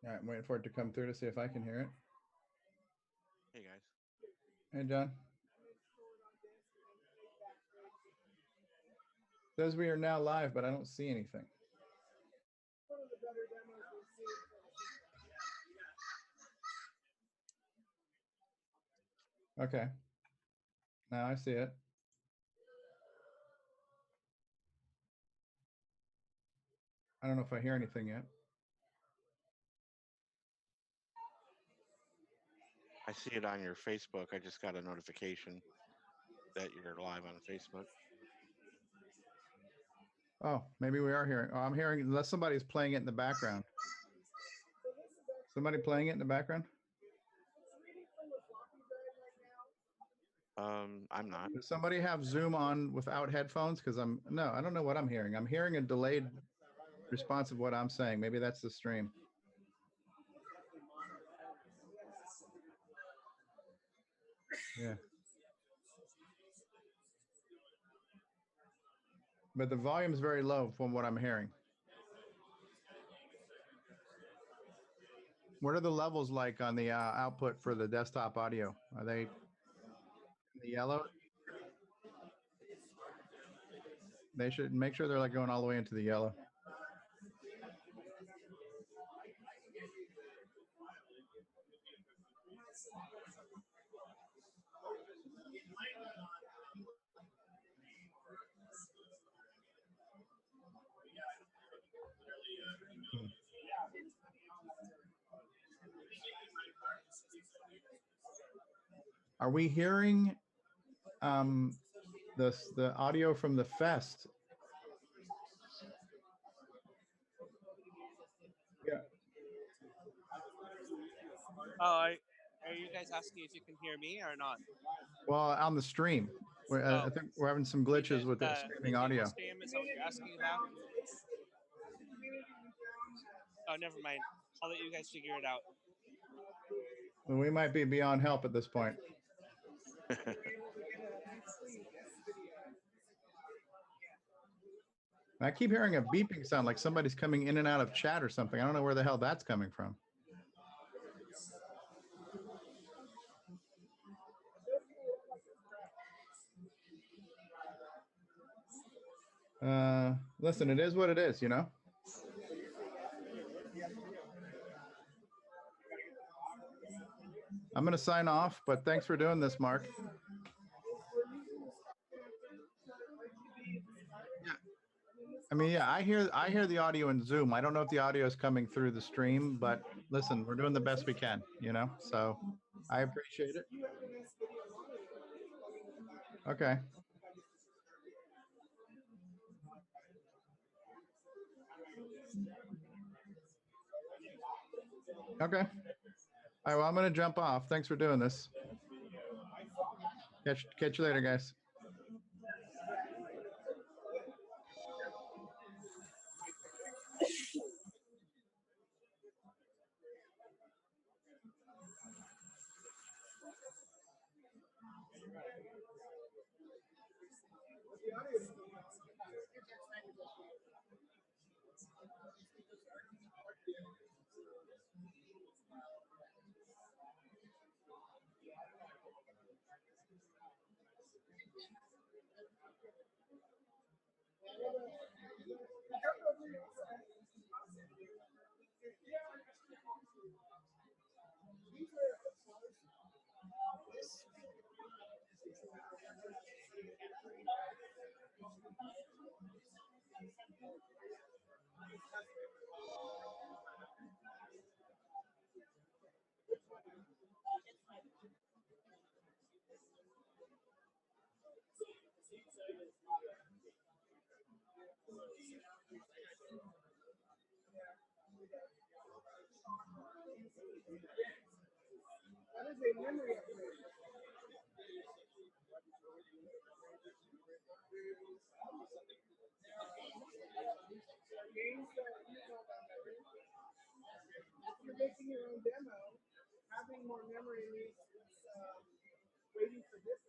All right, I'm waiting for it to come through to see if I can hear it. Hey guys. Hey, John. Says we are now live, but I don't see anything. Okay. Now I see it. I don't know if I hear anything yet. I see it on your Facebook. I just got a notification that you're live on Facebook. Oh, maybe we are hearing. Oh, I'm hearing, unless somebody's playing it in the background. Somebody playing it in the background? I'm not. Does somebody have Zoom on without headphones? Because I don't know what I'm hearing. I'm hearing a delayed response of what I'm saying. Maybe that's the stream. Yeah. But the volume is very low from what I'm hearing. What are the levels like on the output for the desktop audio? Are they in the yellow? They should make sure they're like going all the way into the yellow. Are we hearing the audio from the fest? Yeah. Oh, are you guys asking if you can hear me or not? Well, on the stream, I think we're having some glitches with the streaming audio. Stream, is that what you're asking about? Oh, never mind. I'll let you guys figure it out. Well, we might be beyond help at this point. I keep hearing a beeping sound like somebody's coming in and out of chat or something. I don't know where the hell that's coming from. Listen, it is what it is, you know? I'm going to sign off, but thanks for doing this, Mark. I mean, yeah, I hear the audio in Zoom. I don't know if the audio is coming through the stream, but listen, we're doing the best we can, you know? So I appreciate it. Okay. Okay. All right, well, I'm going to jump off. Thanks for doing this. Catch you later, guys. You're making your own demo, having more memory means waiting for this.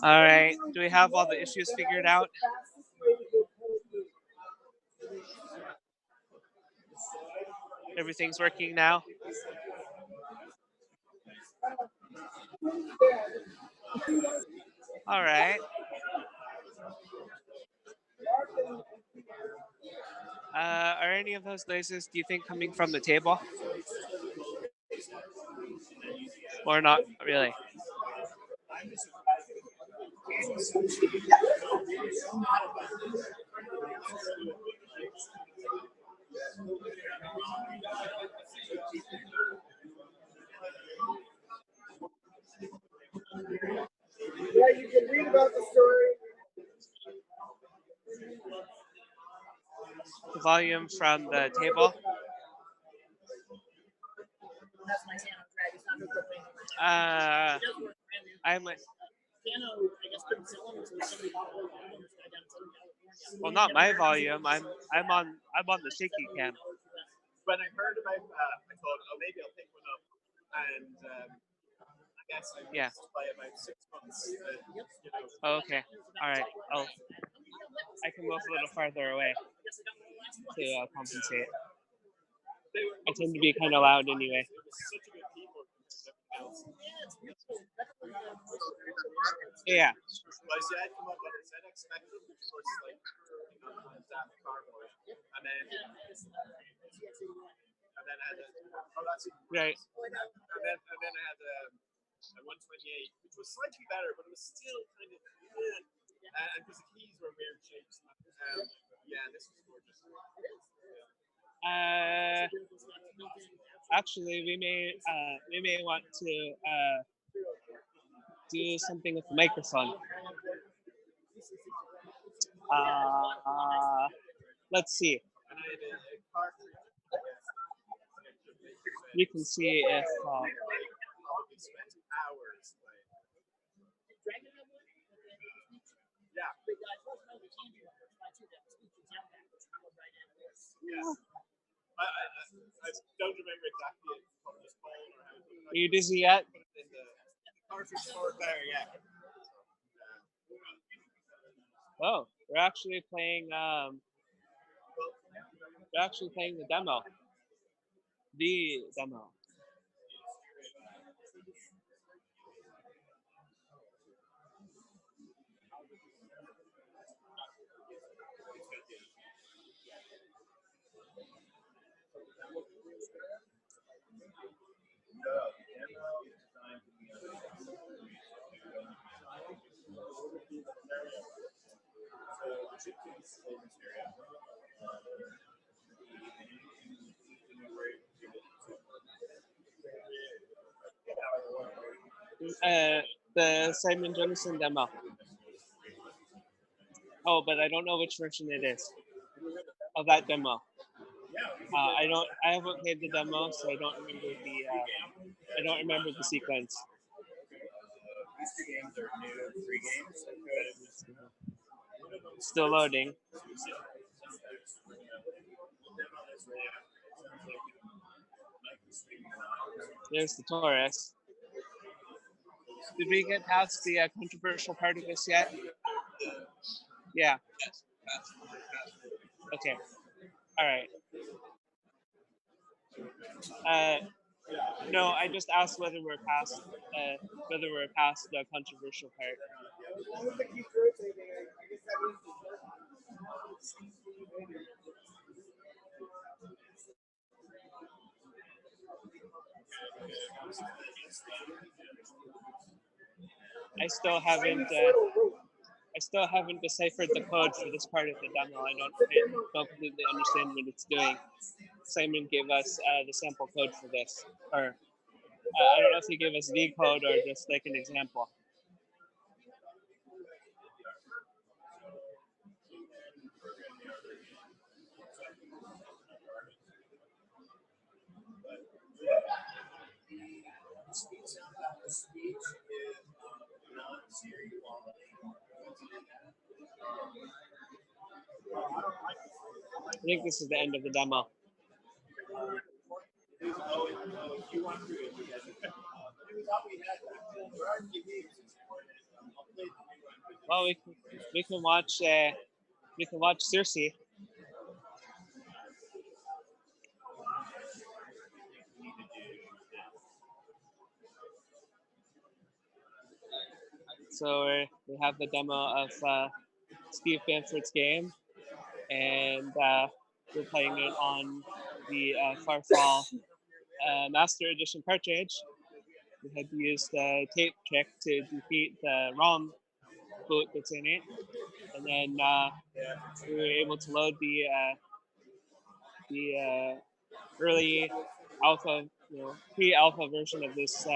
All right. Do we have all the issues figured out? Everything's working now. All right. Are any of those noises, do you think, coming from the table? Or not really? Yeah, you can read about the story. The volume from the table? I'm like, well, not my volume. I'm on the shaky cam. When I heard about that, I thought, oh, maybe I'll pick one up. And I guess I Yeah. missed by about 6 months. Oh, okay. All right. Oh, I can move a little farther away to compensate. I tend to be kind of loud anyway. Yeah. Well, see, I'd come up and I said expected, of course, like, on that cardboard. And then I had that's Right. and then I had a 128, which was slightly better, but it was still kind of, and because the keys were weird shapes. Yeah, this was gorgeous. Actually, we may want to do something with the microphone. Let's see. And I had a cartridge. We can see if. Probably spent hours. Yeah. I don't remember exactly what it was called or how it was. Are you dizzy yet? In the cartridge port there, yeah. Oh, we're actually playing. We're actually playing the demo. The demo. The Simon Jonathan demo. Oh, but I don't know which version it is of that demo. I haven't played the demo, so I don't remember the sequence. Still loading. There's the Taurus. Did we get past the controversial part of this yet? Yeah. Okay. All right. No, I just asked whether we're past the controversial part. I still haven't deciphered the code for this part of the demo. I don't completely understand what it's doing. Simon gave us the sample code for this, or I don't know if he gave us the code or just like an example. I think this is the end of the demo. Well, we can watch Circe. So we have the demo of Steve Bamford's game, and we're playing it on the Farfall Master Edition cartridge. We had to use the tape trick to defeat the ROM boot that's in it, and then we were able to load the early alpha, pre-alpha version of this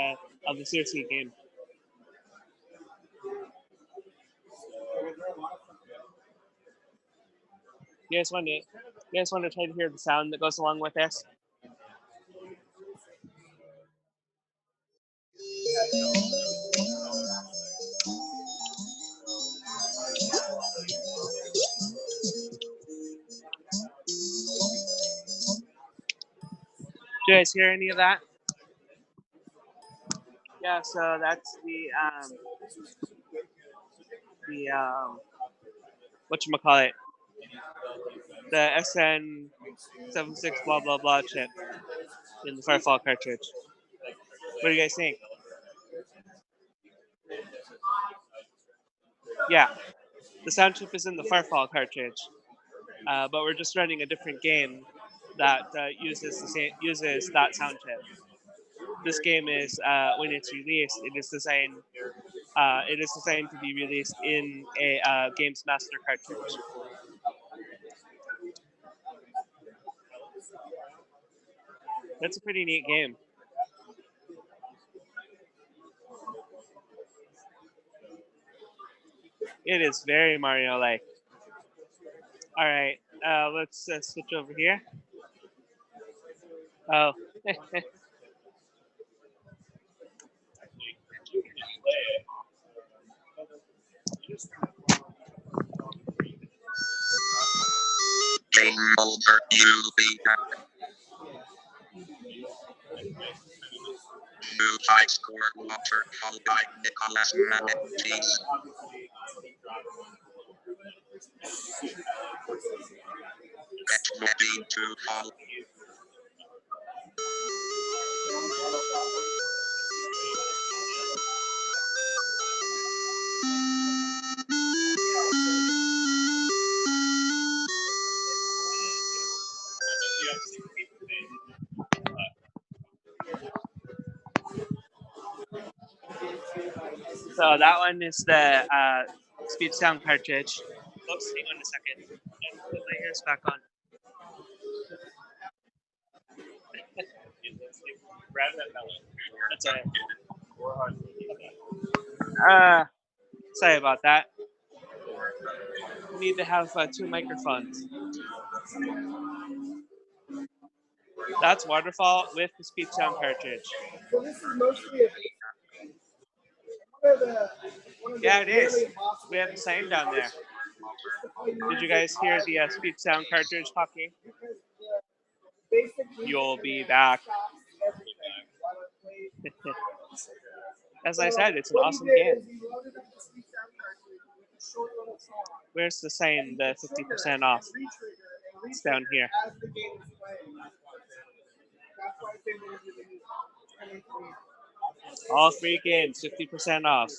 of the Circe game. You guys want to try to hear the sound that goes along with this? Do you guys hear any of that? Yeah, so that's the whatchamacallit, the SN76 blah blah blah chip in the Farfall cartridge. What do you guys think? Yeah, the sound chip is in the Farfall cartridge, but we're just running a different game that uses that sound chip. This game is when it's released, it is designed to be released in a Games Master cartridge. That's a pretty neat game. It is very Mario-like. All right, let's switch over here. Oh. Game over, you'll be back. New high score waterfall by Nicholas Manettis. Get ready to fall. So that one is the speed sound cartridge. Oops, hang on a second. I'll put my ears back on. That's all right. Sorry about that. We need to have 2 microphones. That's Waterfall with the speed sound cartridge. So this is mostly a Yeah, it is. We have the same down there. Did you guys hear the speech sound cartridge talking? You'll be back. As I said, it's an awesome game. Where's the saying, the 50% off? It's down here. All 3 games, 50% off.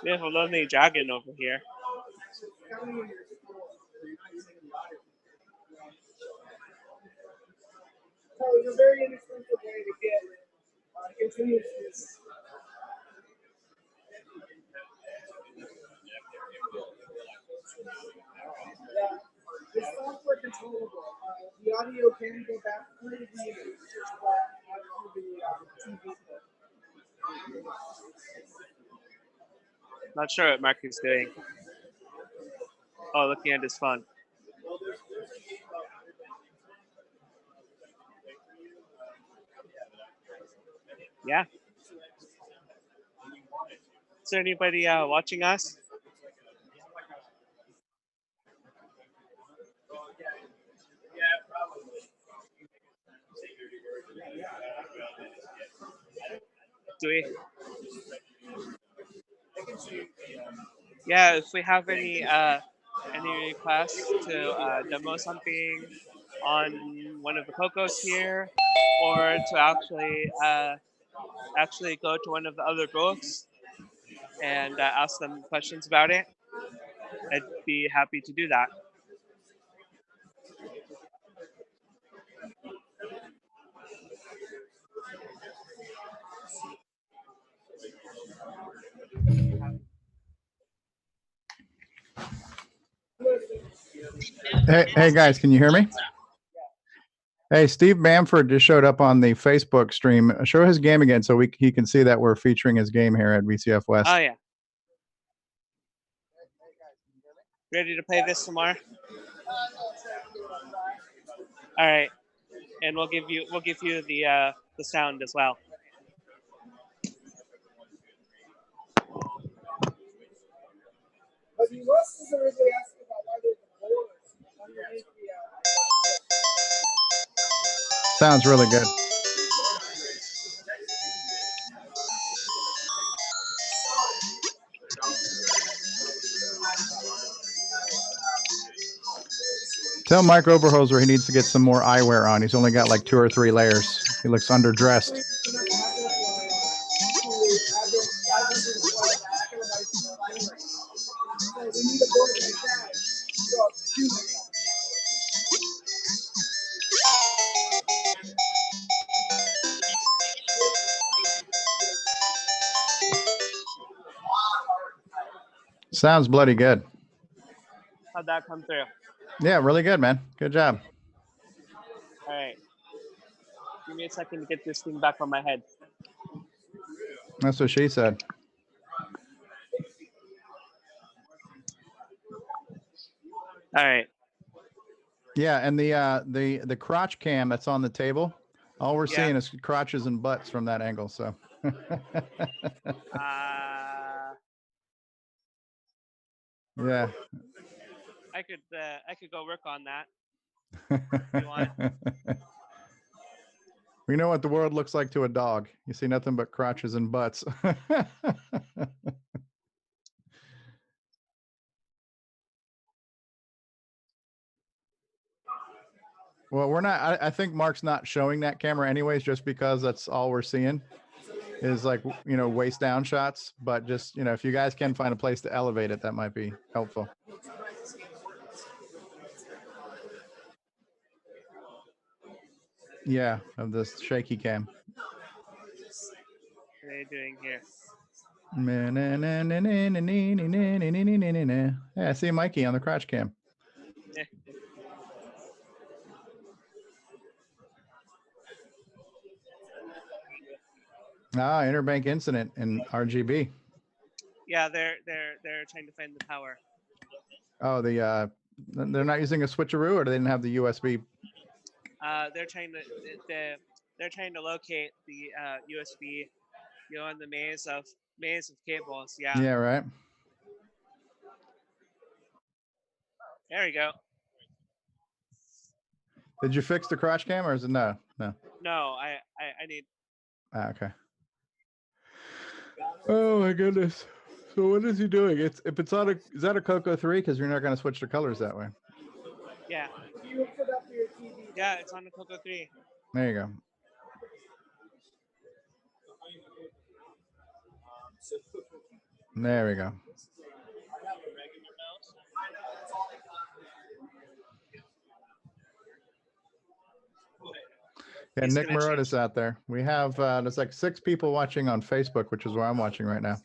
We have a lonely dragon over here. So it was a very inexpensive way to get continuousness. Yeah, the software controllable. The audio can go back through the TV. Not sure what Mark is doing. Oh, looking at his phone. Yeah. Is there anybody watching us? Do we? Yeah, if we have any requests to demo something on one of the Cocos here, or to actually go to one of the other booths and ask them questions about it, I'd be happy to do that. Hey guys, can you hear me? Hey, Steve Bamford just showed up on the Facebook stream. Show his game again so he can see that we're featuring his game here at VCF West. Oh yeah. Ready to play this tomorrow? All right, and we'll give you the sound as well. But you were specifically asking about why there's boards underneath the. Sounds really good. Tell Mike Oberhoser he needs to get some more eyewear on. He's only got like 2 or 3 layers. He looks underdressed. Sounds bloody good. How'd that come through? Yeah, really good, man. Good job. All right. Give me a second to get this thing back on my head. That's what she said. All right. Yeah, and the crotch cam that's on the table, all we're seeing is crotches and butts from that angle. So. Yeah. I could go work on that. If you want. We know what the world looks like to a dog. You see nothing but crotches and butts. Well, we're not, I think Mark's not showing that camera anyways, just because that's all we're seeing is like, waist down shots. But just, if you guys can find a place to elevate it, that might be helpful. Yeah, of this shaky cam. What are you doing here? Yeah, I see Mikey on the crotch cam. Interbank incident in RGB. Yeah, they're trying to find the power. Oh, they're not using a switcheroo, or they didn't have the USB? They're trying to they're trying to locate the USB, in the maze of cables. Yeah. Yeah, right. There we go. Did you fix the crotch cam or is it no? No. No, I need. Ah, okay. Oh my goodness. So what is he doing? It's if it's on a is that a Coco 3? Because you're not going to switch the colors that way. Yeah. Yeah, it's on the Coco 3. There you go. There we go. Yeah, He's Nick gonna change- Marota's out there. We have there's like 6 people watching on Facebook, which is where I'm watching right now.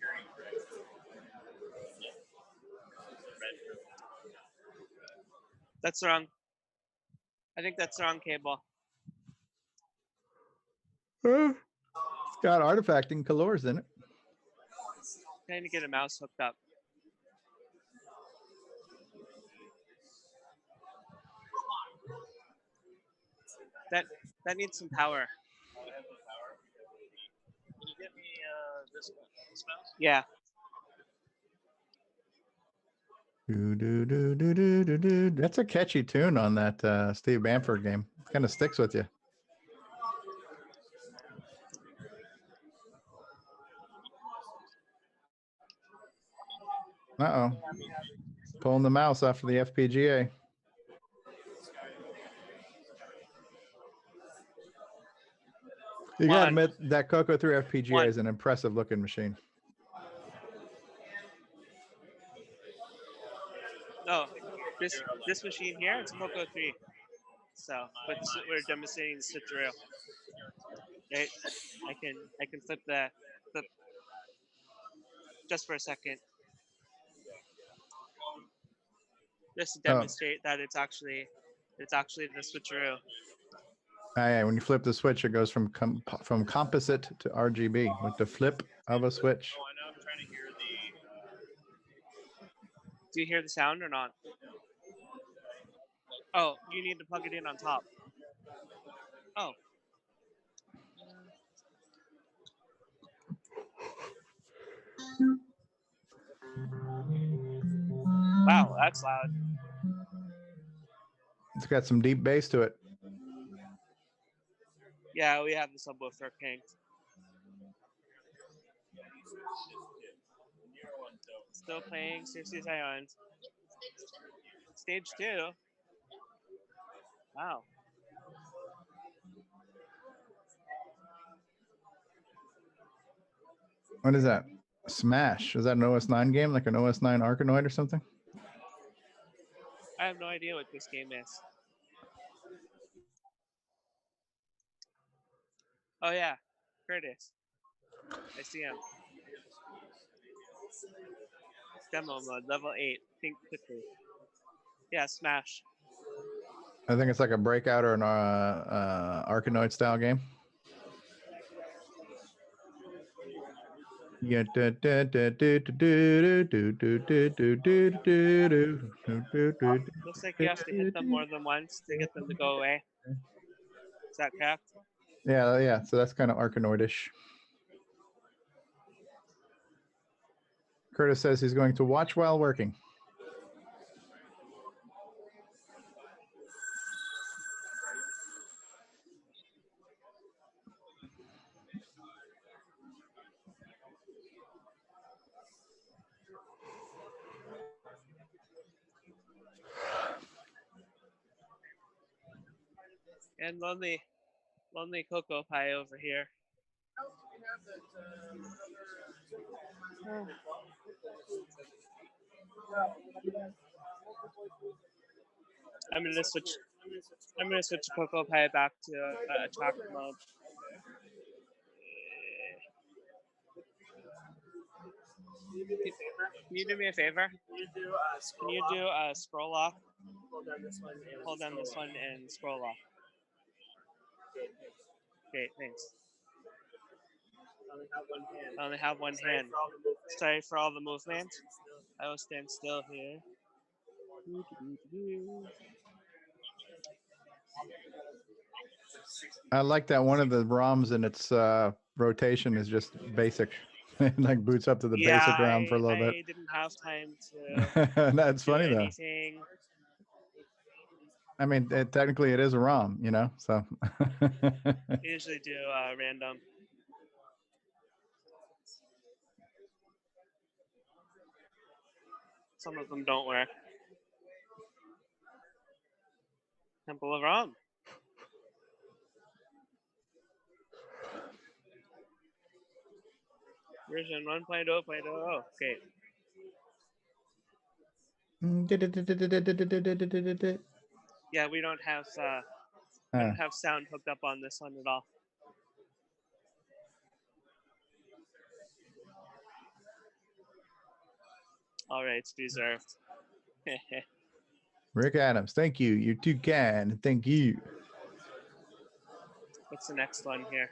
That's wrong. I think that's the wrong cable. It's got artifacting colors in it. Trying to get a mouse hooked up. That needs some power. Can you get me this mouse? Yeah. Do. That's a catchy tune on that Steve Bamford game. It kind of sticks with you. Uh-oh. Pulling the mouse off of the FPGA. You gotta admit that Coco 3 FPGA is an impressive looking machine. No, this machine here, it's Coco 3. So, but we're demonstrating the switcheroo. Right? I can flip just for a second. Just to demonstrate that it's actually the switcheroo. Yeah, when you flip the switch, it goes from composite to RGB with the flip of a switch. Oh, I know. I'm trying to hear the. Do you hear the sound or not? Oh, you need to plug it in on top. Oh. Wow, that's loud. It's got some deep bass to it. Yeah, we have the subwoofer kinked. Still playing 60s Islands. Stage 2. Wow. What is that? Smash. Is that an OS9 game, like an OS9 Arkanoid or something? I have no idea what this game is. Oh yeah, Curtis. I see him. Demo mode, level 8. Think quickly. Yeah, Smash. I think it's like a Breakout or an Arkanoid style game. Yeah. Looks like you have to hit them more than once to get them to go away. Is that correct? Yeah. So that's kind of Arkanoidish. Curtis says he's going to watch while working. And lonely Cocoa Pie over here. I'm gonna switch Cocoa Pie back to attack mode. Can you do me a favor? Can you do a scroll lock? Hold down this one and scroll lock. Okay, thanks. I only have one hand. Sorry for all the movement. I will stand still here. I like that one of the ROMs in its rotation is just basic. It like boots up to the Yeah, basic ROM for a little I didn't have time to bit. That's do funny though. anything. I mean, technically it is a ROM, you know, so. I usually do random. Some of them don't work. Temple of Rom. Version 1.0.00. Okay. Yeah, we don't have sound hooked up on this one at all. All rights reserved. Rick Adams, thank you. You're too kind. Thank you. What's the next one here?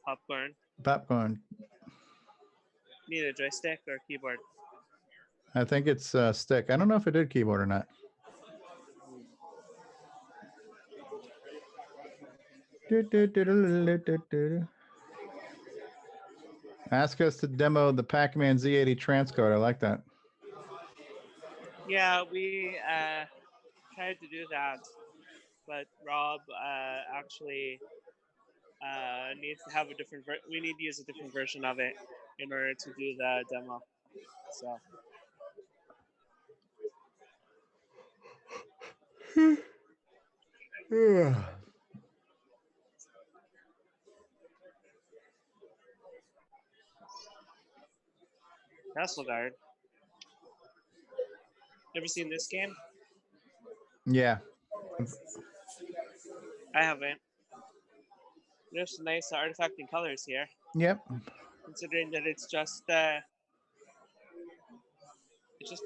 Popcorn. Popcorn. Need a joystick or keyboard? I think it's stick. I don't know if it did keyboard or not. Ask us to demo the Pac-Man Z80 transcode. I like that. Yeah, we tried to do that, but Rob actually needs to have a different. We need to use a different version of it in order to do the demo. So. Castle Guard. Ever seen this game? Yeah. I haven't. There's some nice artifact and colors here. Yep. Considering that it's just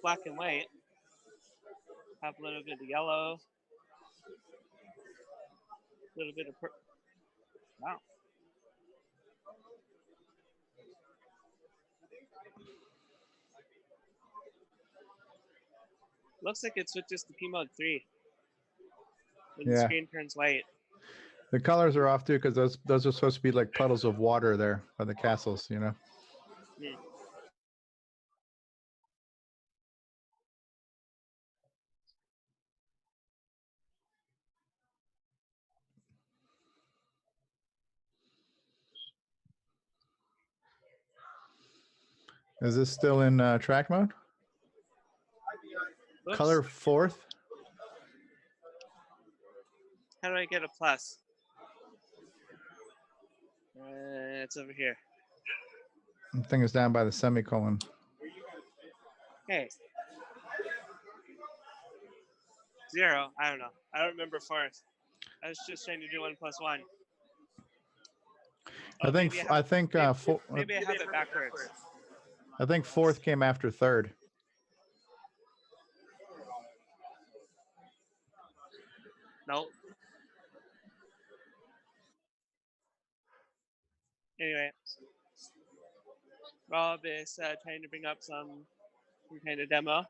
black and white. Have a little bit of yellow. A little bit of purple. Wow. Looks like it switches to P mode 3 when the screen turns white. The colors are off too because those are supposed to be like puddles of water there by the castles, you know. Is this still in track mode? Oops. Color fourth. How do I get a plus? It's over here. The thing is down by the semicolon. Hey. 0. I don't know. I don't remember fourth. I was just trying to do 1 plus 1. I think maybe I have it backwards. I think fourth came after third. Nope. Anyway, Rob is trying to bring up some kind of demo.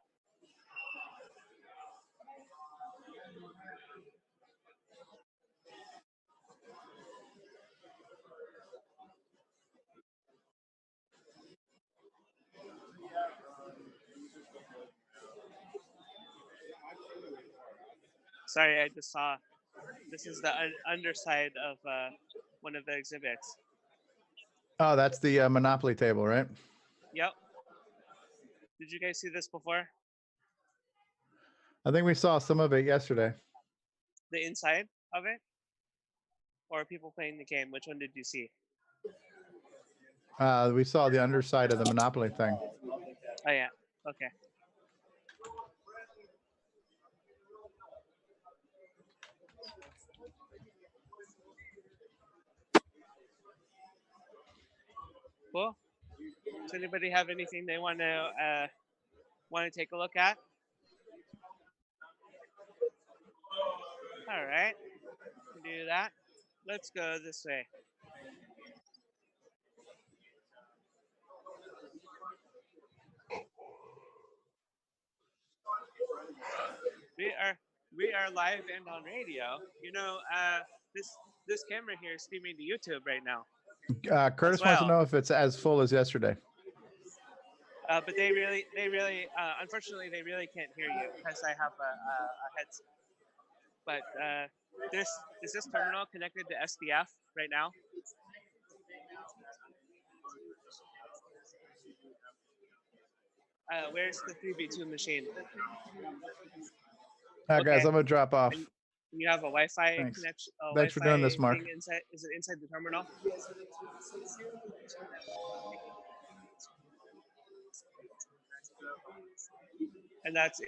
Sorry, I just saw. This is the underside of one of the exhibits. Oh, that's the Monopoly table, right? Yep. Did you guys see this before? I think we saw some of it yesterday. The inside of it? Or people playing the game? Which one did you see? We saw the underside of the Monopoly thing. Oh, yeah. Okay. Cool. Does anybody have anything they want to take a look at? All right. Do that. Let's go this way. we are live and on radio. You know, this camera here is streaming to YouTube right now. Curtis wants to well. know if it's as full as yesterday. But they really, unfortunately, they really can't hear you because I have a headset. But is this terminal connected to SDF right now? Where's the 3B2 machine? Guys, I'm gonna drop off. And you have a Wi-Fi Thanks. connection. Thanks for doing this, Mark. Inside, is it inside the terminal? And that's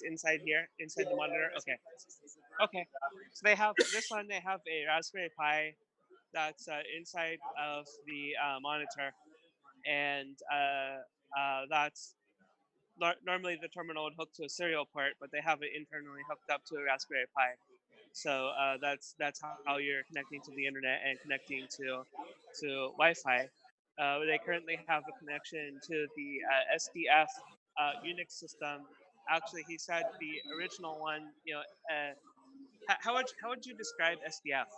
inside here, inside the monitor. Okay. Okay. So they have this one. They have a Raspberry Pi that's inside of the monitor, and that's normally the terminal would hook to a serial port, but they have it internally hooked up to a Raspberry Pi. So that's how you're connecting to the internet and connecting to Wi-Fi. They currently have a connection to the SDF Unix system. Actually, he said the original one. You know, how would you describe SDF?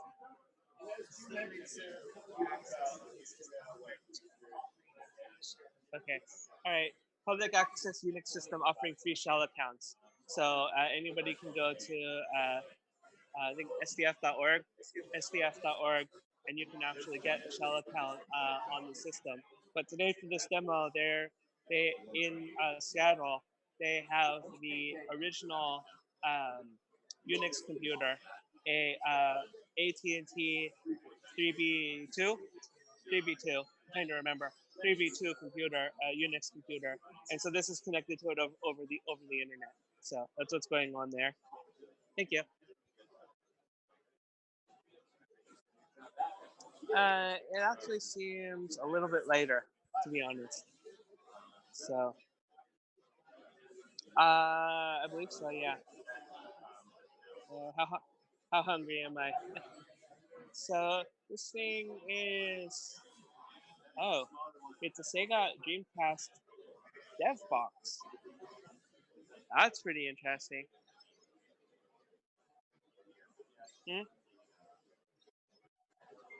Okay. All right. Public access Unix system offering free shell accounts. So anybody can go to I think sdf.org, and you can actually get a shell account on the system. But today for this demo, they in Seattle, they have the original Unix computer, a AT&T 3B2, I'm trying to remember, 3B2 computer, Unix computer, and so this is connected to it over the internet. So that's what's going on there. Thank you. It actually seems a little bit later, to be honest. So, I believe so. Yeah. How hungry am I? So this thing is it's a Sega Dreamcast dev box. That's pretty interesting.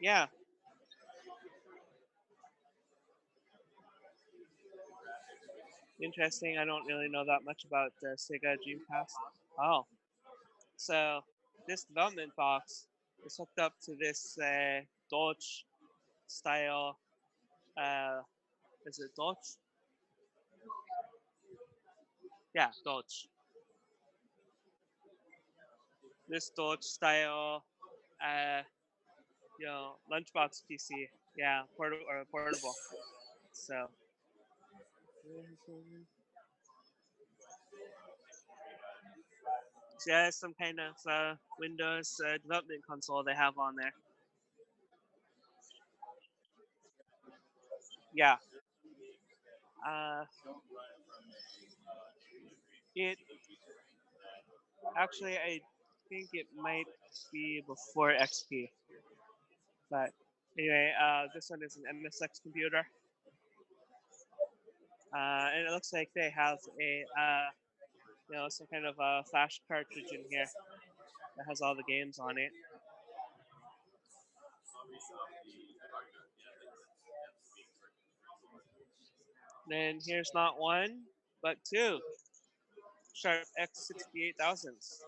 Yeah. Interesting. I don't really know that much about Sega Dreamcast. Oh, so this development box is hooked up to this Dodge style. Is it Dodge? Yeah, Dodge. This Dodge style, lunchbox PC. Yeah, portable. So. So yeah, some kind of Windows development console they have on there. Yeah. It actually, I think it might be before XP. But anyway, this one is an MSX computer. And it looks like they have a some kind of a flash cartridge in here that has all the games on it. Then here's not one, but two Sharp X68000s.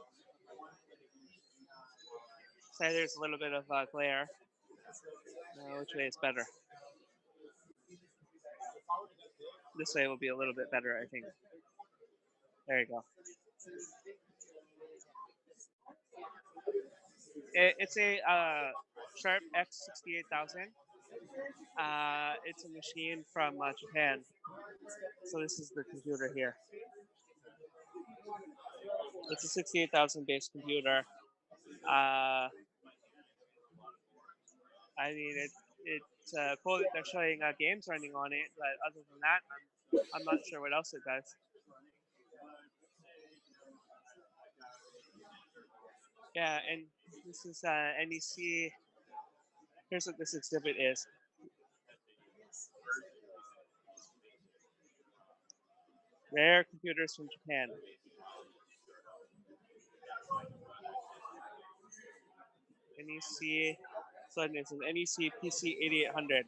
So there's a little bit of glare. Which way is better? This way will be a little bit better, I think. There you go. It's a Sharp X68000. It's a machine from Japan. So this is the computer here. It's a 68,000 base computer. I mean, it's cool that they're showing games running on it, but other than that, I'm not sure what else it does. Yeah, and this is NEC. Here's what this exhibit is. Rare computers from Japan. NEC. So it's an NEC PC 8800.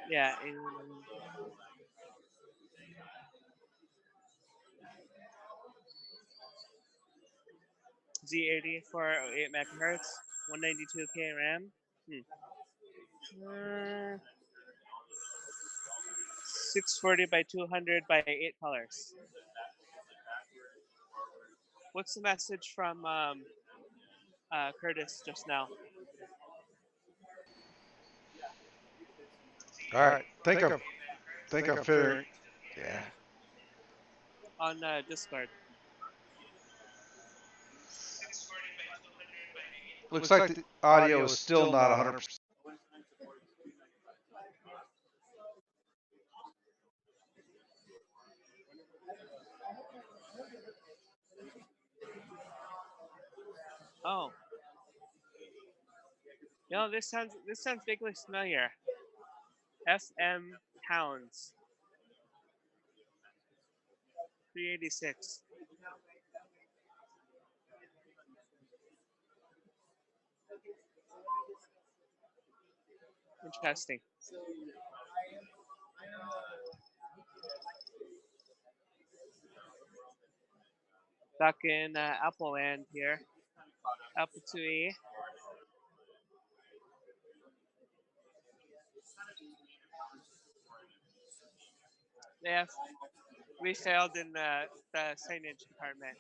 Yeah. Z80 for 8 megahertz, 192K RAM. 640 by 200 by 8 colors. What's the message from Curtis just now? All right. Think of figuring. Yeah. On Discord. Looks like the audio is still not 100%. Oh. No, this sounds vaguely familiar. FM Towns. 386. Interesting. Back in Apple land here. Apple IIe. They have reselled in the signage department.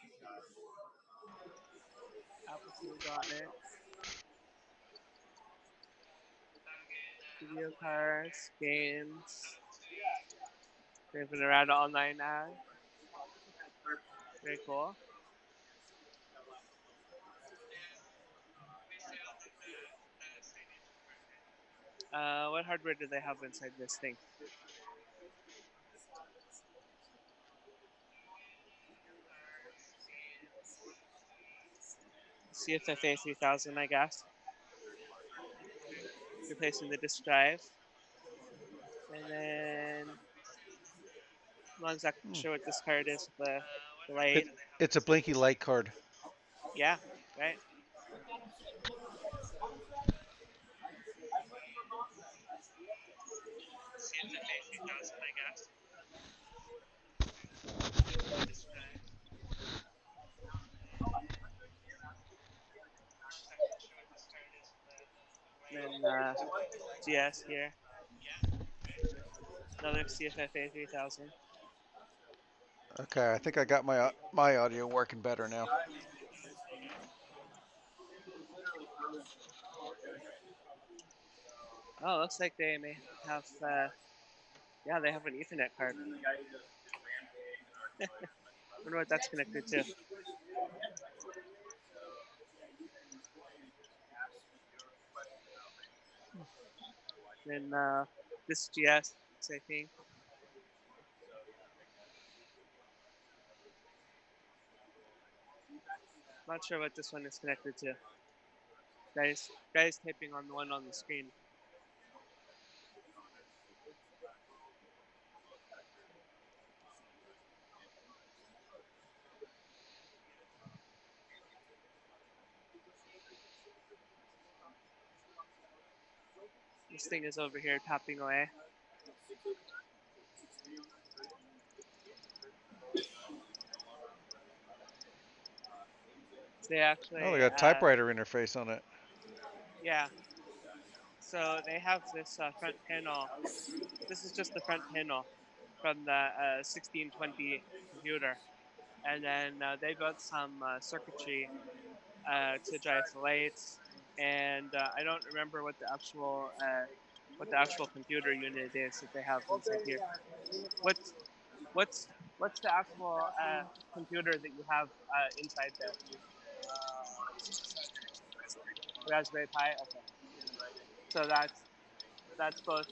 Apple IIe.net. Video cards, games. They've been around online ad. Very cool. What hardware do they have inside this thing? CFFA 3000, I guess. Replacing the disk drive. And then, I'm not exactly sure what this card is with the light. It's a blinky light card. Yeah, right. CFFA 3000, I guess. Then GS here. Another CFFA 3000. Okay, I think I got my audio working better now. Oh, looks like they may have, yeah, they have an Ethernet card. Wonder what that's connected to. Then this GS, I think. Not sure what this one is connected to. Guys typing on the one on the screen. This thing is over here tapping away. They actually. Oh, they got a typewriter interface on it. Yeah. So they have this front panel. This is just the front panel from the 1620 computer, and then they built some circuitry to drive the lights. And I don't remember what the actual computer unit is that they have inside here. What's the actual computer that you have inside there? Raspberry Pi. Okay. So that's both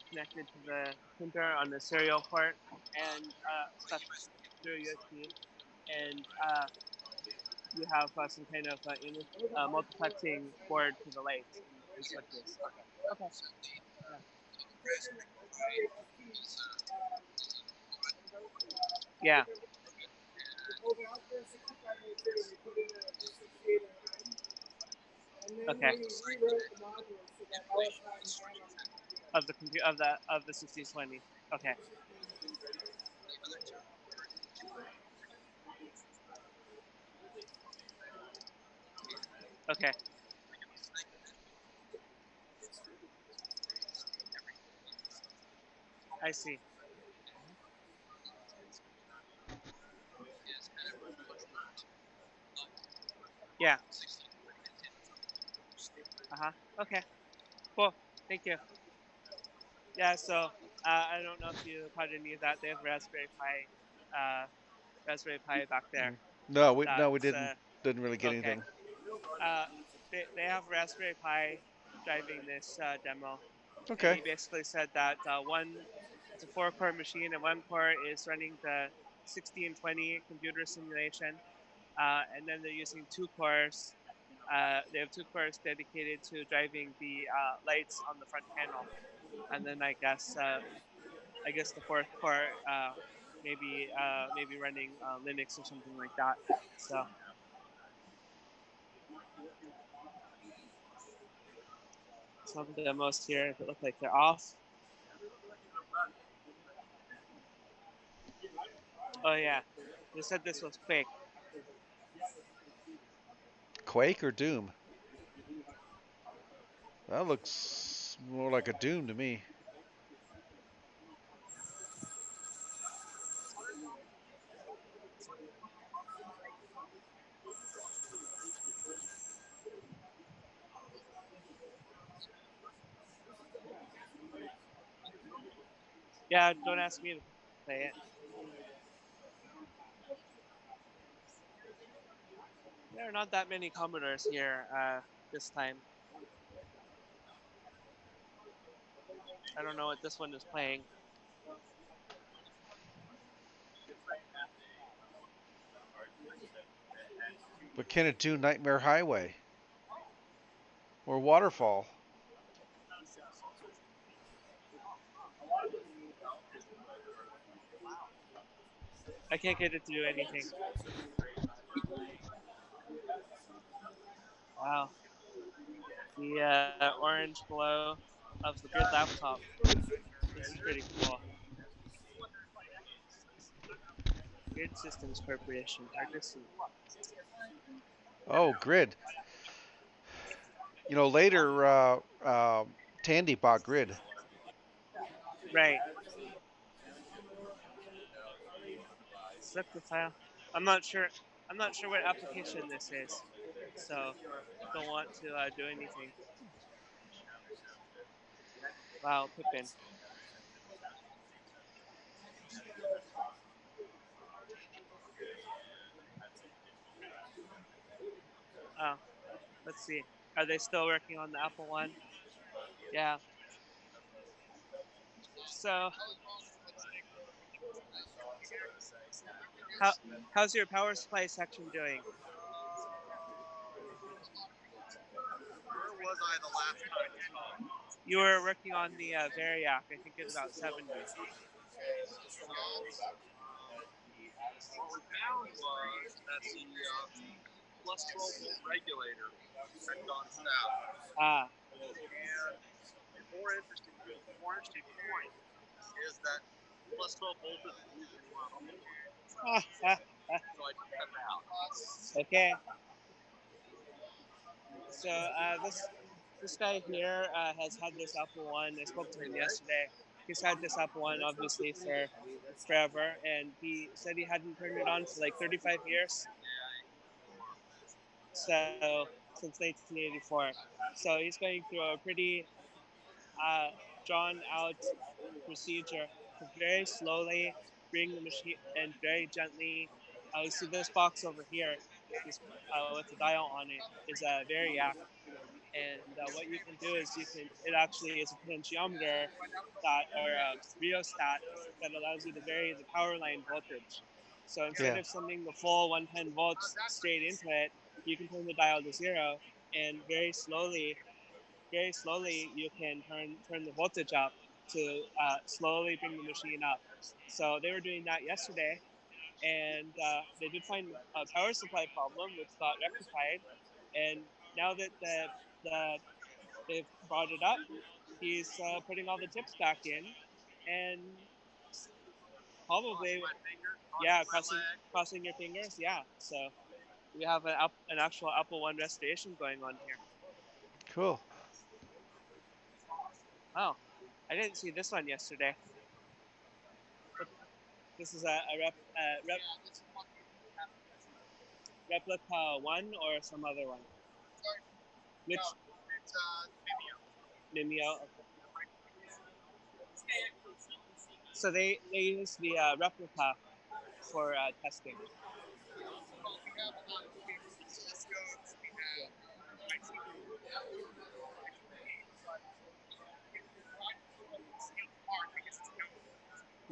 connected to the printer on the serial port and stuff through USB, and you have some kind of multiplexing board to the lights and switches. Okay. Yeah. Okay. Of the computer of the 6020. Okay. Okay. I see. Yeah. Uh-huh. Okay. Cool. Thank you. Yeah, so I don't know if you caught any of that. They have Raspberry Pi back there. No, we That's didn't really get okay. anything. Uh, they have Raspberry Pi driving this demo, and Okay. he basically said that it's a 4-core machine, and one core is running the 1620 computer simulation, and then they're using 2 cores. They have 2 cores dedicated to driving the lights on the front panel, and then I guess the 4th core maybe running Linux or something like that. So some of the demos here that look like they're off. Oh yeah, they said this was Quake. Quake or Doom? That looks more like a Doom to me. Yeah, don't ask me to play it. There are not that many Commodores here this time. I don't know what this one is playing. But can it do Nightmare Highway or Waterfall? I can't get it to do anything. Wow. The orange glow of the Grid laptop. This is pretty cool. Grid Systems Corporation, hard to see. Oh, Grid. Later, Tandy bought Grid. Right. Select the file. I'm not sure. I'm not sure what application this is, so don't want to do anything. Wow, Pippin. Oh, let's see. Are they still working on the Apple One? Yeah. So, how how's your power supply section doing? Where was I the last time you saw me? You were working on the Variac, I think at about 70. What we found was that the plus 12 volt regulator had gone south. Ah, And a more interesting point is that plus 12 voltage is usually low. So I took that out. okay. So this guy here has had this Apple One. I spoke to him yesterday. He's had this Apple One obviously for forever, and he said he hadn't turned it on for like 35 years. So since 1984. So he's going through a pretty drawn out procedure to very slowly bring the machine and very gently. You see this box over here, this with the dial on it is a Variac, and what you can do is it actually is a potentiometer that or a rheostat that allows you to vary the power line voltage. So instead Yeah. of sending the full 110 volts straight into it, you can turn the dial to 0 and very slowly you can turn the voltage up to slowly bring the machine up. So they were doing that yesterday, and they did find a power supply problem, which got rectified. And now that they've brought it up, he's putting all the chips back in, and probably, yeah, crossing your fingers, yeah. So we have an actual Apple One restoration going on here. Cool. Oh, I didn't see this one yesterday. But this is a replica one or some other one. Which? Mimeo. Okay. So they use the replica for testing.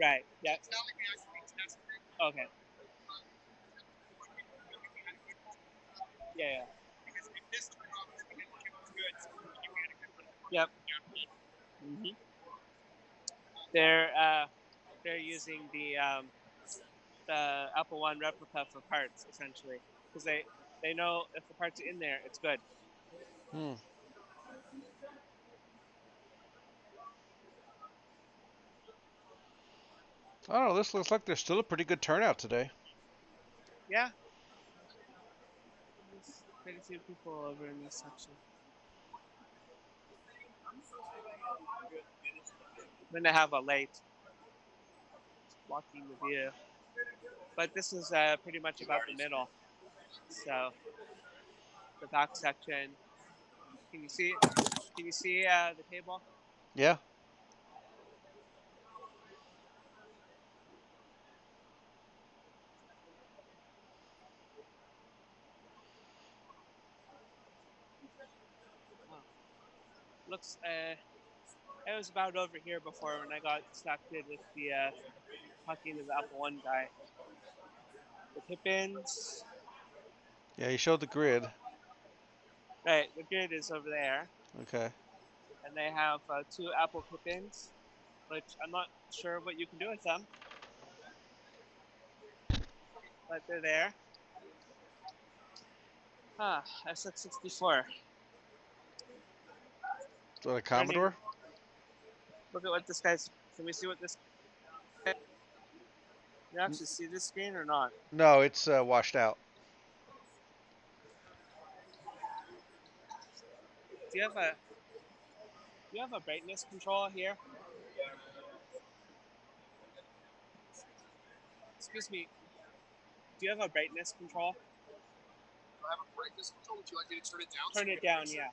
Right. Yeah. Okay. Yeah. Yeah. Yep. Hmm. They're they're using the Apple One replica for parts essentially because they know if the parts are in there, it's good. Hmm. I don't know. This looks like there's still a pretty good turnout today. Yeah. There's quite a few people over in this section. I'm gonna have a late blocking the view, but this is pretty much about the middle. So the back section. Can you see? Can you see the table? Yeah. Oh. Looks. I was about over here before when I got distracted with the talking to the Apple One guy. The pip-ins. Yeah, you showed the grid. Right, the grid is over there, Okay. and they have two Apple pip-ins, which I'm not sure what you can do with them, but they're there. Ah, SX64. So a Running. Commodore? Look at what this guy's. Can we see what this? Can you actually see this screen or not? No, it's washed out. Do you have a brightness control here? Excuse me. Do you have a brightness control? Do I have a brightness control? Would you like me to turn it down? Turn it down, yeah.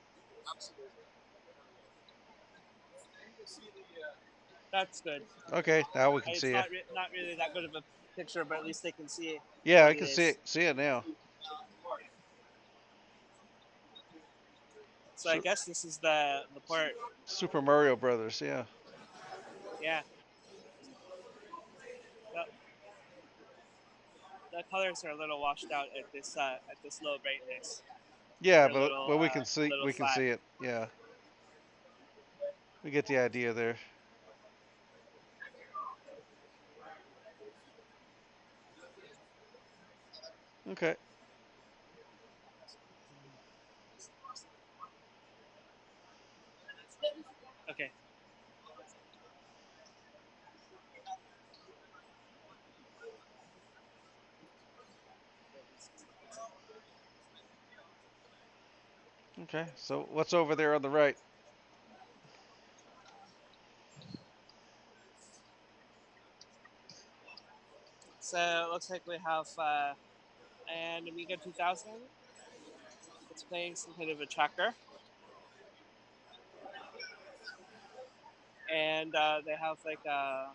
Absolutely. That's good. Okay, now we can It's see it. not really that good of a picture, but at least they can see. Yeah, what I can it see is. it. See it now. So I guess this is the port. Super Mario Brothers. Yeah. Yeah. The colors are a little washed out at this low brightness. Yeah, They're a little but we can see flat. it. Yeah. We get the idea there. Okay. Okay. Okay. So what's over there on the right? So it looks like we have an Amiga 2000. It's playing some kind of a tracker. And they have like a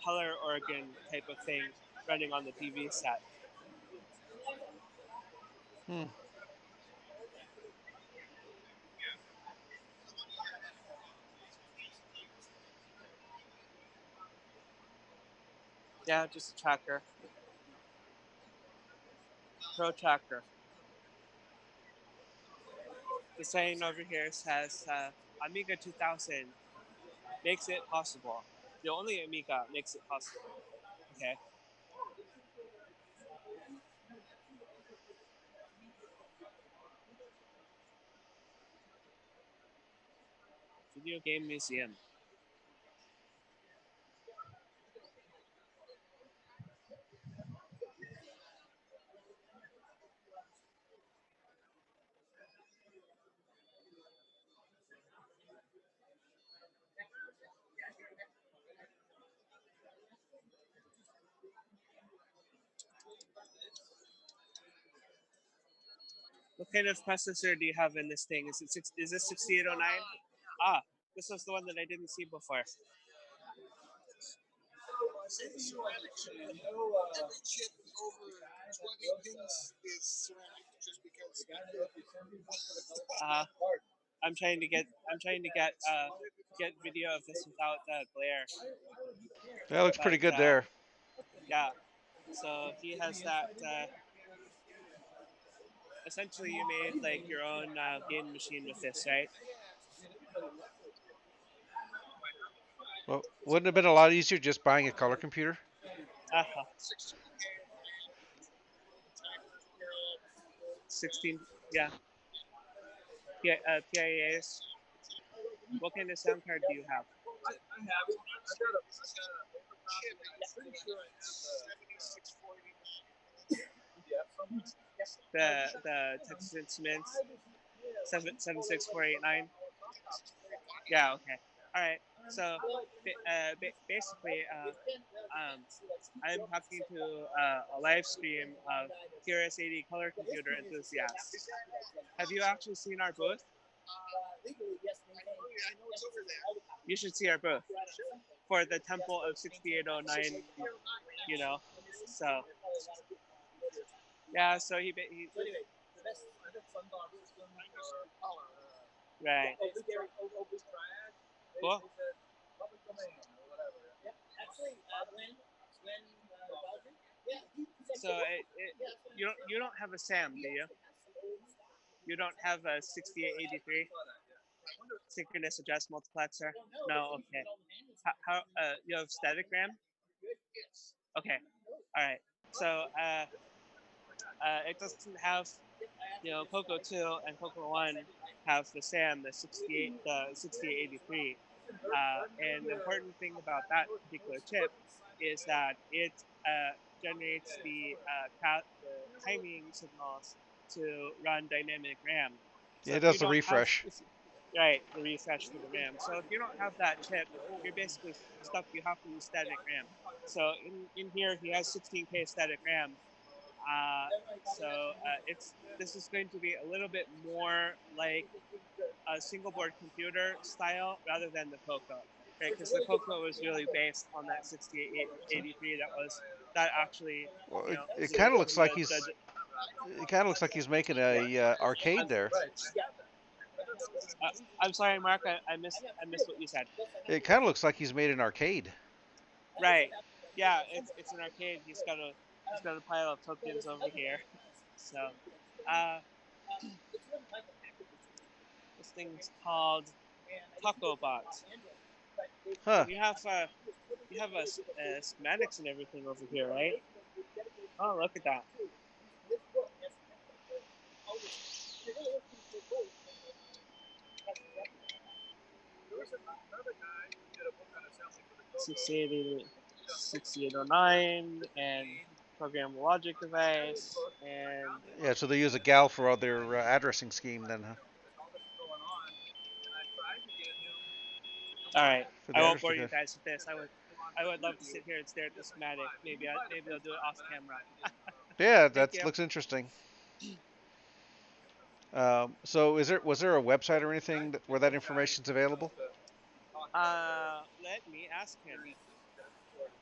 color organ type of thing running on the TV set. Hmm. Yeah, just a tracker. Pro tracker. The saying over here says Amiga 2000 makes it possible. The only Amiga makes it possible. Okay. Video game museum. What kind of processor do you have in this thing? Is this 6809? Ah, this was the one that I didn't see before. Every chip over 20 pins is ceramic, just because. I'm trying to get get video of this without glare. That looks pretty But, good there. Yeah. So he has that. Essentially, you made like your own game machine with this, right? Well, wouldn't it have been a lot easier just buying a color computer? Uh-huh. 16. Yeah. PIAs. What kind of sound card do you have? I have. I got a chip. I'm pretty sure I have 7649. The Texas Instruments 76489. Yeah. Okay. All right. So basically, I'm talking to a live stream of QRS80 color computer enthusiasts. Have you actually seen our booth? You should see our booth for the Temple of 6809. You know, so yeah. So he right. Cool. So you don't have a SAM, do you? You don't have a 6883 synchronous address multiplexer? No. Okay. How you have static RAM? Okay. All right. So it doesn't have, Coco 2 and Coco 1 have the SAM, the 6883. And the important thing about that particular chip is that it generates the timing signals to run dynamic RAM. So Yeah, it if you does the don't have, refresh. right, the refresh for the RAM. So if you don't have that chip, you're basically stuck. You have to use static RAM. So in here, he has 16K static RAM. This is going to be a little bit more like a single board computer style rather than the Coco, right? Because the Coco was really based on that 6883. That actually, Well, it kind of looks like he's. It kind of looks like he's making a arcade there. I'm sorry, Mark. I missed what you said. It kind of looks like he's made an arcade. Right. Yeah, it's an arcade. He's got a pile of tokens over here. So, this thing's called Taco Bot. Huh. You have schematics and everything over here, right? Oh, look at that. There was another guy who did a book on assembly for the Coco. 6809 and programmable logic device and Yeah, so they use a gal for all their addressing scheme then, huh? all right. For I the won't bore addressing you code. guys with this. I would love to sit here and stare at the schematic. Maybe I'll do it off camera. Yeah, Thank that you. looks interesting. So was there a website or anything where that information's available? Let me ask him.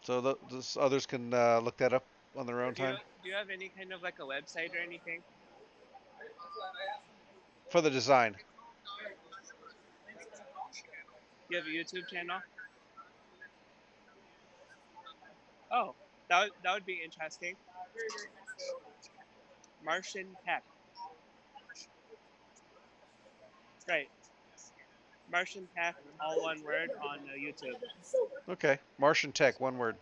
So those others can look that up on their own time Do you have any kind of like a website or anything? for the design. You have a YouTube channel? Oh, that would be interesting. Martian Tech. Right. Martian Tech, all one word on YouTube. Okay, Martian Tech, one word.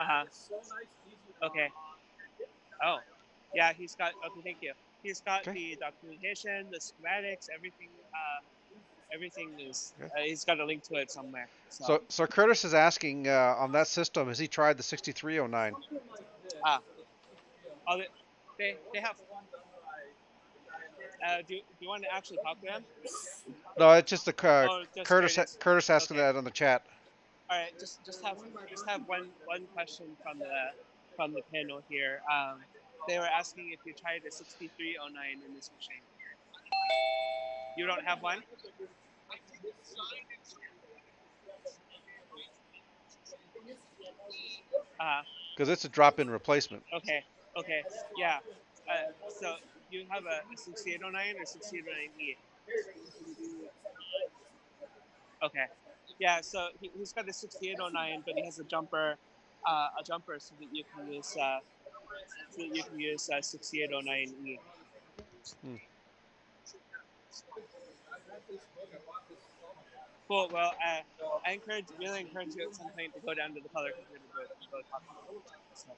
Uh-huh. Okay. Oh, yeah, he's got, okay, thank you. He's got Okay. the documentation, the schematics, everything everything is. Okay. He's got a link to it somewhere. So, So Curtis is asking on that system, has he tried the 6309? oh, they have. Do you want to actually talk to them? No, it's just the Oh, just Curtis asking Okay. that on the chat. All right, just have one question from the panel here. They were asking if you tried a 6309 in this machine. You don't have one? Because it's a drop-in replacement. Okay, yeah. So you have a 6809 or 6809E? Okay, yeah. So he's got a 6809, but he has a jumper so that you can use 6809E. Cool. Well, I really encourage you at some point to go down to the color computer booth and go talk to them. So,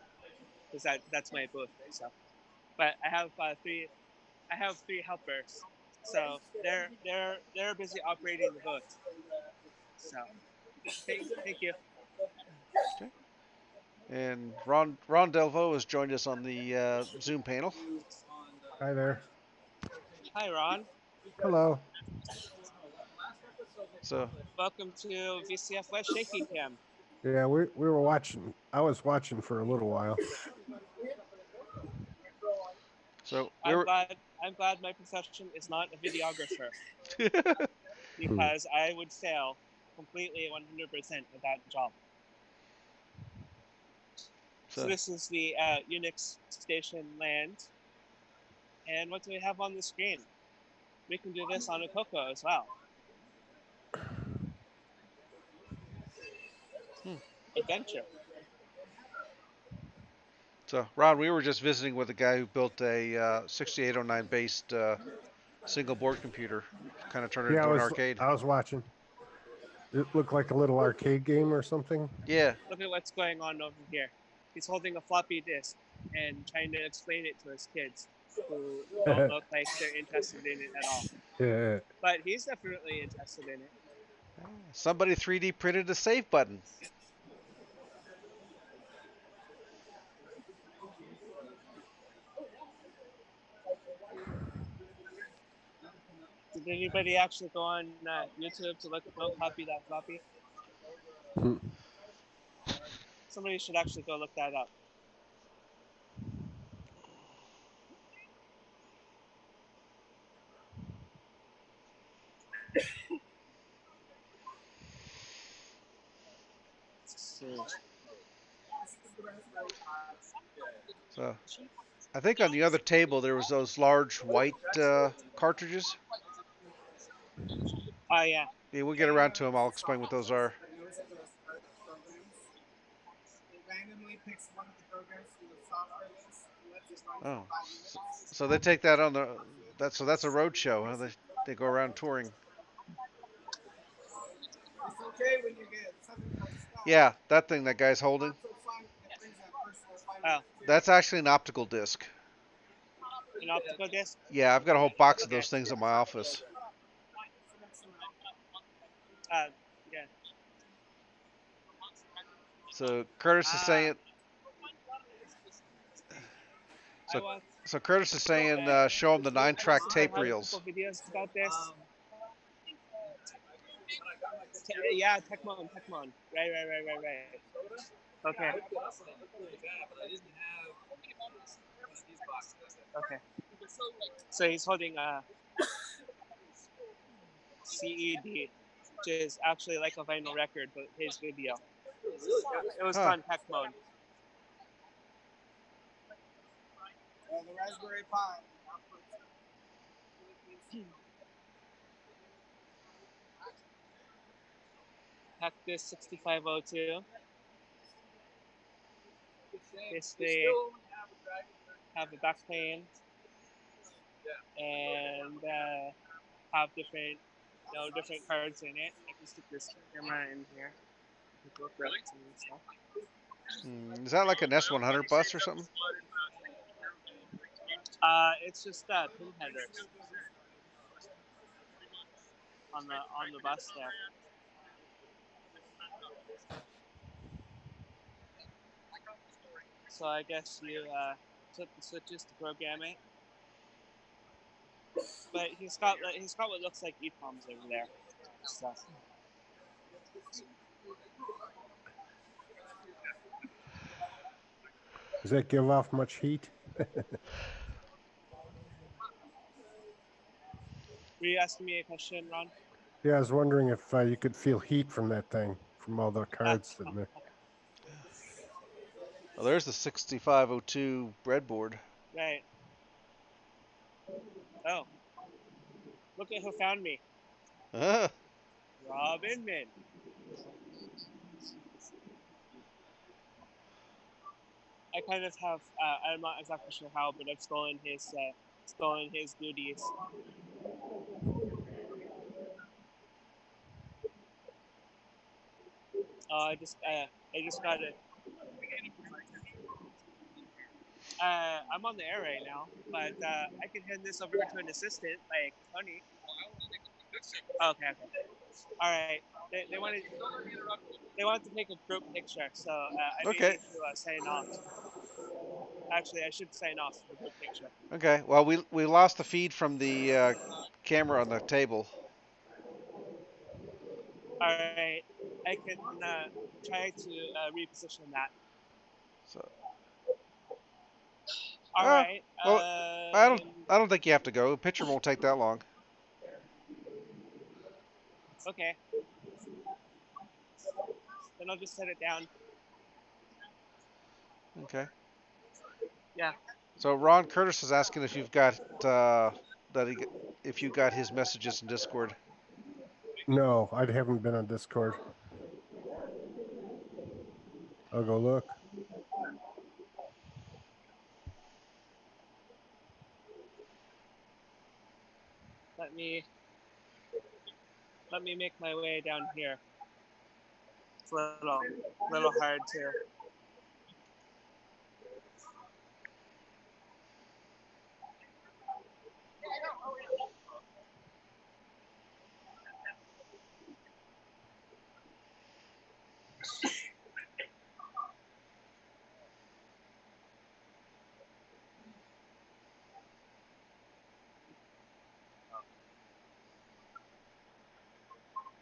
because that's my booth. So, but I have three helpers. So they're busy operating the booth. So, thank you. Okay. And Ron Delvo has joined us on the Zoom panel. Hi there. Hi, Ron. Hello. So Welcome to VCF West Shaky Cam. Yeah, we were watching. I was watching for a little while. So I'm glad my profession is not a videographer because I would fail completely 100% at that job. So this is the Unix station land. And what do we have on the screen? We can do this on a Coco as well. Adventure. So Ron, we were just visiting with a guy who built a 6809 based single board computer, kind of turned it into an arcade. I was watching. It looked like a little arcade game or something. Yeah. Look at what's going on over here. He's holding a floppy disk and trying to explain it to his kids who don't look like they're interested in it at all. Yeah. But he's definitely interested in it. Somebody 3D printed a save button. Did anybody actually go on YouTube to look copy that floppy? Somebody should actually go look that up. So I think on the other table there was those large white cartridges. Oh, yeah. Yeah, we'll get around to them. I'll explain what those are. Oh, so they take that on so that's a road show. Huh? They go around touring. Yeah, that thing that guy's holding. Oh. That's actually an optical disc. An optical disc? Yeah, I've got a whole box of those things in my office. Yeah. So Curtis is saying. So Curtis is saying, show him the 9-track tape reels. A couple videos about this. Yeah, Tecmon. Right. Okay. Okay. So he's holding a CED, which is actually like a vinyl record, but his video. It was on Tecmon. The Raspberry Pi. Cactus 6502. Basically, have a backplane and have different cards in it. I can stick this camera in here. Is that like an S100 bus or something? It's just pin headers on the bus there. So I guess you took the switches to program it. But he's got what looks like EPROMs over there. So. Does that give off much heat? Were you asking me a question, Ron? Yeah, I was wondering if you could feel heat from that thing, from all the cards sitting there. Well, there's the 6502 breadboard. Right. Oh. Look at who found me. Robin Min. I kind of have, I'm not exactly sure how, but I've stolen his duties. I just got it. I'm on the air right now, but I can hand this over to an assistant, like Tony. Okay. All right. They wanted to take a group picture, so I may need to sign off. Actually, I should sign off for the group picture. Okay. Well, we lost the feed from the camera on the table. All right. I can try to reposition that. So. All right. Well, I don't think you have to go. The picture won't take that long. Okay. Then I'll just set it down. Okay. Yeah. So Ron Curtis is asking if you've got if you got his messages in Discord. No, I haven't been on Discord. I'll go look. Let me make my way down here. It's a little hard to.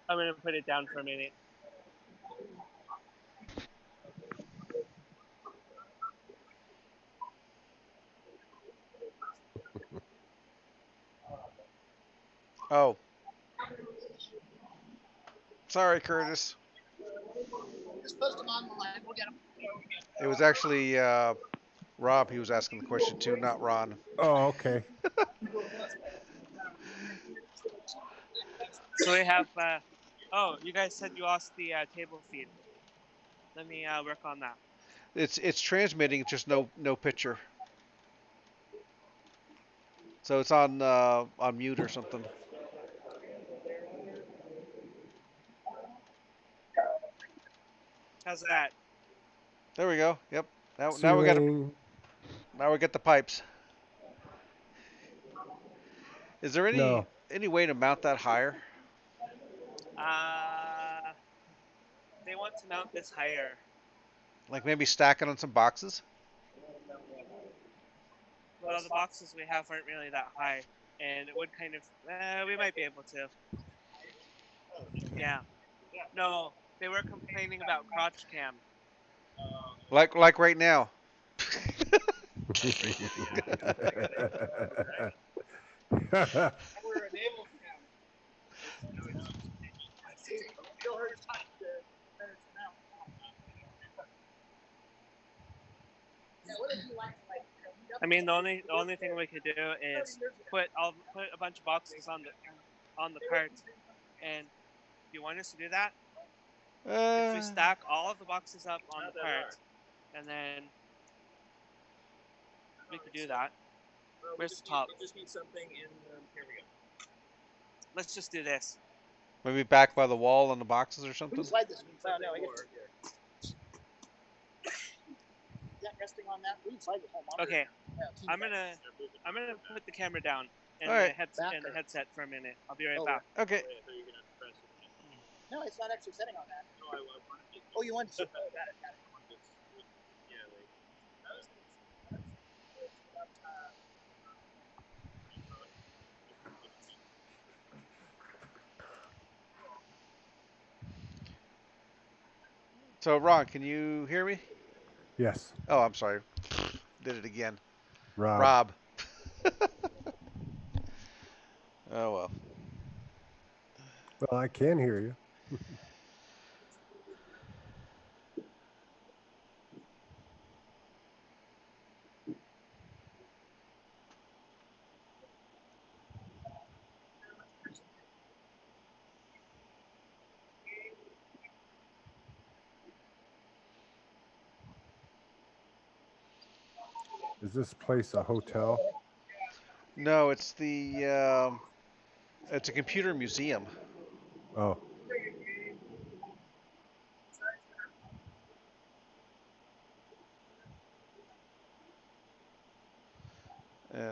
I'm gonna put it down for a minute. Oh. Sorry, Curtis. Just post them online. We'll get them. It was actually Rob. He was asking the question too, not Ron. Oh, okay. So we have. Oh, you guys said you lost the table feed. Let me work on that. It's transmitting. It's just no picture. So it's on mute or something. How's that? There we go. Yep. Now Ceiling. now we get the pipes. Is there No. any way to mount that higher? They want to mount this higher. Like maybe stack it on some boxes? Well, the boxes we have aren't really that high, and it would kind of. We might be able to. Yeah. No, they were complaining about crotch cam. Like right now. I mean, the only thing we could do is put a bunch of boxes on the cart, and do you want us to do that? If we stack all of the boxes up on the cart, and then we could do that. Where's the top? We just need something in. Here we go. Let's just do this. Maybe back by the wall on the boxes or something? Slide this. No, I get yeah, resting on that. We can slide the whole monitor. Okay. Yeah, I'm gonna put the camera down and All right. the headset for a minute. I'll be right Oh, back. Okay. No, it's not actually setting on that. No, I wanted to. Oh, you want to? Oh, got it, got it. Yeah, like. So, Ron, can you hear me? Yes, Oh, I'm sorry. Did it again. Rob. Rob. Oh, well. Well, I can hear you. Is this place a hotel? No, it's a computer museum. Oh,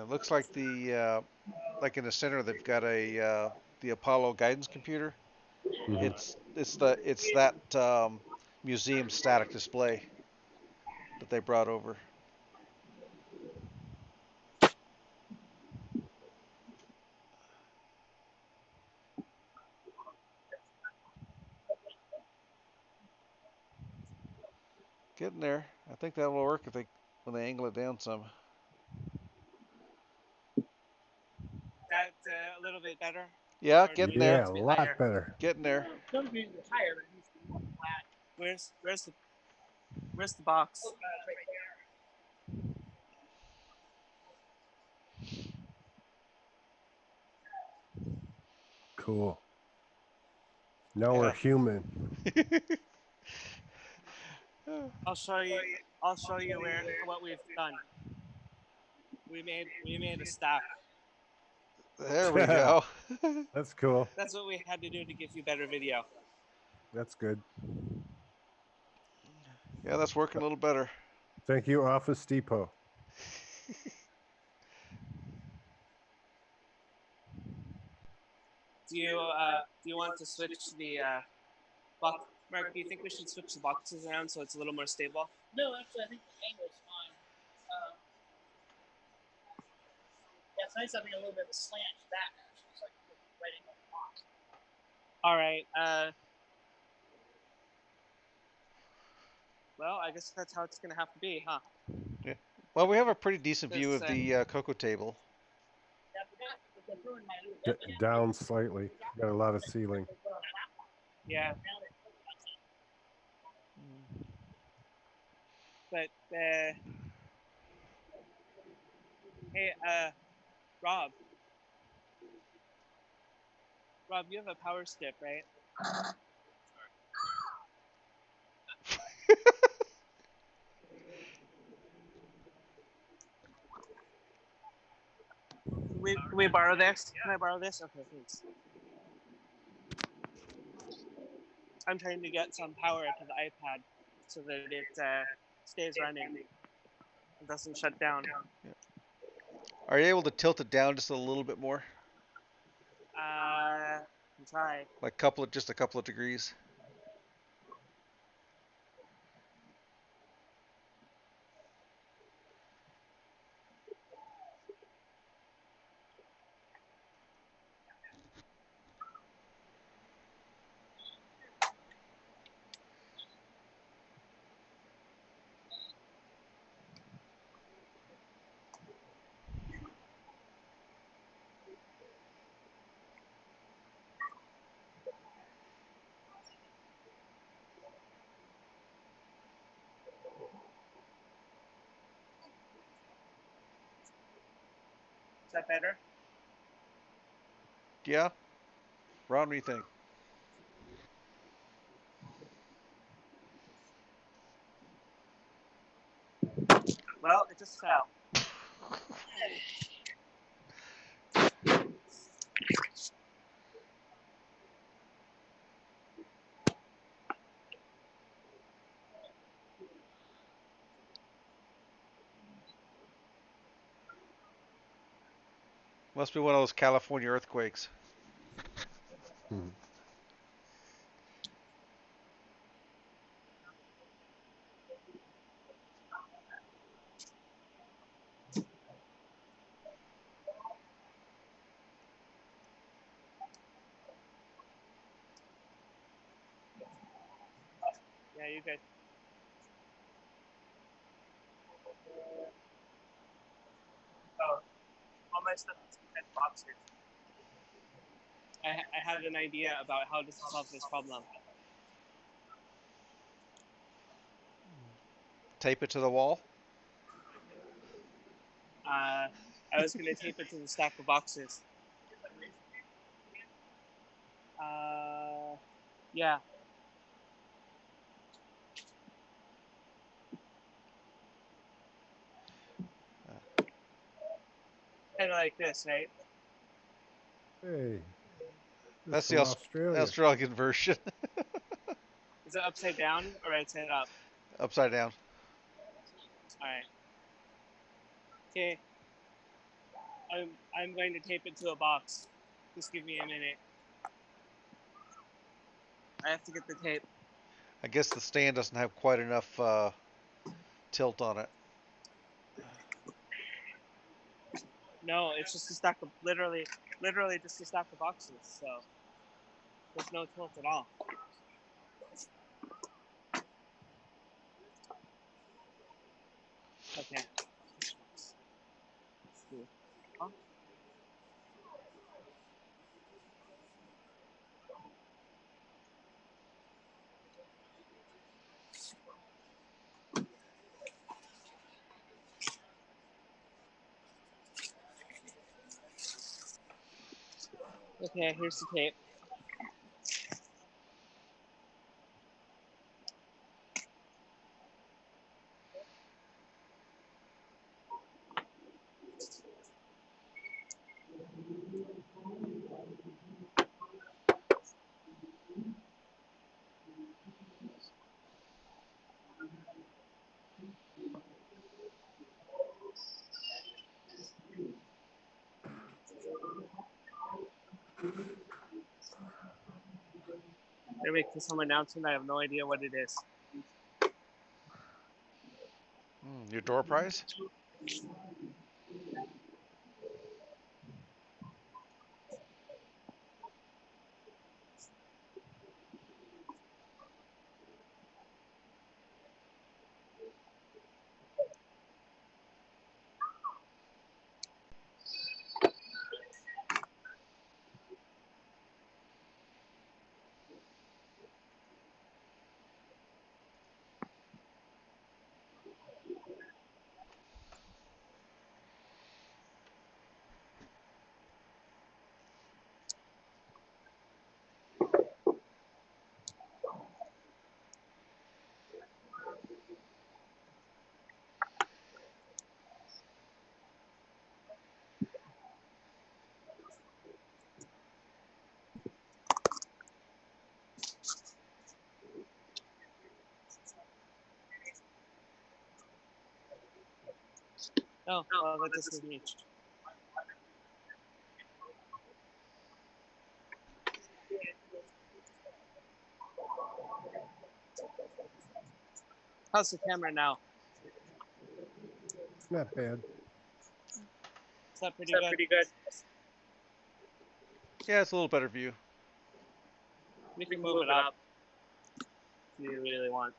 Looks like like in the center they've got the Apollo guidance computer. mhm. It's that museum static display that they brought over. Getting there. I think that will work if when they angle it down some. That's a little bit better. Yeah, Or getting Yeah, there. a a bit lot higher. better. Getting there. Some of it is higher, but it needs to be more flat. Where's the box? Oh, it's right there. Cool. Now Yeah. we're human. I'll show you what we've done. We made a stack. There we go. That's cool. That's what we had to do to give you better video. That's good. Yeah, that's working a little better. Thank you, Office Depot. Do you want to switch the box? Mark, do you think we should switch the boxes around so it's a little more stable? No, actually, I think the angle is fine. Yeah, it's nice having a little bit of a slant back, actually. It's like right in the box. All right. Well, I guess that's how it's gonna have to be, huh? Yeah. Well, we have a pretty decent view This, of the cocoa table. Down slightly. Got a lot of ceiling. Yeah. But hey, Rob, you have a power strip, right? Can we borrow this? Can I borrow this? Okay, thanks. I'm trying to get some power to the iPad so that it stays running. It doesn't shut down. Are you able to tilt it down just a little bit more? Can try. Like just a couple of degrees. Is that better? Yeah? Ron, what do you think? Well, it just fell. Must be one of those California earthquakes. Hmm. you're good. Oh, all my stuff is in boxes. I had an idea about how to solve this problem. Tape it to the wall. I was going to tape it to the stack of boxes. Yeah. Kind of like this, right? Hey. That's from the Australia. Australian version. Is it upside down or right side up? Upside down. All right. Okay. I'm going to tape it to a box. Just give me a minute. I have to get the tape. I guess the stand doesn't have quite enough tilt on it. No, it's just a stack of literally just a stack of boxes. So there's no tilt at all. Okay. Huh? Okay, here's the tape. They're making some announcement. I have no idea what it is. Your door prize? Oh, well, that just is me. How's the camera now? Not bad. Is that pretty good? Yeah, it's a little better view. We can move it up if you really want.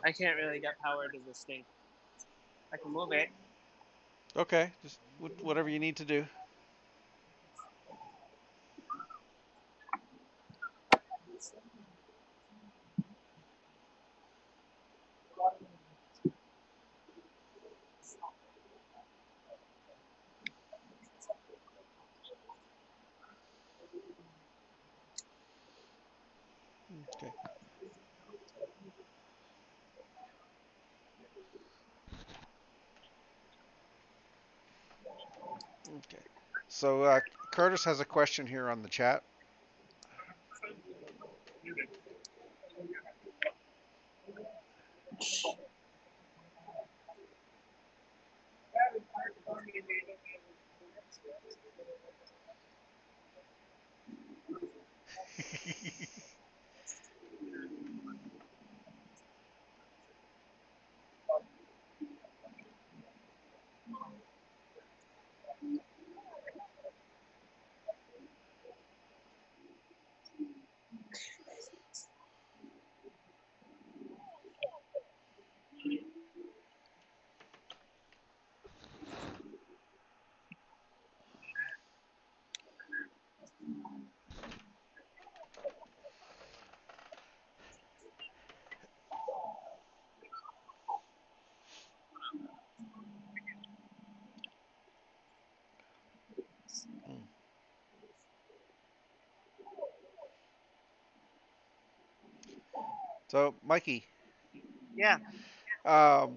I can't really get power to this thing. I can move it. Okay, just whatever you need to do. Okay. So Curtis has a question here on the chat. So, Mikey. Yeah.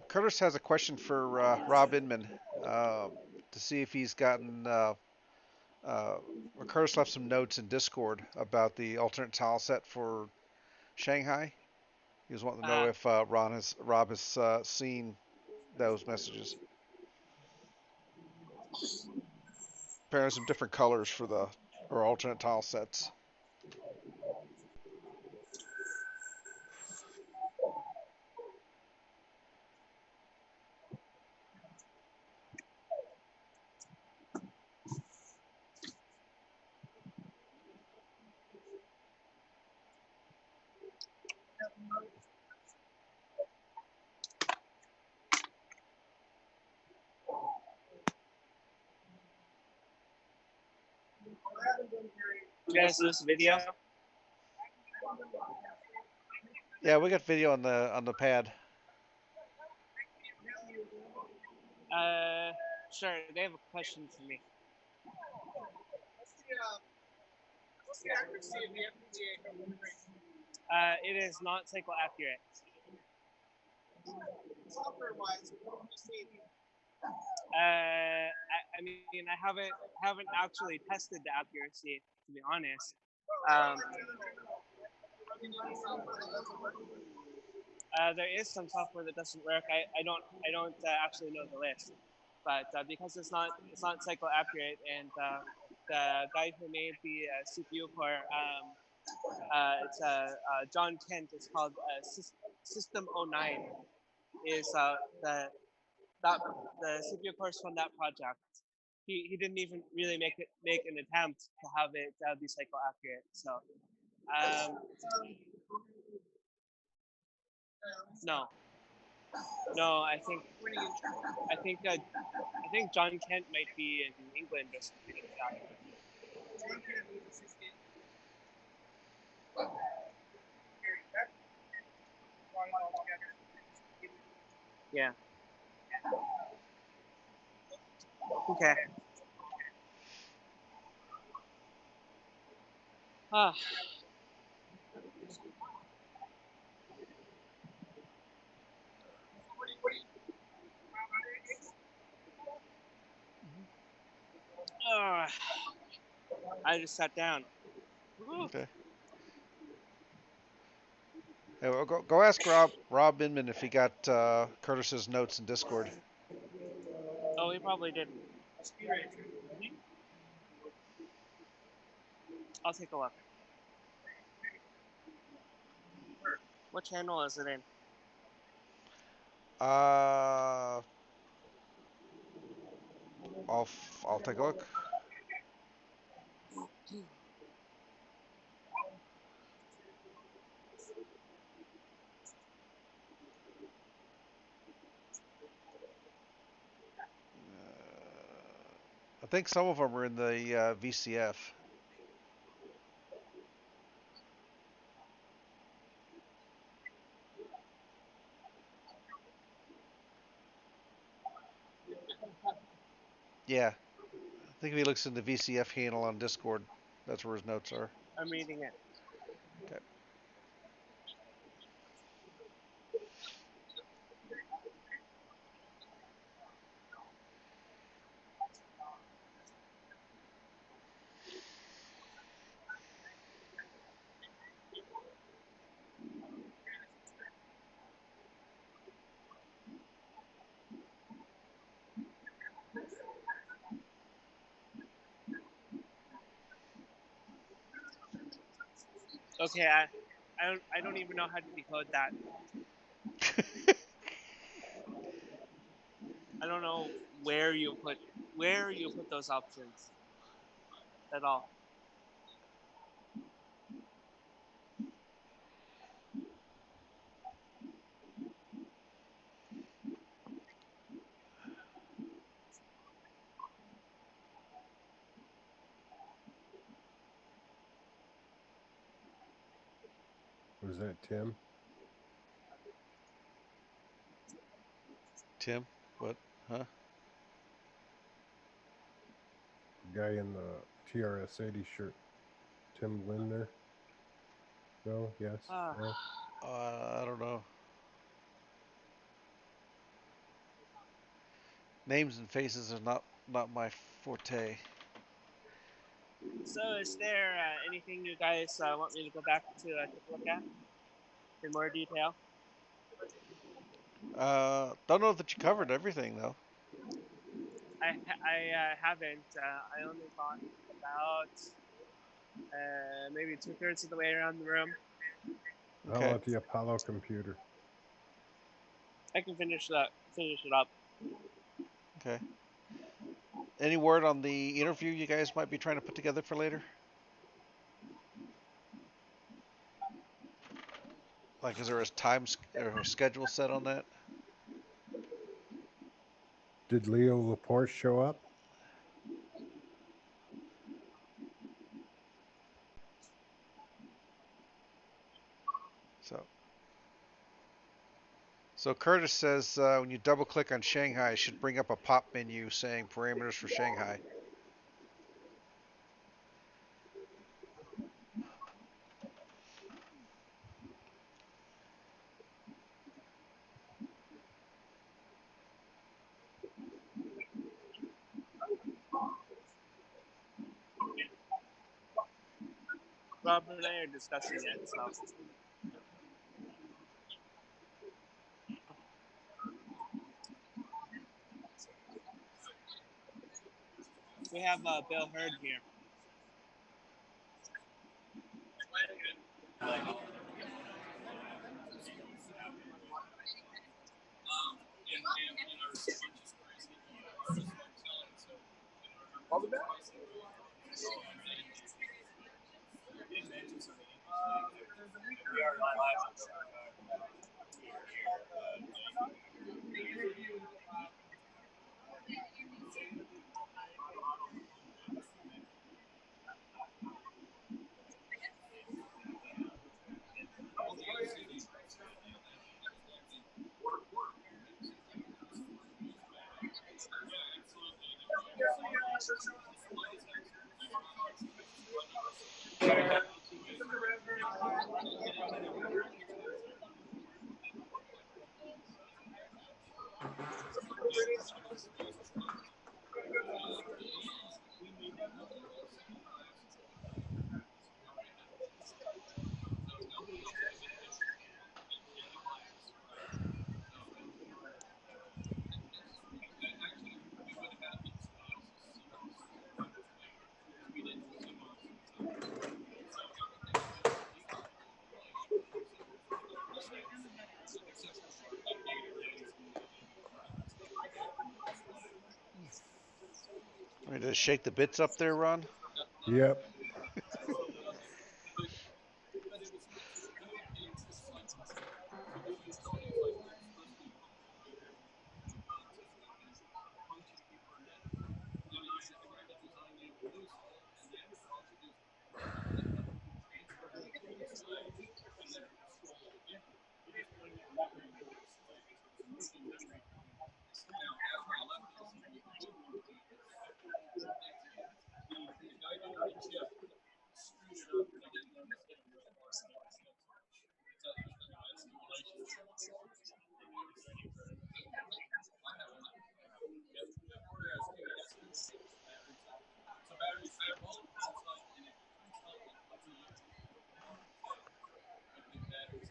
Curtis has a question for Rob Inman to see if he's gotten. Curtis left some notes in Discord about the alternate tile set for Shanghai. He was wanting to know if Rob has seen those messages. Apparently, some different colors for the alternate tile sets. You guys do this video? Yeah, we got video on the pad. Sure. They have a question for me. What's the accuracy of the FPGA configuration? It is not cycle accurate. Software-wise, what have you seen? I mean, I haven't actually tested the accuracy, to be honest. There is some software that doesn't work. I don't actually know the list, but because it's not cycle accurate, and the guy who made the CPU for it's John Kent. It's called System 09. Is the CPU course from that project. He didn't even really make an attempt to have it be cycle accurate. So no, I think John Kent might be in England or something like that. Yeah. Okay. Ah. I just sat down. Okay. Hey, well, go ask Rob Inman if he got Curtis's notes in Discord. Oh, he probably didn't. I'll take a look. What channel is it in? I'll take a look. I think some of them are in the VCF. Yeah. I think if he looks in the VCF handle on Discord, that's where his notes are. I'm reading it. Okay. Okay, I don't even know how to decode that. I don't know where you put those options at all. Was that Tim? Tim, what? Huh? The guy in the TRS 80 shirt. Tim Lindner? No? Yes? Ah. No? I don't know. Names and faces are not my forte. So, is there anything you guys want me to go back to take a look at in more detail? Don't know that you covered everything though. I haven't. I only got about maybe 2/3 of the way around the room. How Okay. about the Apollo computer? I can finish it up. Okay. Any word on the interview you guys might be trying to put together for later? Like, is there a time or a schedule set on that? Did Leo Laporte show up? So Curtis says when you double click on Shanghai, it should bring up a pop menu saying parameters for Shanghai. Rob and I are discussing it, so. We have Bill Hurd here. All the best. We are live. Ready to shake the bits up there, Ron? Yep.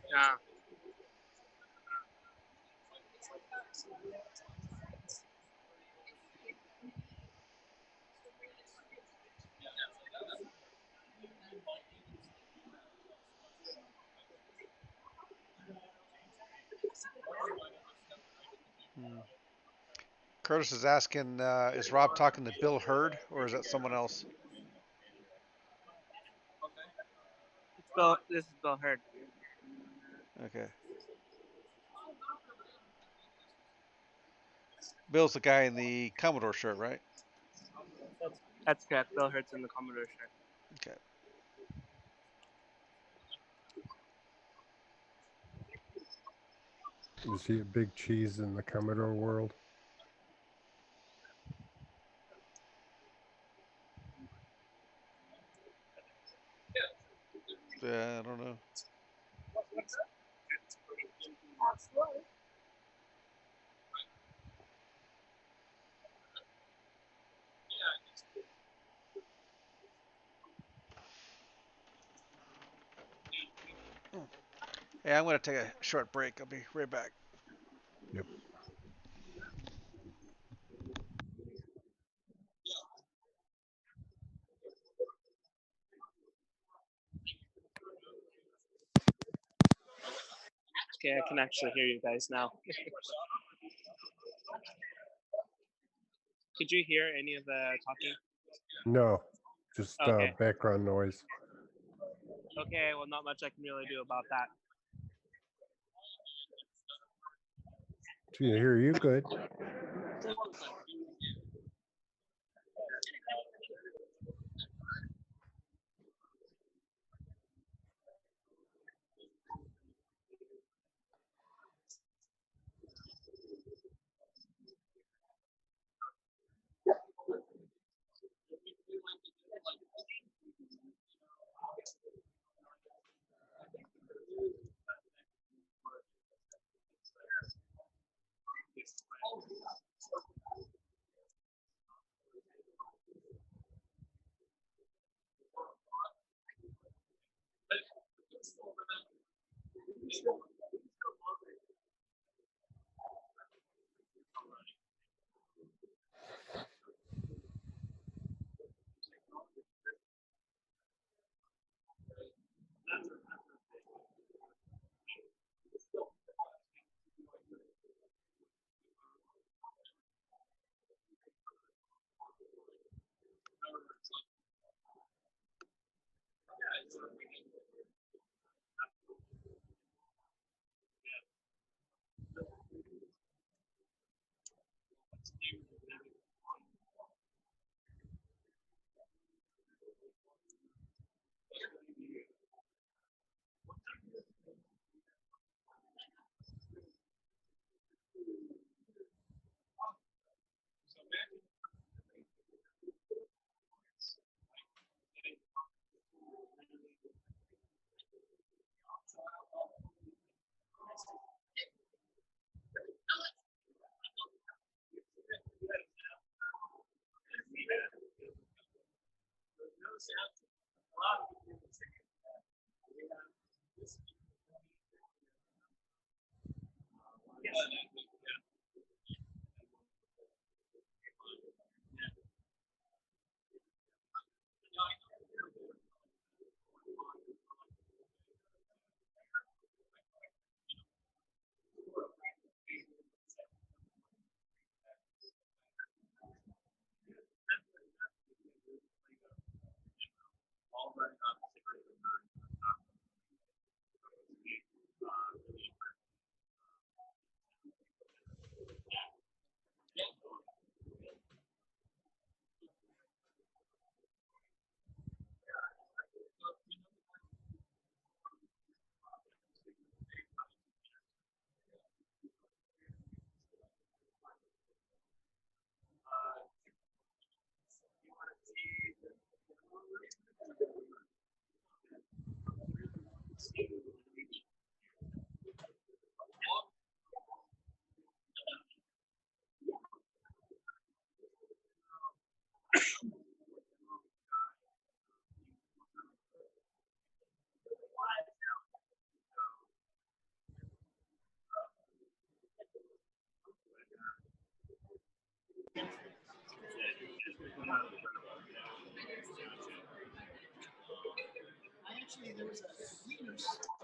Yeah. Curtis is asking, is Rob talking to Bill Hurd or is that someone else? This is Bill Hurd. Okay. Bill's the guy in the Commodore shirt, right? That's correct. Bill Hurd's in the Commodore shirt. Okay. Is he a big cheese in the Commodore world? Yeah, I don't know. Hey, I'm going to take a short break. I'll be right back. Yep. Okay, I can actually hear you guys now. Could you hear any of the talking? No, just Okay. background noise. Okay, well, not much I can really do about that. Can you hear you good?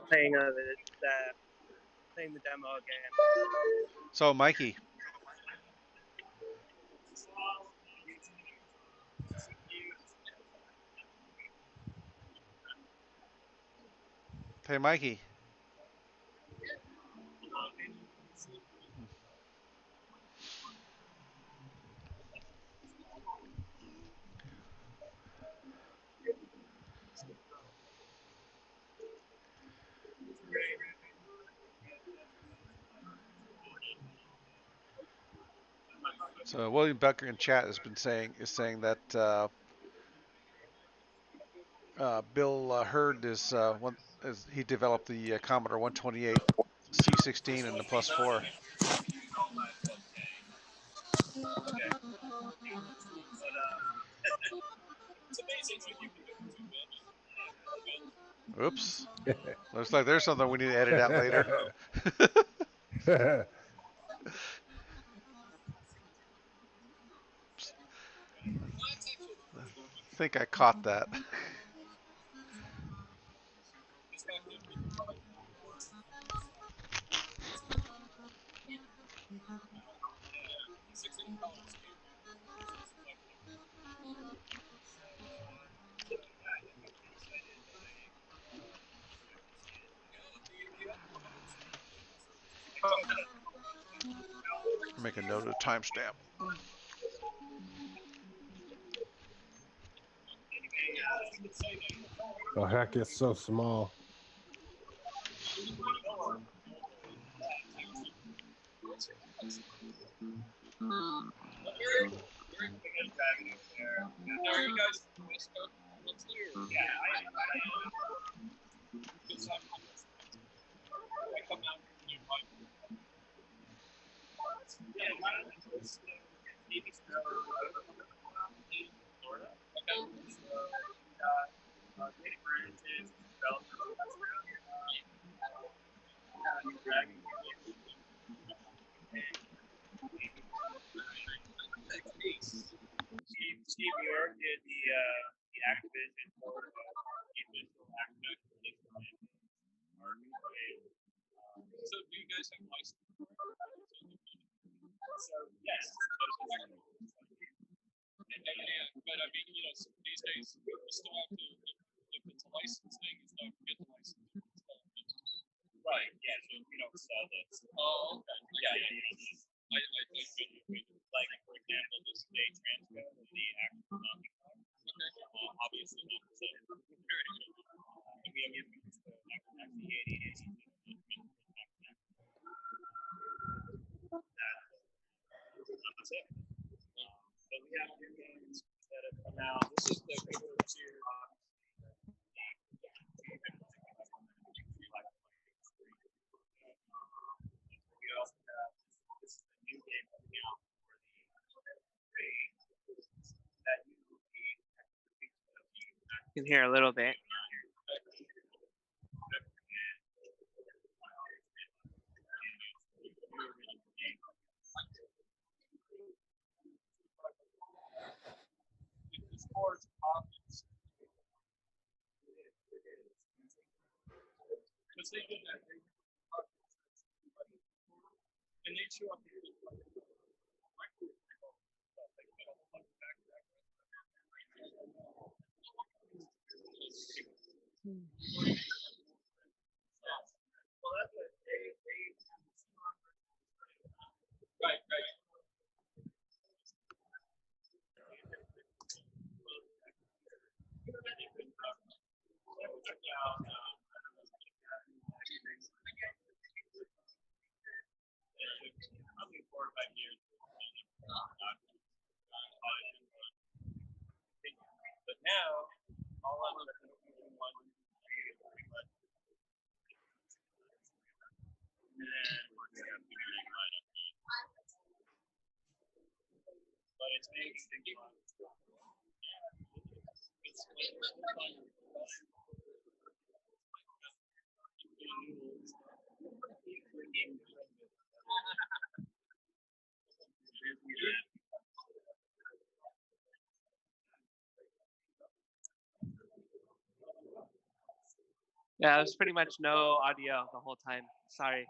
Playing playing the demo again. So, Mikey, Hey, Mikey. So William Becker in chat has been saying that Bill Hurd is he developed the Commodore 128 C16 and the Plus 4. Oops. Looks like there's something we need to edit out later. I think I caught that. Make a note of the timestamp. The heck is so small. Steve York did the Activision for the official Activision. So do you guys have license? So yes. But I mean, you know, these days we still have to, if it's a license thing, it's not get the license. Right. Yeah. So we don't sell this. Oh, okay. Yeah. I like for example, this day transfer the actual obviously not the same. And we have actually 80. That's it. But we have new games that have come out. This is the paper to we also have this is the new game coming out for the that You can hear a little bit. and they show up right. Probably 4 or 5 years. But now, all of them are one, pretty much. And then we're going to have to do it right up. But it's making things fun. Yeah, there's pretty much no audio the whole time. Sorry.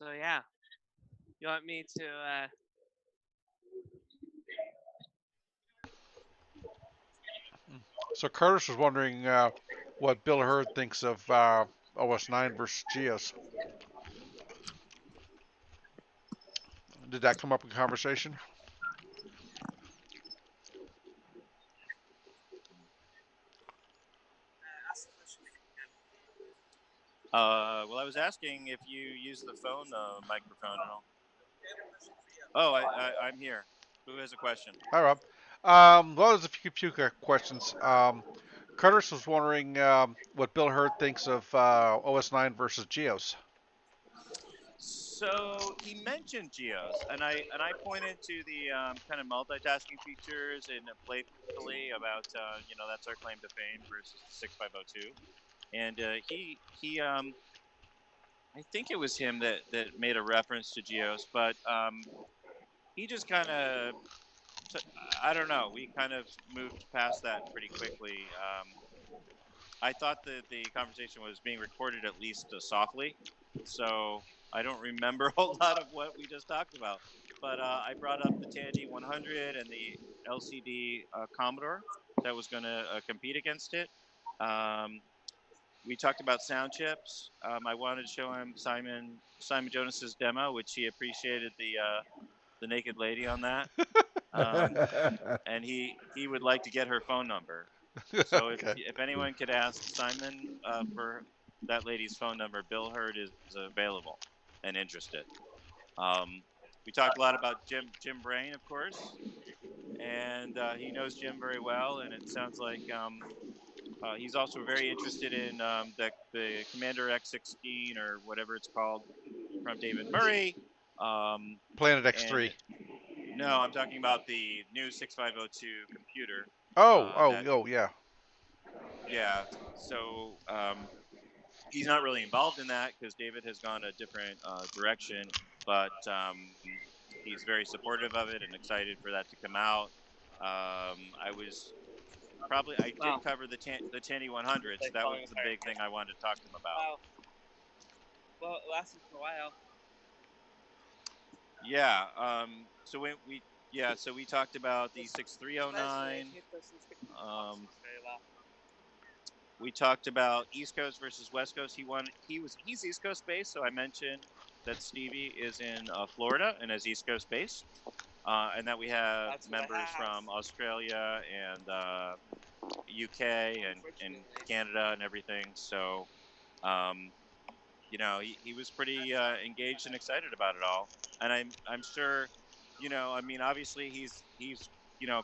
So yeah, you want me to? So Curtis was wondering what Bill Hurd thinks of OS9 versus Geos. Did that come up in conversation? Well, I was asking if you use the phone microphone and all. Oh, I'm here. Who has a question? Hi, Rob. Well, there's a few questions. Curtis was wondering what Bill Hurd thinks of OS9 versus Geos. So he mentioned Geos, and I pointed to the kind of multitasking features and playfully about that's our claim to fame versus 6502, and he I think it was him that made a reference to Geos, but he just kind of I don't know. We kind of moved past that pretty quickly. I thought that the conversation was being recorded at least softly, so I don't remember a whole lot of what we just talked about. But I brought up the Tandy 100 and the LCD Commodore that was going to compete against it. We talked about sound chips. I wanted to show him Simon Jonas's demo, which he appreciated the naked lady on that. And he would like to get her phone number. So Okay. if anyone could ask Simon for that lady's phone number, Bill Hurd is available and interested. We talked a lot about Jim Brain, of course, and he knows Jim very well, and it sounds like he's also very interested in the Commander X16 or whatever it's called from David Murray. Planet X3. No, I'm talking about the new 6502 computer. Yeah. Yeah. So he's not really involved in that because David has gone a different direction, but he's very supportive of it and excited for that to come out. I did cover the Tandy 100, so that was the big thing I wanted to talk to him about. Wow. Well, it lasted for a while. Yeah. So we talked about the 6309. We talked about East Coast versus West Coast. He's East Coast based, so I mentioned that Stevie is in Florida and is East Coast based, and that we have members from Australia and UK and Canada and everything. So, he was pretty engaged and excited about it all. And I'm sure, obviously he's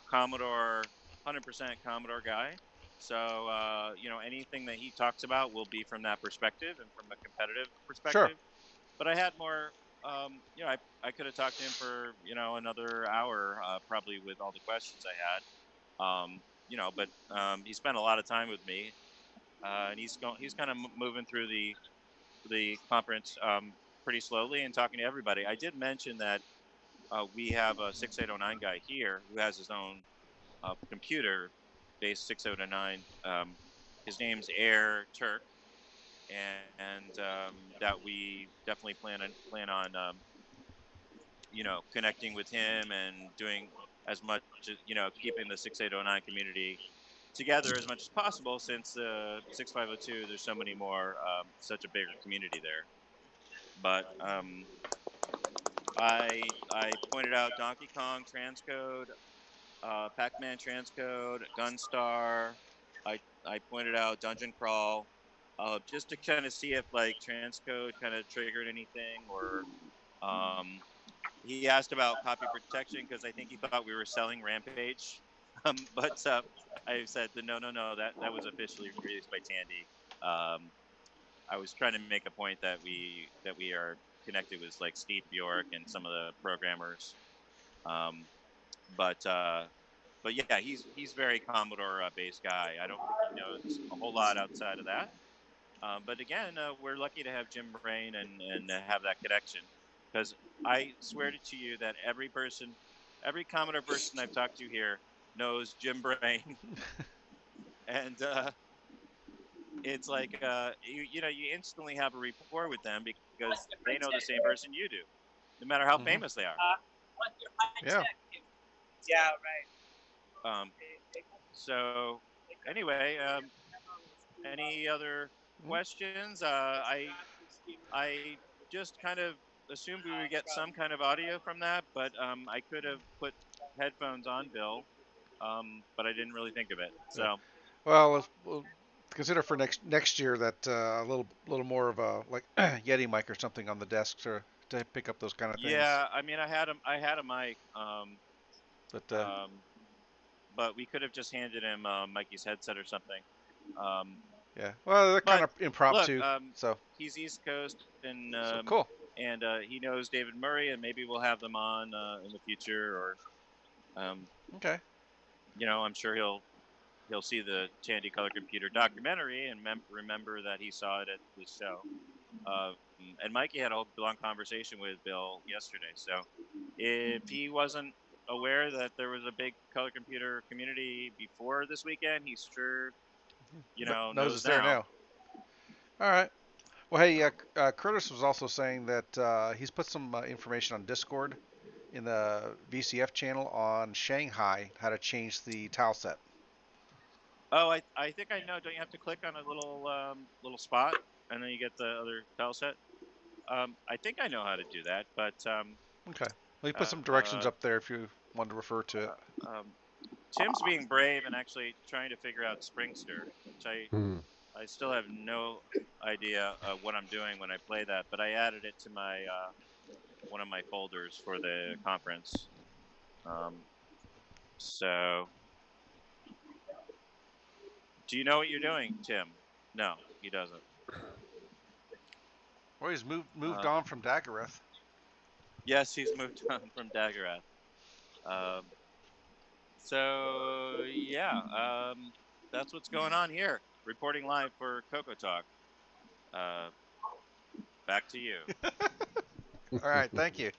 Commodore, 100% Commodore guy. So, anything that he talks about will be from that perspective and from a competitive perspective. Sure. But I had more, I could have talked to him for, another hour, probably with all the questions I had. But he spent a lot of time with me, and he's kind of moving through the conference pretty slowly and talking to everybody. I did mention that we have a 6809 guy here who has his own computer-based 6809. His name's Air Turk, and that we definitely plan on connecting with him and doing as much as keeping the 6809 community together as much as possible, since 6502 there's so many more, such a bigger community there. But I pointed out Donkey Kong transcode, Pac-Man transcode, Gunstar. I pointed out Dungeon Crawl, just to kind of see if like transcode kind of triggered anything, or he asked about copy protection because I think he thought we were selling Rampage. But I said no, that was officially released by Tandy. I was trying to make a point that we are connected with like Steve Bjork and some of the programmers. But yeah, he's very Commodore based guy. I don't think he knows a whole lot outside of that. But again, we're lucky to have Jim Brain and have that connection, because I swear to you that every Commodore person I've talked to here knows Jim Brain, and it's like you instantly have a rapport with them, because they know the same person you do, no matter how famous they are. Yeah. Yeah, right. So anyway, any other questions? I just kind of assumed we would get some kind of audio from that, but I could have put headphones on, Bill, but I didn't really think of it. So Well, we'll consider for next year that a little more of a like Yeti mic or something on the desk to pick up those kind of things. yeah, I mean, I had a mic, But but we could have just handed him Mikey's headset or something. yeah, well, they're kind But of impromptu. look, So he's East Coast, and cool. and he knows David Murray, and maybe we'll have them on in the future, or Okay. you know, I'm sure he'll see the Tandy Color Computer documentary and remember that he saw it at this show. And Mikey had a long conversation with Bill yesterday, so if he wasn't aware that there was a big color computer community before this weekend, he's sure, you know, knows knows it's there now. All right. Well, hey, Curtis was also saying that he's put some information on Discord in the VCF channel on Shanghai, how to change the tile set. Oh, I think I know. Don't you have to click on a little spot and then you get the other tile set? I think I know how to do that, but okay. Well, he put some directions up there if you want to refer to it. Tim's being brave and actually trying to figure out Springster, which I still have no idea what I'm doing when I play that, but I added it to my one of my folders for the conference. So, do you know what you're doing, Tim? No, he doesn't. Well, he's moved on from Daggerath. Yes, he's moved on from Daggerath. So yeah, that's what's going on here. Reporting live for Coco Talk. Back to you. All right, thank you.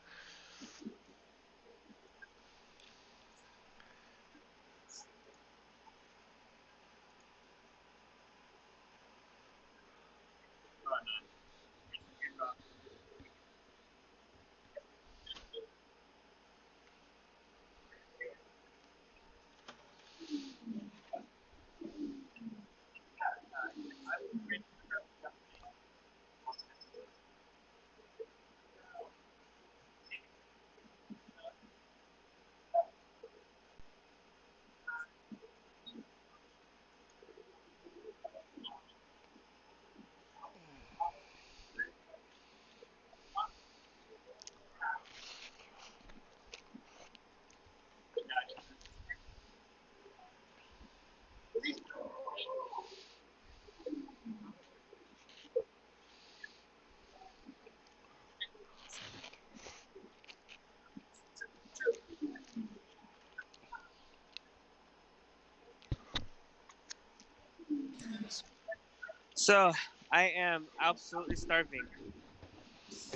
So I am absolutely starving.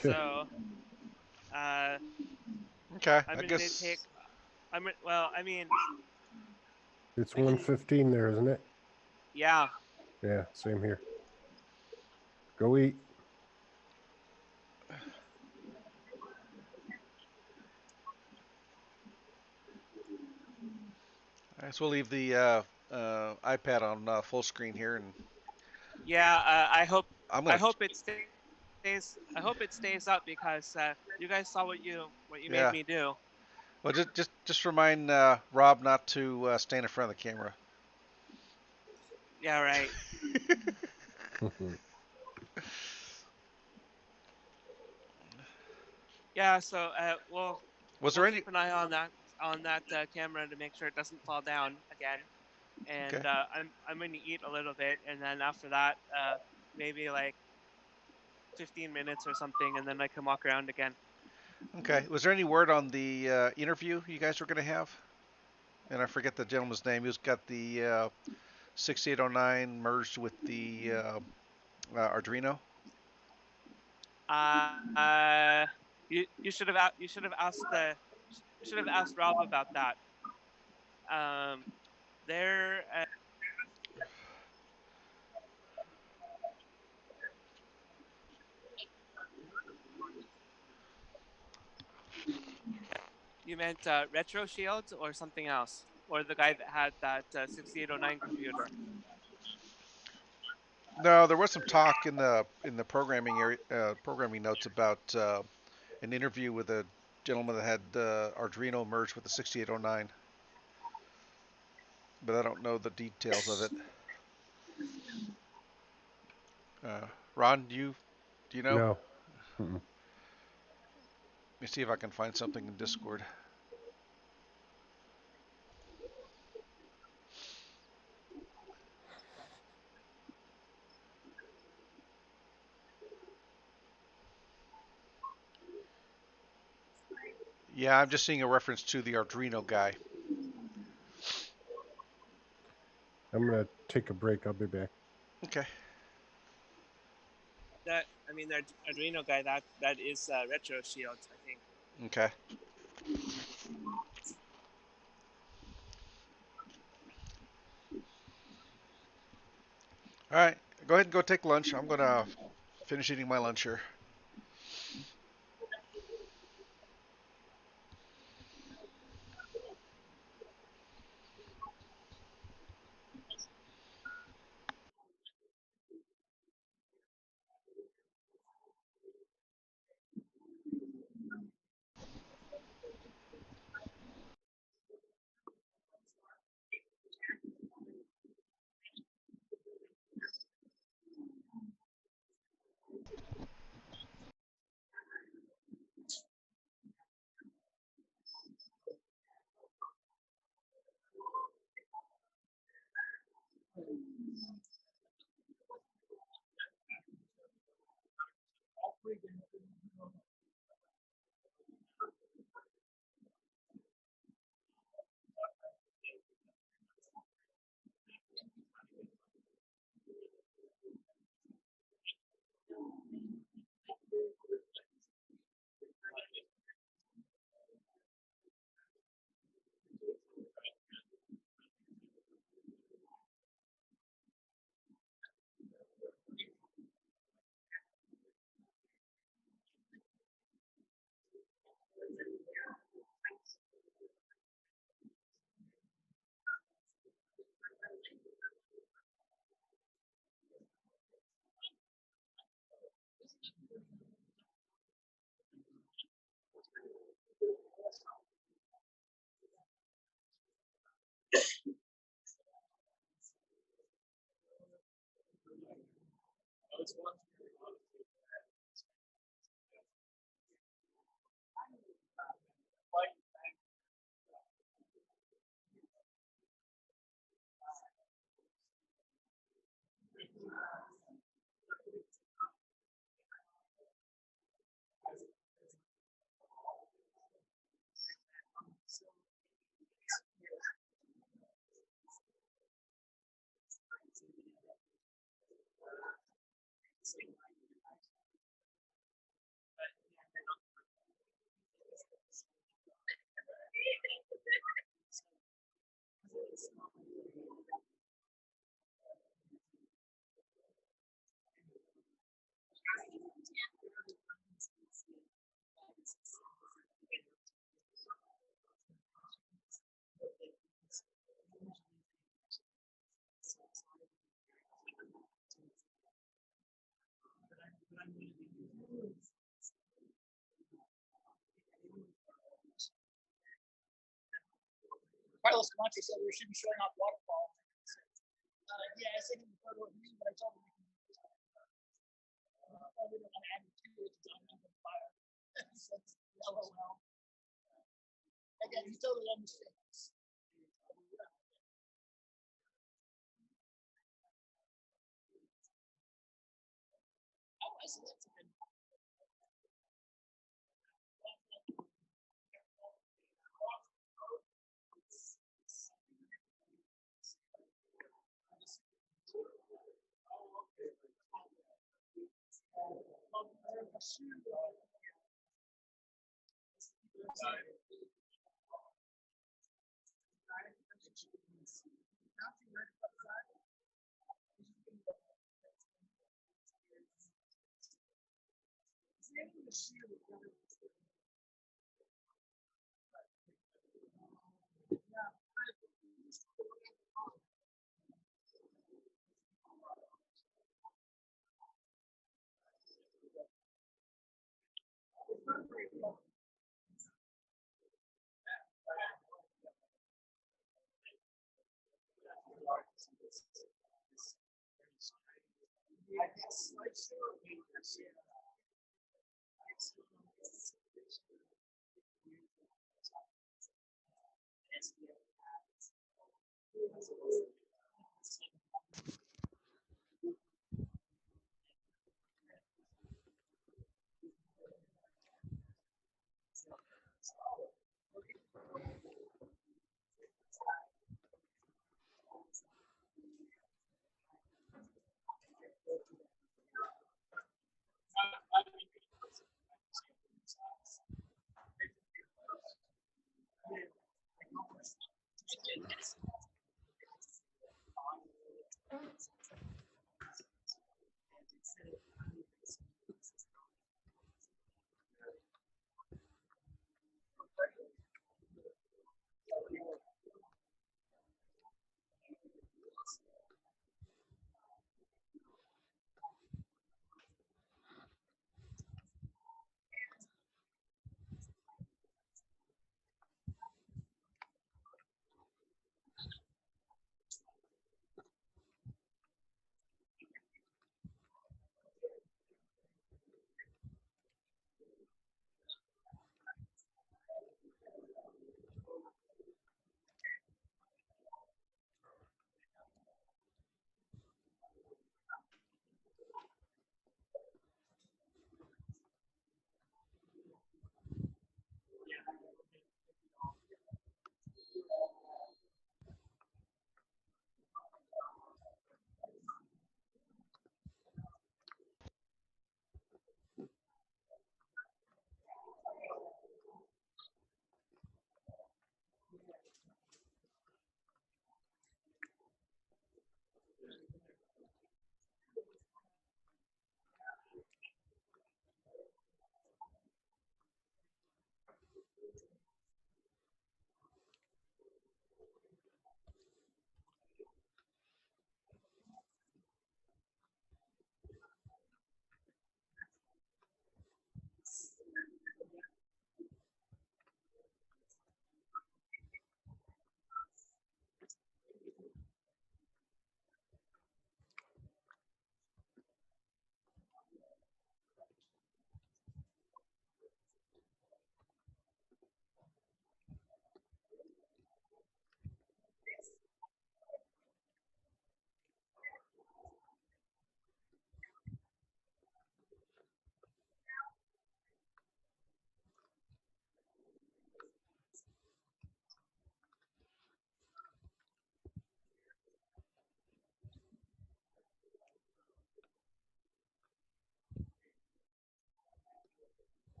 So okay, I'm I gonna guess take. Well, I mean, It's 1:15 there, isn't it? yeah. Yeah, same here. Go eat. I guess we'll leave the iPad on full screen here, and Yeah, I hope it stays. I hope it stays up because you guys saw what you made me do. Well, just remind Rob not to stand in front of the camera. Yeah, right. Yeah, so we'll keep an eye on that camera to make sure it doesn't fall down again. And Okay. I'm going to eat a little bit, and then after that, maybe like 15 minutes or something, and then I can walk around again. Okay. Was there any word on the interview you guys were going to have? And I forget the gentleman's name. He's got the 6809 merged with the Arduino. You should have asked Rob about that. There. you meant Retro Shields or something else, or the guy that had that 6809 computer. No, there was some talk in the programming area, programming notes about an interview with a gentleman that had Arduino merged with the 6809, but I don't know the details of it. Ron, do you know? No. Mm-mm. Let me see if I can find something in Discord. Yeah, I'm just seeing a reference to the Arduino guy. I'm gonna take a break. I'll be back. Okay. That the Arduino guy that is Retro Shields, I think. Okay. All right. Go ahead and go take lunch. I'm gonna finish eating my lunch here. Carlos Camacho said we should be showing off waterfall. Yeah, I sent him the photo of me, but I told him we don't want to add it to it. It's on the fire. So, LOL. Again, he totally understands. Oh, I see that's a good.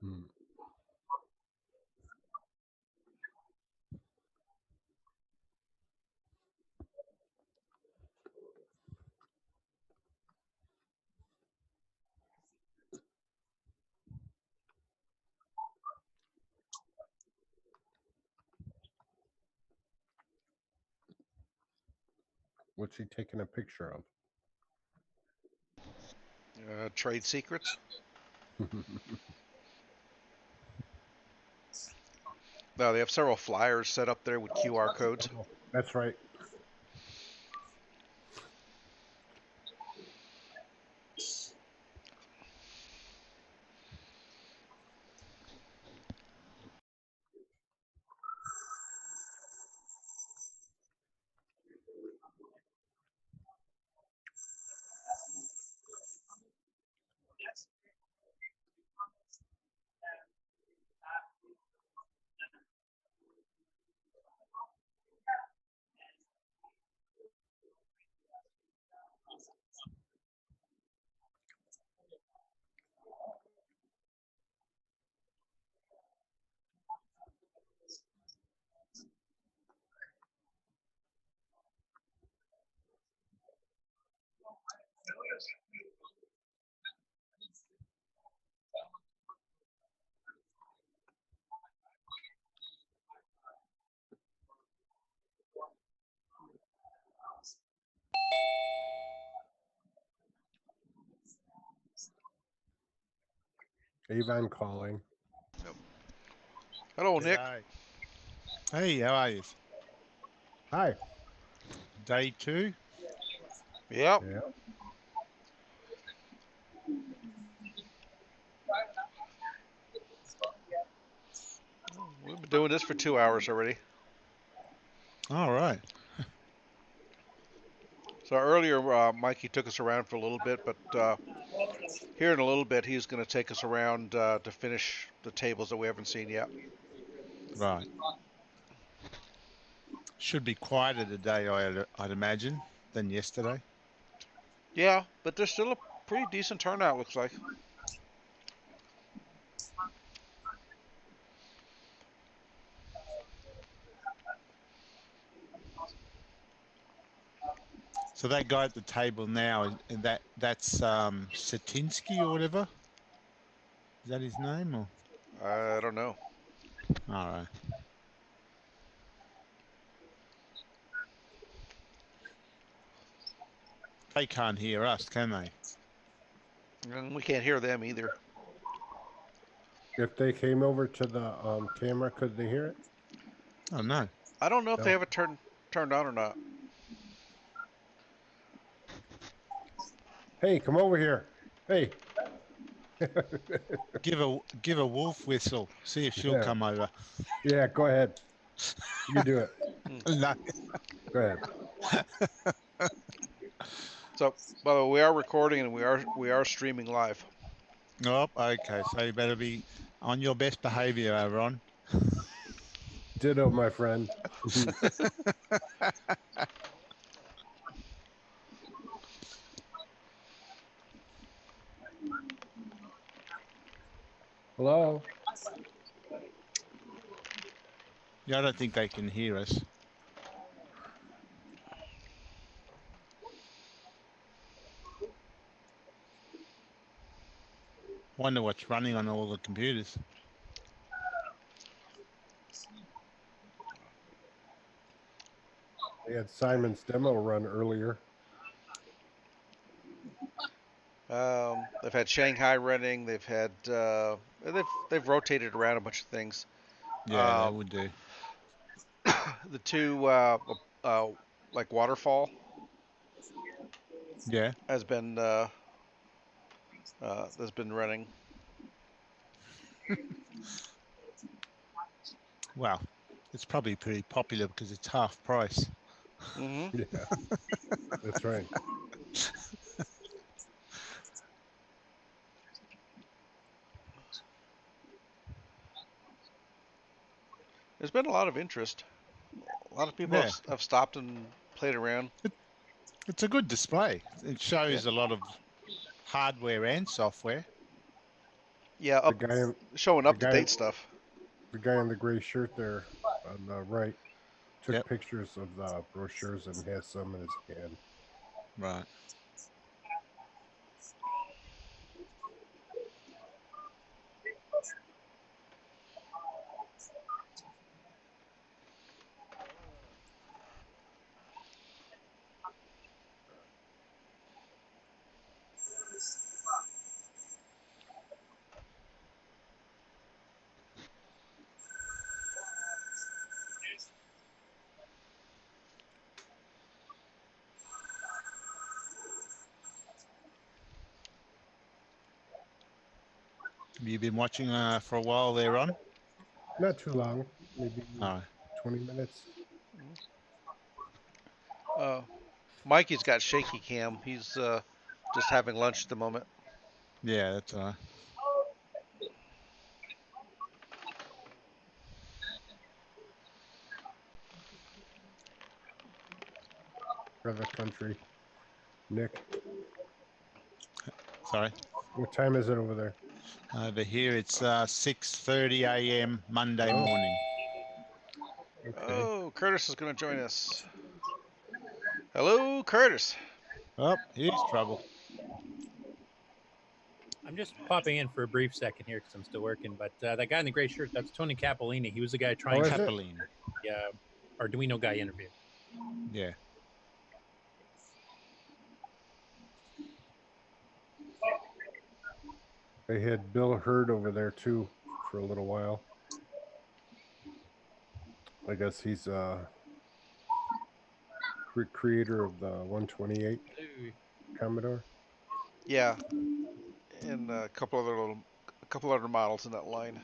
Hmm. What's he taking a picture of? Trade secrets. No, they have several flyers set up there with QR codes. Oh, that's right. Avon calling. Hello, Nick. Hey, how are you? Hi. Day 2? Yep. Yeah. We've been doing this for 2 hours already. All right. So earlier, Mikey took us around for a little bit, but here in a little bit, he's going to take us around to finish the tables that we haven't seen yet. Right. Should be quieter today, I'd imagine, than yesterday. Yeah, but there's still a pretty decent turnout, looks like. So that guy at the table now, that's Satinsky or whatever? Is that his name? Or? I don't know. All right. They can't hear us, can they? And we can't hear them either. If they came over to the camera, could they hear it? Oh, no. I don't know if No. they have it turned on or not. Hey, come over here. Hey. Give a wolf whistle. See if she'll Yeah. come over. Yeah, go ahead. You do it. No. Go ahead. So, by the way, we are recording and we are streaming live. Oh, okay. So you better be on your best behavior, Ron. Ditto, my friend. Hello. Yeah, I don't think they can hear us. Wonder what's running on all the computers. They had Simon's demo run earlier. They've had Shanghai running. They've had they've rotated around a bunch of things. Yeah, they would do. The two like Waterfall. Yeah. Has been running. Well, it's probably pretty popular because it's half price. Mm-hmm. Yeah, that's right. There's been a lot of interest. A lot of people have stopped and played around. It's a good display. It shows a lot of hardware and software. Yeah, showing up-to-date stuff. The guy in the gray shirt there on the right took pictures of the brochures and has some in his hand. Right. Have you been watching for a while there, Ron? Not too long, maybe 20 minutes. Mikey's got shaky cam. He's just having lunch at the moment. Yeah, that's all right. For the country. Nick. Sorry. What time is it over there? Over here, it's 6:30 a.m. Monday morning. Okay. Oh, Curtis is going to join us. Hello, Curtis. Oh, here's trouble. I'm just popping in for a brief second here because I'm still working. But that guy in the gray shirt, that's Tony Capolini. He was the guy trying Capolini. Yeah, Arduino guy interview. Yeah. They had Bill Hurd over there too for a little while. I guess he's creator of the 128 Commodore. Yeah, and a couple other models in that line.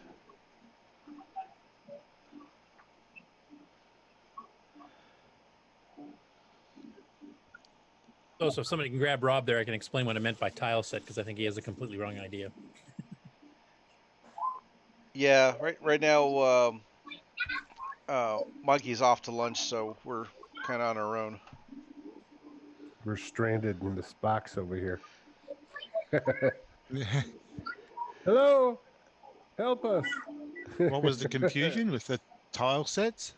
Oh, so if somebody can grab Rob there, I can explain what I meant by tile set because I think he has a completely wrong idea. Yeah, right now, Monkey's off to lunch, so we're kind of on our own. We're stranded in this box over here. Hello, help us. What was the confusion with the tile sets?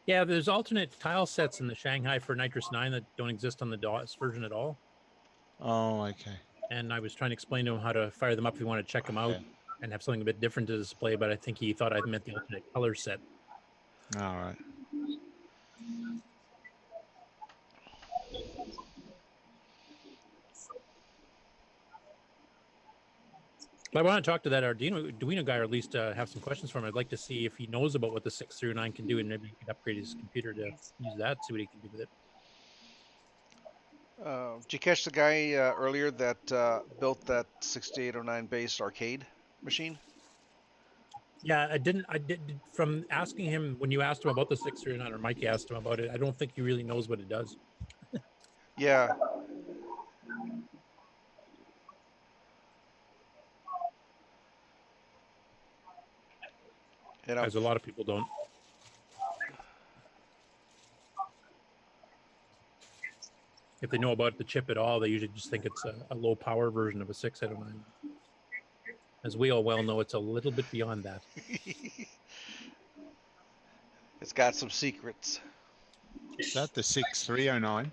Yeah, there's alternate tile sets in the Shanghai for Nitrous 9 that don't exist on the DOS version at all. Oh, okay. And I was trying to explain to him how to fire them up if you want to check them out and have something a bit different to display, but I think he thought I meant the alternate color set. All right. But I want to talk to that Arduino guy, or at least have some questions for him. I'd like to see if he knows about what the 609 can do, and maybe he could upgrade his computer to use that, see what he can do with it. Did you catch the guy earlier that built that 6809 based arcade machine? Yeah, I did from asking him when you asked him about the 609, or Mikey asked him about it. I don't think he really knows what it does. Yeah. As a lot of people don't. If they know about the chip at all, they usually just think it's a low power version of a 609. As we all well know, it's a little bit beyond that. It's got some secrets. Is that the 6309?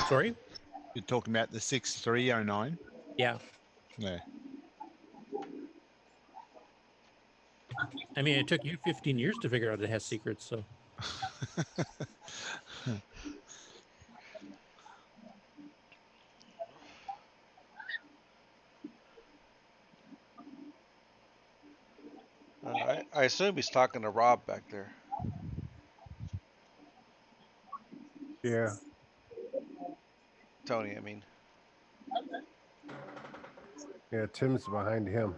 Sorry? You're talking about the 6309? Yeah. Yeah. I mean, it took you 15 years to figure out it has secrets, so. I assume he's talking to Rob back there. Yeah. Tony, I mean. Yeah, Tim's behind him.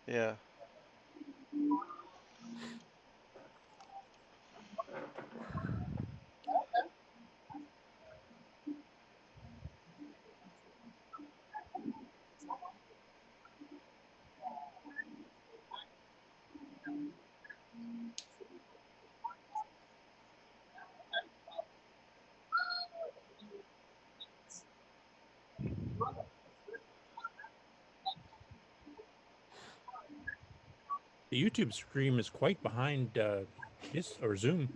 Yeah. The YouTube stream is quite behind this or Zoom.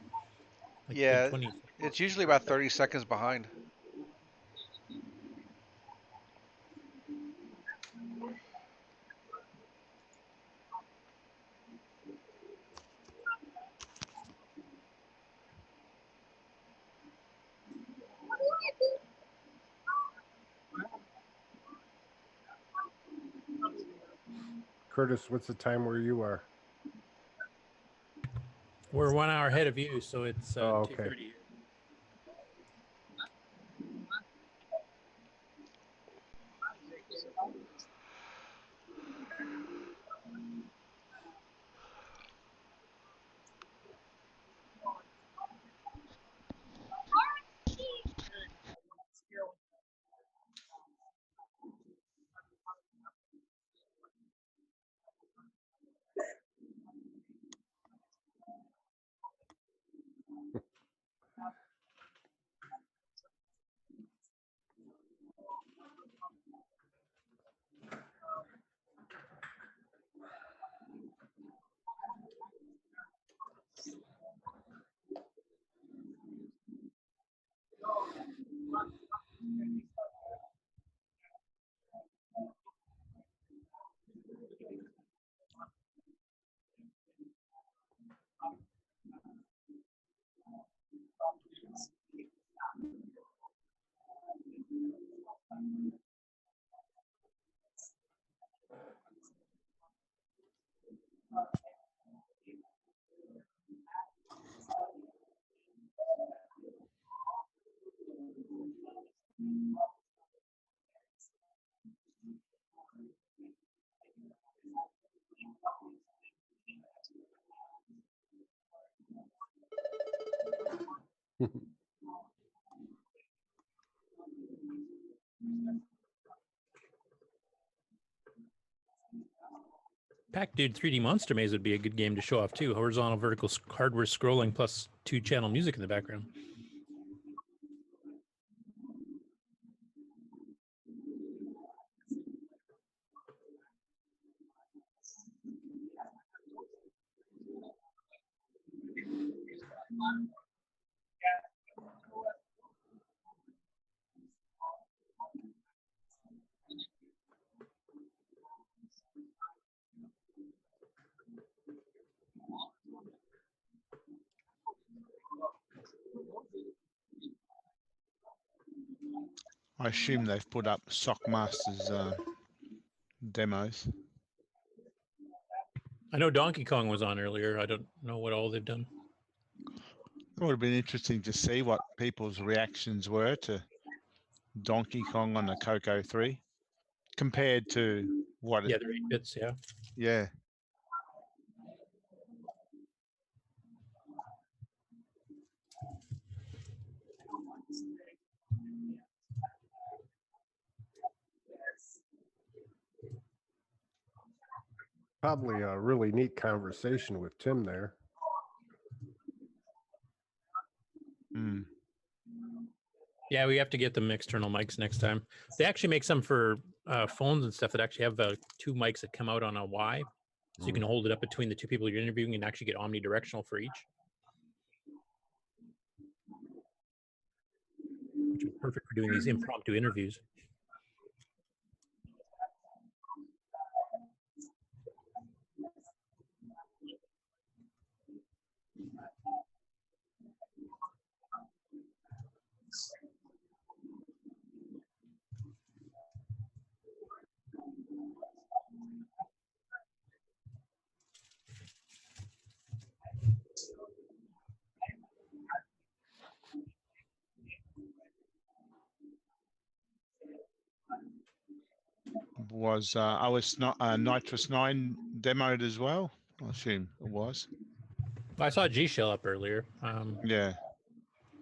Like Yeah, 20 it's usually about 30 seconds behind. Curtis, what's the time where you are? We're 1 hour ahead of you, so it's okay. 2:30. Pack Dude 3D Monster Maze would be a good game to show off too. Horizontal, vertical hardware scrolling plus 2-channel music in the background. I assume they've put up Sockmaster's demos. I know Donkey Kong was on earlier. I don't know what all they've done. It would have been interesting to see what people's reactions were to Donkey Kong on the Coco 3 compared to what Yeah, it, they're 8 bits. Yeah. yeah. Probably a really neat conversation with Tim there. Mm. Yeah, we have to get them external mics next time. They actually make some for phones and stuff that actually have 2 mics that come out on a Y. So you can hold it up between the 2 people you're interviewing and actually get omnidirectional for each. Which is perfect for doing these impromptu interviews. Was OS not Nitrous 9 demoed as well? I assume it was. I saw G Shell up earlier. Yeah.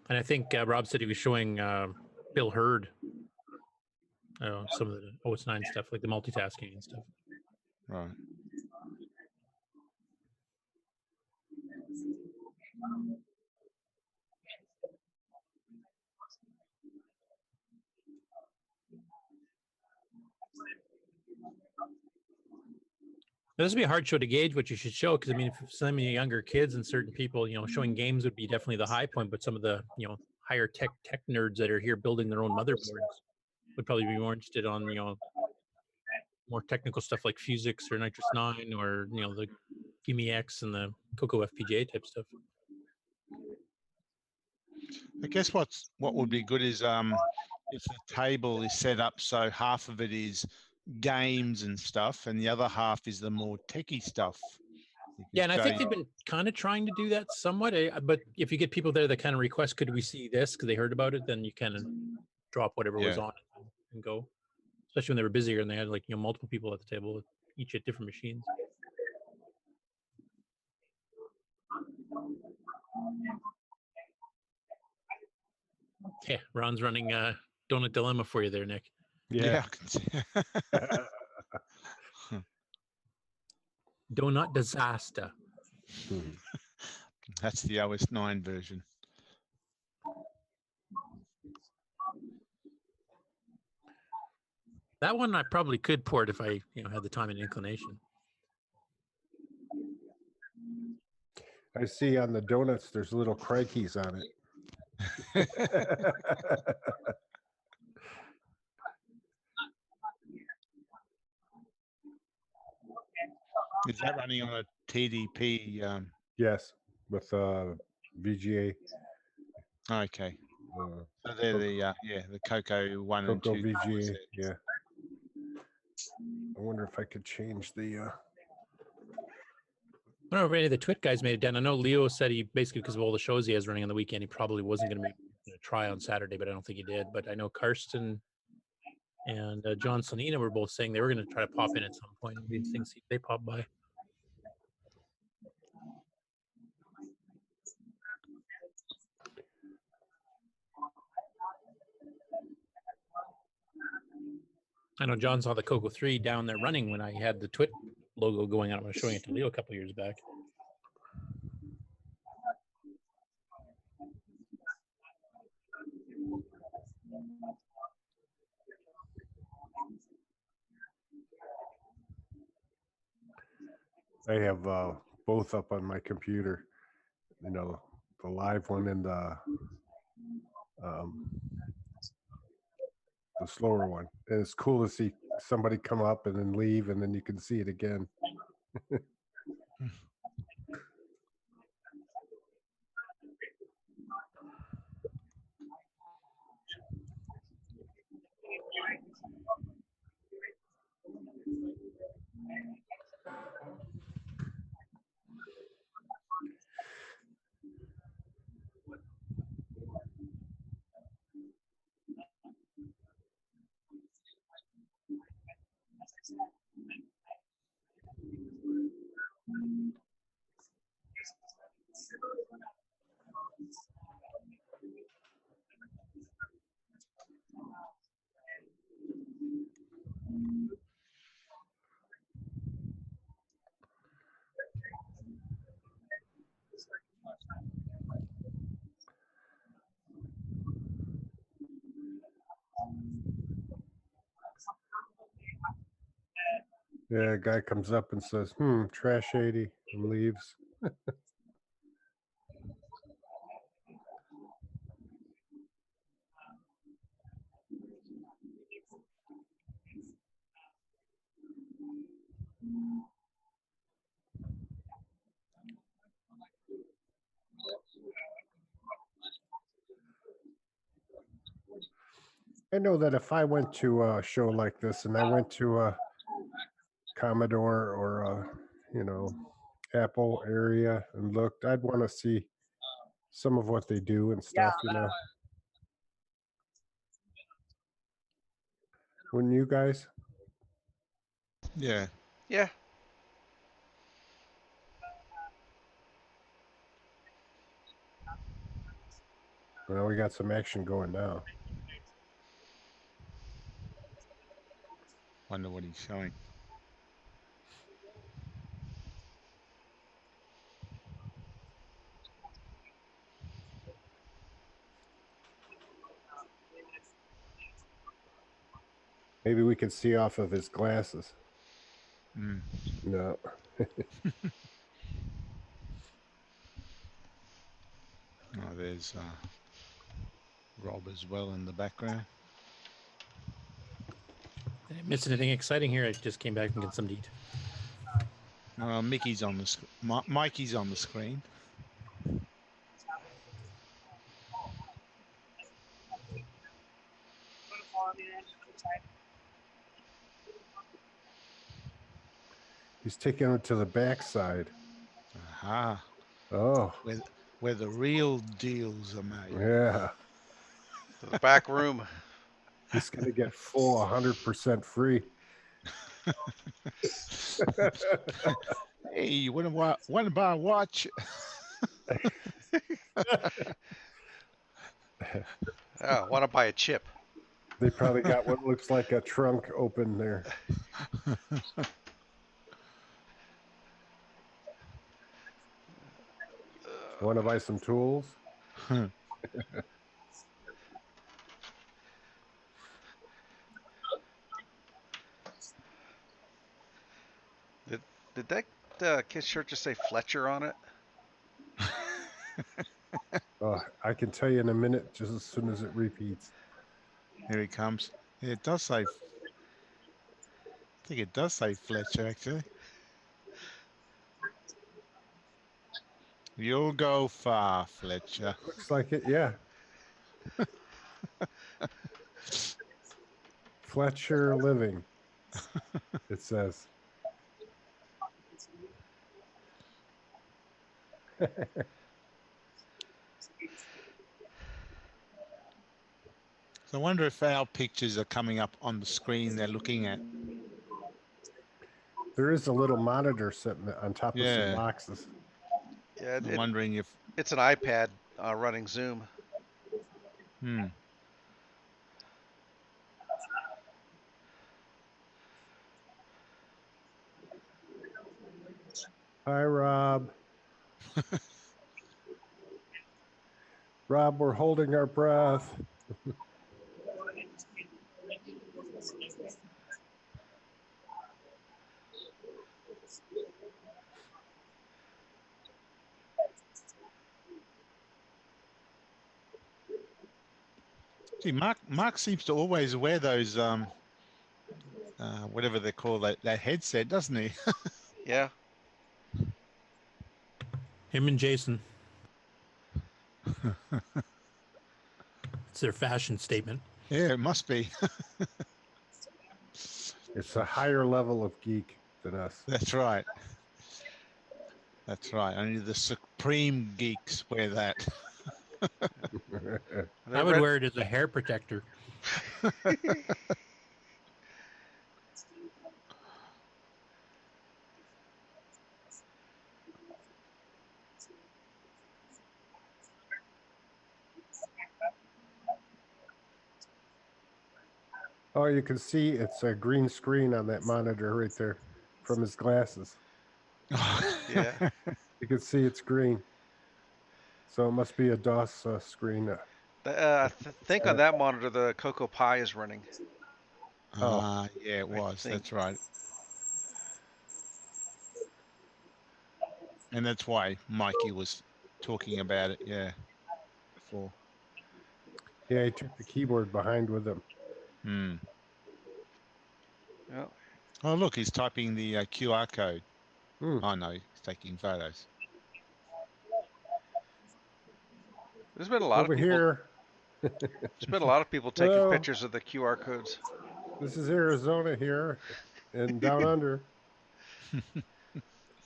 And I think Rob said he was showing Bill Hurd some of the OS 9 stuff, like the multitasking and stuff. Right. This would be a hard show to gauge what you should show, because I mean, if so many younger kids and certain people, you know, showing games would be definitely the high point. But some of the, you know, higher tech nerds that are here building their own motherboards would probably be more interested on, you know, more technical stuff like Phusix or Nitrous 9 or, you know, the Gimme X and the Coco FPGA type stuff. I guess what would be good is if the table is set up so half of it is games and stuff, and the other half is the more techie stuff. Yeah, and I think they've been kind of trying to do that somewhat. But if you get people there that kind of request, could we see this? Because they heard about it, then you kind of drop whatever was on it and go. Especially when they were busier and they had, like, you know, multiple people at the table, each at different machines. Yeah, Ron's running Donut Dilemma for you there, Nick. Yeah. Donut Disaster. That's the OS 9 version. That one I probably could port if I, you know, had the time and inclination. I see on the donuts there's little crikeys on it. Is that running on a TDP? Yes, with VGA. Okay. So they're the the Coco 1 and 2. Coco VGA, yeah. I wonder if I could change the. I don't know if any of the Twit guys made it down. I know Leo said he basically, because of all the shows he has running on the weekend, he probably wasn't going to make a try on Saturday, but I don't think he did. But I know Karsten and John Sonina were both saying they were going to try to pop in at some point. These things, they pop by. I know John saw the Coco 3 down there running when I had the Twit logo going on. I was showing it to Leo a couple years back. I have both up on my computer. You know, the live one and the slower one. And it's cool to see somebody come up and then leave, and then you can see it again. Yeah, a guy comes up and says, trash 80, and leaves. I know that if I went to a show like this and I went to a Commodore or a Apple area and looked, I'd want to see some of what they do and stuff, Wouldn't you guys? Yeah. Yeah. Well, we got some action going now. Wonder what he's showing. Maybe we could see off of his glasses. Mm. No. Oh, there's Rob as well in the background. Did I miss anything exciting here? I just came back from getting some to eat. Mickey's on the Mikey's on the screen. He's taking it to the backside. Aha. Oh. Where the real deals are made. Yeah. To the back room. He's going to get full 100% free. Hey, you want to buy a watch? Want to buy a chip. They probably got what looks like a trunk open there. Want to buy some tools? Did that kid's shirt just say Fletcher on it? I can tell you in a minute, just as soon as it repeats. Here he comes. It does say. I think it does say Fletcher, actually. You'll go far, Fletcher. Looks like it, yeah. Fletcher Living, it says. So I wonder if our pictures are coming up on the screen they're looking at. There is a little monitor sitting on top of some boxes. Yeah, I'm wondering if it's an iPad running Zoom. Hi, Rob. Rob, we're holding our breath. See, Mark seems to always wear those whatever they call that headset, doesn't he? Yeah. Him and Jason. It's their fashion statement. Yeah, it must be. It's a higher level of geek than us. That's right. That's right. Only the supreme geeks wear that. I would wear it as a hair protector. Oh, you can see it's a green screen on that monitor right there from his glasses. Yeah. You can see it's green. So it must be a DOS screen. I think on that monitor the Cocoa Pi is running. Yeah, it was. That's right. And that's why Mikey was talking about it, yeah, before. Yeah, he took the keyboard behind with him. Hmm. Well, Oh, look, he's typing the QR code. Hmm. Oh, no, he's taking photos. There's been a lot Over of people here. There's been a lot of people taking Hello. pictures of the QR codes. This is Arizona here and down under.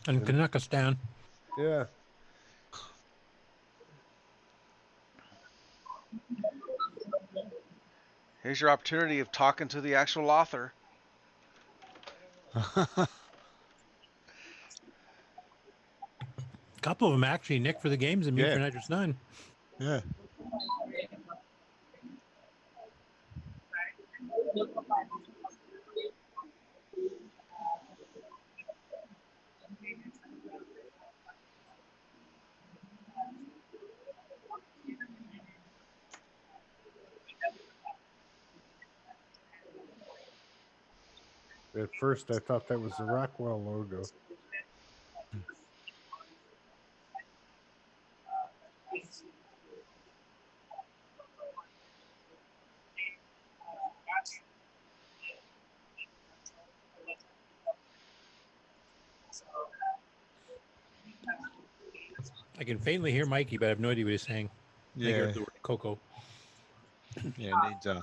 And Kanakistan. Yeah. Here's your opportunity of talking to the actual author. A couple of them actually, Nick for the games and me Yeah. for Nitrous Nine. Yeah. At first, I thought that was the Rockwell logo. I can faintly hear Mikey, but I have no idea what he's saying. I heard Yeah. the word Coco. Yeah, it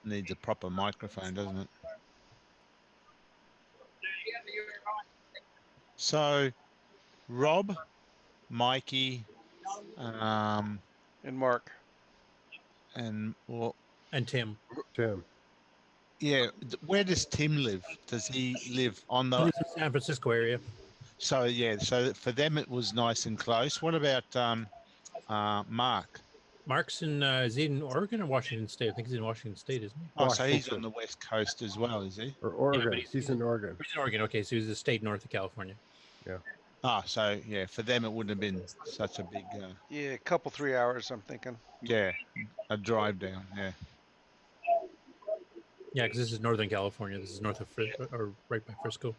needs a proper microphone, doesn't it? So, Rob, Mikey, And Mark. And well, and Tim. Tim. Yeah, where does Tim live? Does he live on the He lives in San Francisco area? So yeah, so for them it was nice and close. What about Mark? Mark's in is he in Oregon or Washington State? I think he's in Washington State, isn't he? Oh, so he's on the west coast as well, is he? Or Oregon. but he's in Oregon. He's in Oregon. Okay, so he's a state north of California. Yeah. Ah, so yeah, for them it wouldn't have been such a big. Yeah, a couple 3 hours, I'm thinking. Yeah, a drive down. Yeah. Yeah, because this is Northern California. This is north of or right by Frisco.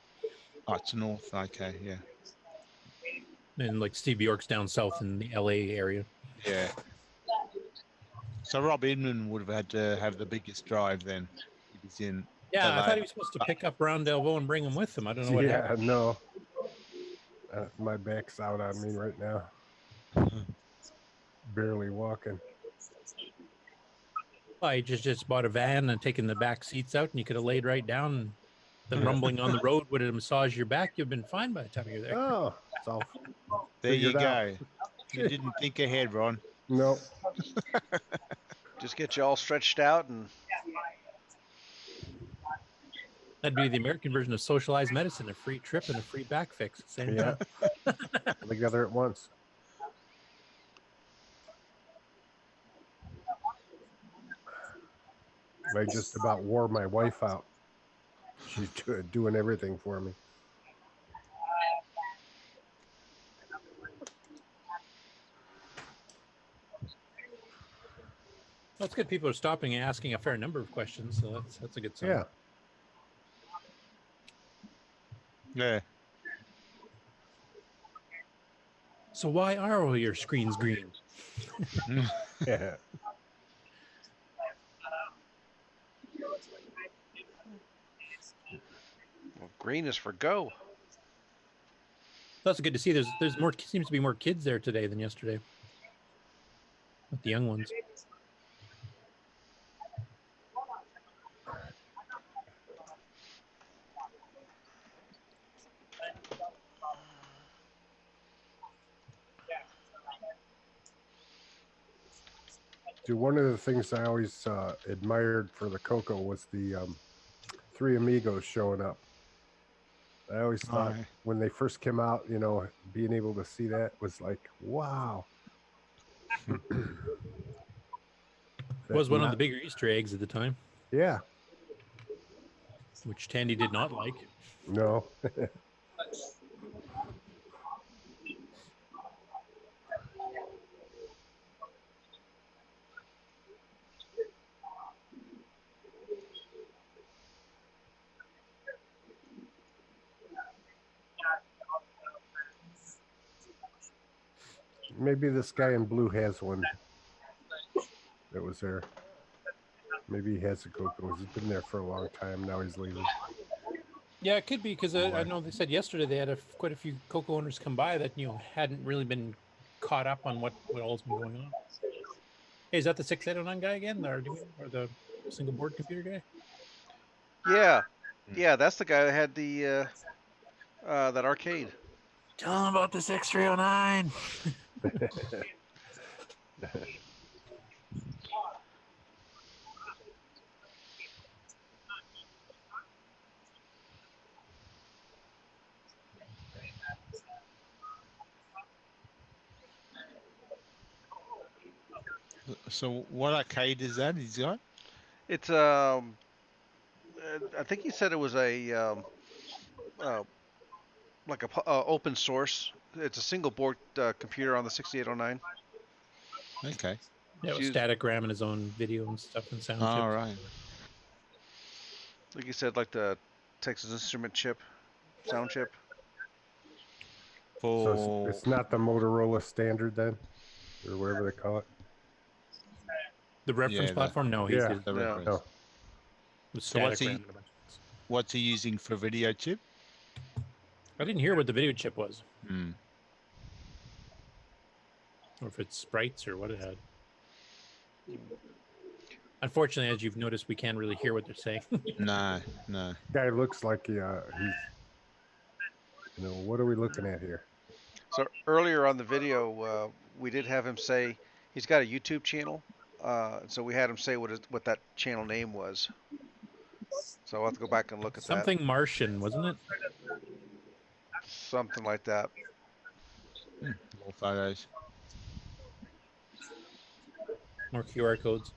Oh, it's north. Okay, yeah. And like Steve York's down south in the LA area. Yeah. So Rob Inman would have had to have the biggest drive then. If he's in. Yeah, LA. I thought he was supposed to pick up Brown Delvaux and bring him with him. I don't know what happened. Yeah, no. My back's out on me right now. Barely walking. I just bought a van and taken the back seats out, and you could have laid right down. And the rumbling on the road would have massaged your back. You've been fine by the time you're there. Oh, it's all there you figured out. go. You didn't think ahead, Ron. No. Just get you all stretched out and. That'd be the American version of socialized medicine, a free trip and a free back fix. Same Yeah. Together at once. I just about wore my wife out. She's doing everything for me. That's good. People are stopping and asking a fair number of questions, so that's a good sign. Yeah. Yeah. So why are all your screens green? Yeah. Well, green is for go. That's good to see. There's more. Seems to be more kids there today than yesterday. With the young ones. Dude, one of the things I always admired for the Coco was the Three Amigos showing up. I always thought Oh. when they first came out, you know, being able to see that was like, wow. Was one of the bigger Easter eggs at the time. Yeah. Which Tandy did not like. No. Maybe this guy in blue has one that was there. Maybe he has a Coco. He's been there for a long time. Now he's leaving. Yeah, it could be because I know they said yesterday they had quite a few Coco owners come by that hadn't really been caught up on what all's been going on. Hey, is that the 6809 guy again, or the single board computer guy? Yeah, that's the guy that had the that arcade. Tell him about the 6309. So what arcade is that he's got? It's I think he said it was a like a open source. It's a single board computer on the 6809. Okay. Yeah, with static RAM and his own video and stuff and sound All chips. right. Like you said, like the Texas Instrument chip, sound chip. So it's not the Motorola standard then, or whatever they call it. The reference platform? No, he's yeah, the reference. no. So what's he using for video chip? I didn't hear what the video chip was. Hmm. Or if it's sprites or what it had. Unfortunately, as you've noticed, we can't really hear what they're saying. No. Guy looks like he's. You know, what are we looking at here? So earlier on the video, we did have him say he's got a YouTube channel. So we had him say what that channel name was. So I'll have to go back and look at Something Martian, wasn't it? Something like that. More photos. More QR codes.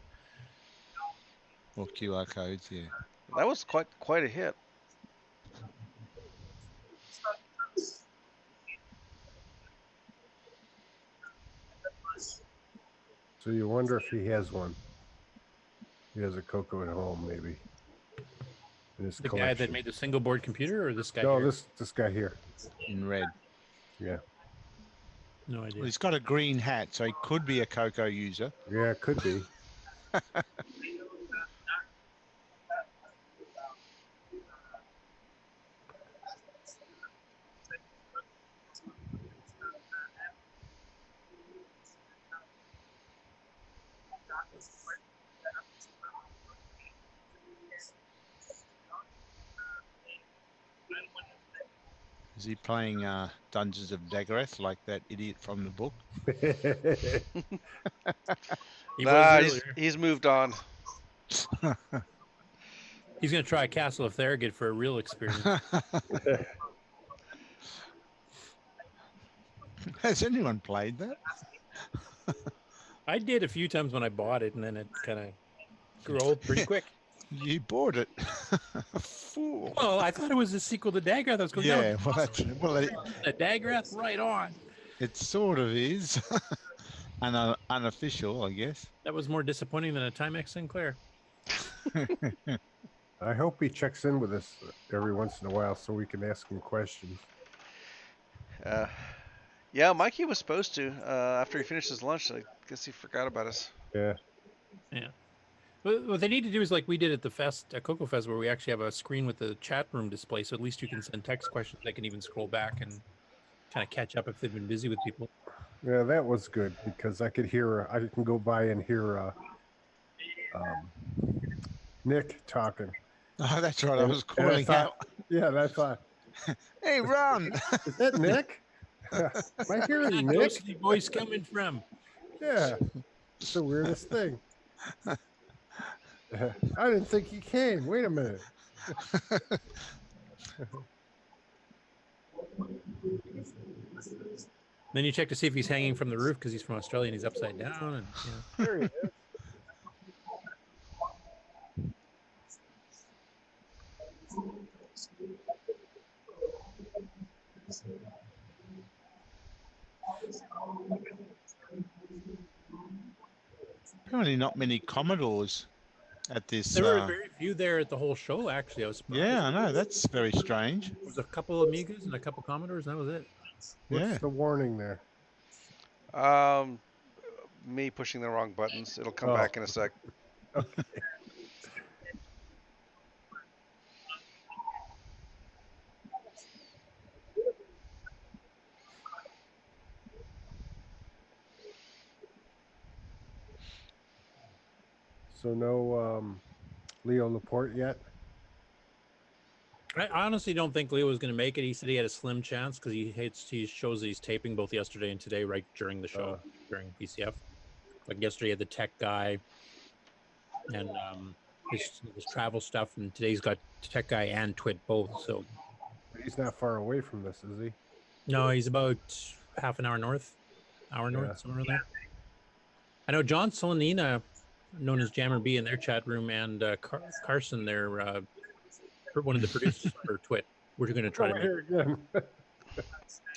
More QR codes, yeah. That was quite a hit. So you wonder if he has one. He has a Coco at home, maybe. In his The collection. guy that made the single board computer, or this guy? No, here? this guy here. In red. Yeah. No idea. Well, he's got a green hat, so he could be a Coco user. Yeah, it could be. Is he playing Dungeons of Daggereth like that idiot from the book? He's moved on. He's going to try Castle of Thurgood for a real experience. Has anyone played that? I did a few times when I bought it, and then it kind of grew old pretty quick. You bought it. Fool. Well, I thought it was a sequel to Dagrath. I was going, yeah, well, the Dagrath right on. It sort of is. unofficial, I guess. That was more disappointing than a Timex Sinclair. I hope he checks in with us every once in a while so we can ask him questions. Yeah, Mikey was supposed to after he finished his lunch. I guess he forgot about us. Yeah. Yeah. What they need to do is like we did at the fest, at Cocoa Fest, where we actually have a screen with the chat room display. So at least you can send text questions. They can even scroll back and kind of catch up if they've been busy with people. Yeah, that was good because I could hear. I can go by and hear Nick talking. Oh, that's right. I was And I calling thought, out. yeah, and I thought, Hey, Ron. is that Nick? Am I hearing That Nick? ghostly voice coming from. Yeah, it's the weirdest thing. I didn't think he came. Wait a minute. Then you check to see if he's hanging from the roof because he's from Australia and he's upside down. And you know. There he is. Apparently, not many Commodores at this. There were very few there at the whole show. Actually, I was surprised. Yeah, I know. That's very strange. There was a couple of Amigas and a couple Commodores, and that was it. What's the warning there? Me pushing the wrong buttons. It'll come Oh. back in a sec. Okay. So no Leo Laporte yet? I honestly don't think Leo was going to make it. He said he had a slim chance because he shows that he's taping both yesterday and today, right during the show, during VCF. Like yesterday, he had the tech guy and his travel stuff, and today's got tech guy and Twit both. So But he's not far away from this, is he? no, he's about half an hour north, somewhere in there. I know John Solanina, known as Jammer B, in their chat room, and Carson, their one of the producers for Twit. We're going to try to make here again. I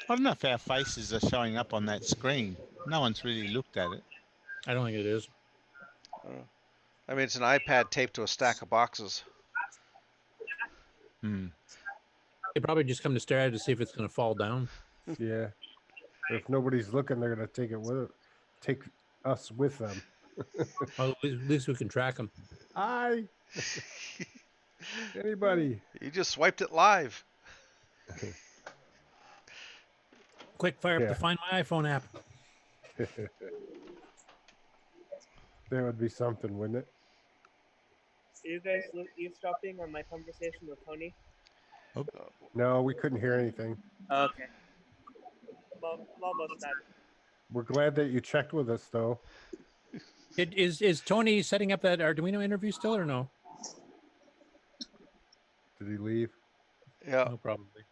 don't know if our faces are showing up on that screen. No one's really looked at it. I don't think it is. I mean, it's an iPad taped to a stack of boxes. They probably just come to stare at it to see if it's going to fall down. Yeah. But if nobody's looking, they're going to take us with them. Well, at least we can track them. Hi. Anybody? You just swiped it live. Quick, fire up the Find My iPhone app. That would be something, wouldn't it? Are you guys eavesdropping on my conversation with Tony? No, we couldn't hear anything. Okay. Well, almost done. We're glad that you checked with us, though. Is Tony setting up that Arduino interview still or no? Did he leave? Yeah. No, probably.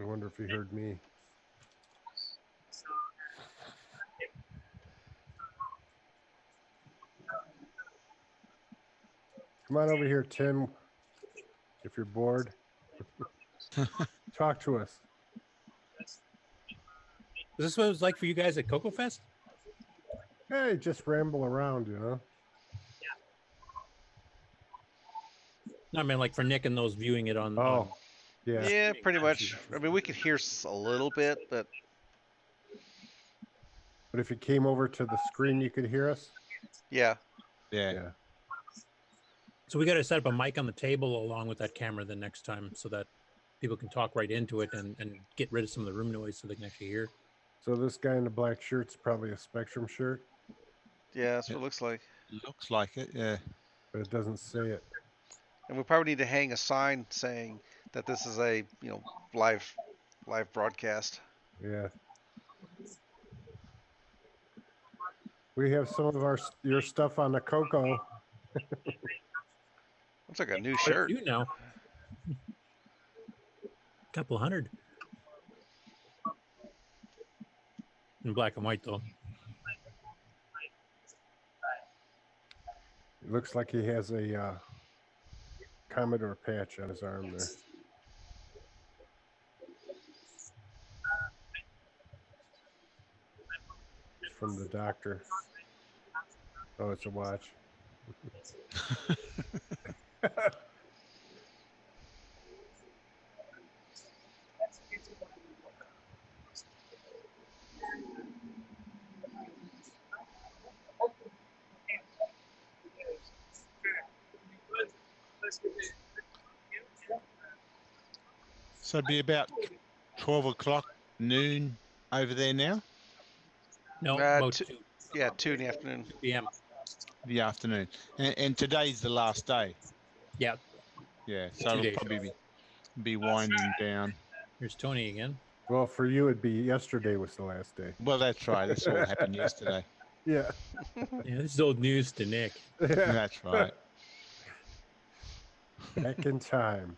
I wonder if he heard me. Come on over here, Tim. If you're bored, talk to us. Is this what it was like for you guys at Cocoa Fest? Hey, just ramble around, you know. No, I mean, like for Nick and those viewing it on. Yeah. Yeah, pretty much. I mean, we could hear a little bit, but if you came over to the screen, you could hear us. Yeah. So we got to set up a mic on the table along with that camera the next time so that people can talk right into it and get rid of some of the room noise so they can actually hear. So this guy in the black shirt's probably a Spectrum shirt. Yeah, that's what it looks like. Looks like it, yeah. But it doesn't say it. And we probably need to hang a sign saying that this is a live broadcast. Yeah. We have some of your stuff on the Coco. Looks like a new shirt. You know. Couple hundred. In black and white, though. It looks like he has a Commodore patch on his arm there. from the doctor. Oh, it's a watch. So it'd be about 12 o'clock noon over there now, No, about Two, 2 yeah, 2 in the afternoon. p.m. the afternoon. And today's the last day. Yeah, Yeah, so 2 it'll days. probably be winding down. Here's Tony again. Well, for you, it'd be yesterday was the last day. Well, that's right. That's all happened yesterday. Yeah. Yeah, this is old news to Nick. Yeah. That's right. Back in time.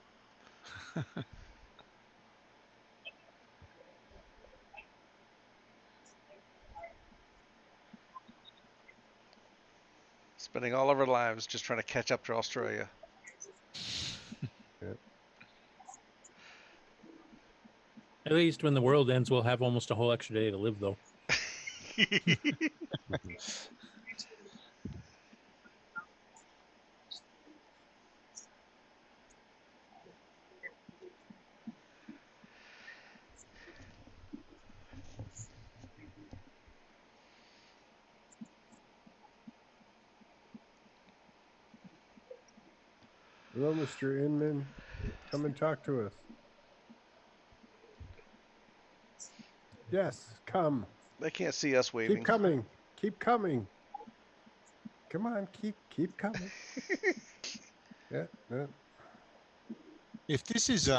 Spending all of our lives just trying to catch up to Australia. Yeah. At least when the world ends, we'll have almost a whole extra day to live, though. Hello, Mr. Inman. Come and talk to us. Yes, come. They can't see us waving. Keep coming. Keep coming. Come on, keep coming. Yeah, yeah. If this is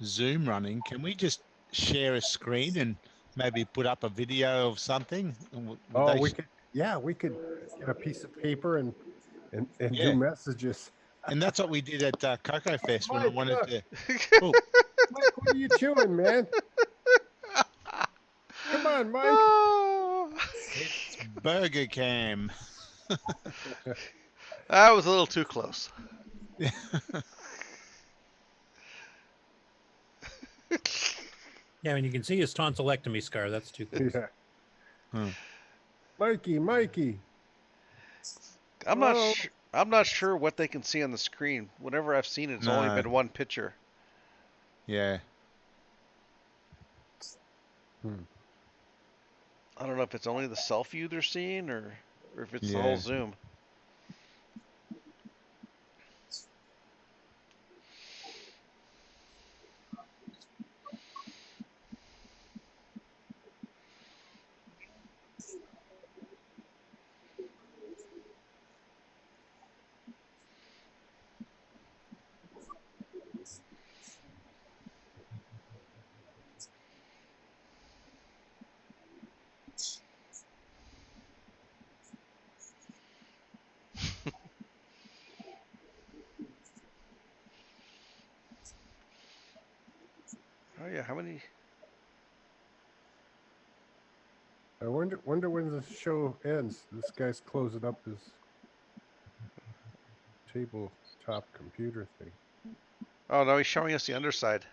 Zoom running, can we just share a screen and maybe put up a video of something? Would Oh, they we could. Yeah, we could get a piece of paper and Yeah. do messages. And that's what we did at Cocoa Fest when I Mike, wanted look. to. Oh, Mike, what are you chewing, man? Come on, Mike. Oh, it's Burger Cam. that was a little too close. Yeah, and you can see his tonsillectomy scar. That's too close. Yeah. Hmm. Mikey. I'm Hello? not sure what they can see on the screen. Whenever I've seen it, it's only No. been one picture. Yeah. I don't know if it's only the self view they're seeing or if it's the Yeah. whole Zoom. Oh yeah, how many? I wonder when the show ends. This guy's closing up his tabletop computer thing. Oh no, he's showing us the underside.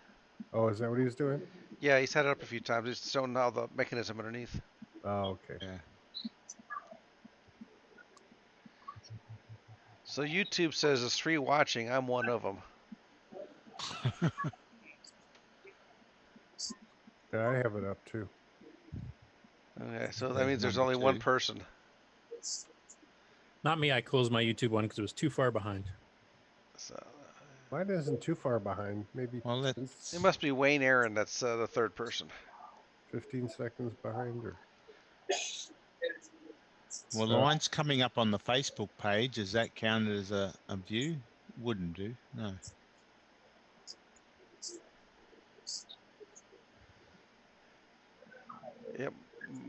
Oh, is that what he's doing? Yeah, he's had it up a few times. He's shown now the mechanism underneath. Oh, okay. Yeah. So YouTube says there's 3 watching. I'm one of them. Yeah, I have it up too. Okay, so that There's means there's number only one 2. person. Not me. I closed my YouTube one because it was too far behind. So Mine isn't too far behind. Maybe Well, it must be Wayne Aaron. That's the 3rd person. 15 seconds behind her. well, the one's coming up on the Facebook page. Is that counted as a view? Wouldn't do. No. Yep,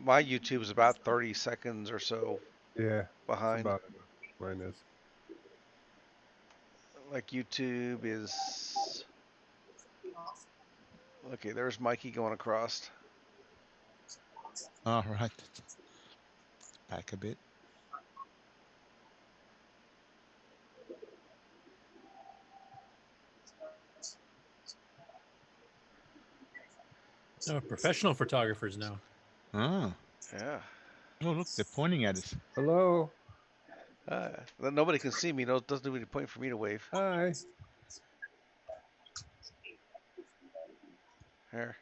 my YouTube is about 30 seconds or so Yeah, behind. about enough. Mine is. Like YouTube is. Okay, there's Mikey going across. All right. Back a bit. No, professional photographers now. Oh, Yeah. oh, look, they're pointing at us. Hello. Nobody can see me. No, it doesn't do any point for me to wave. Hi. Here.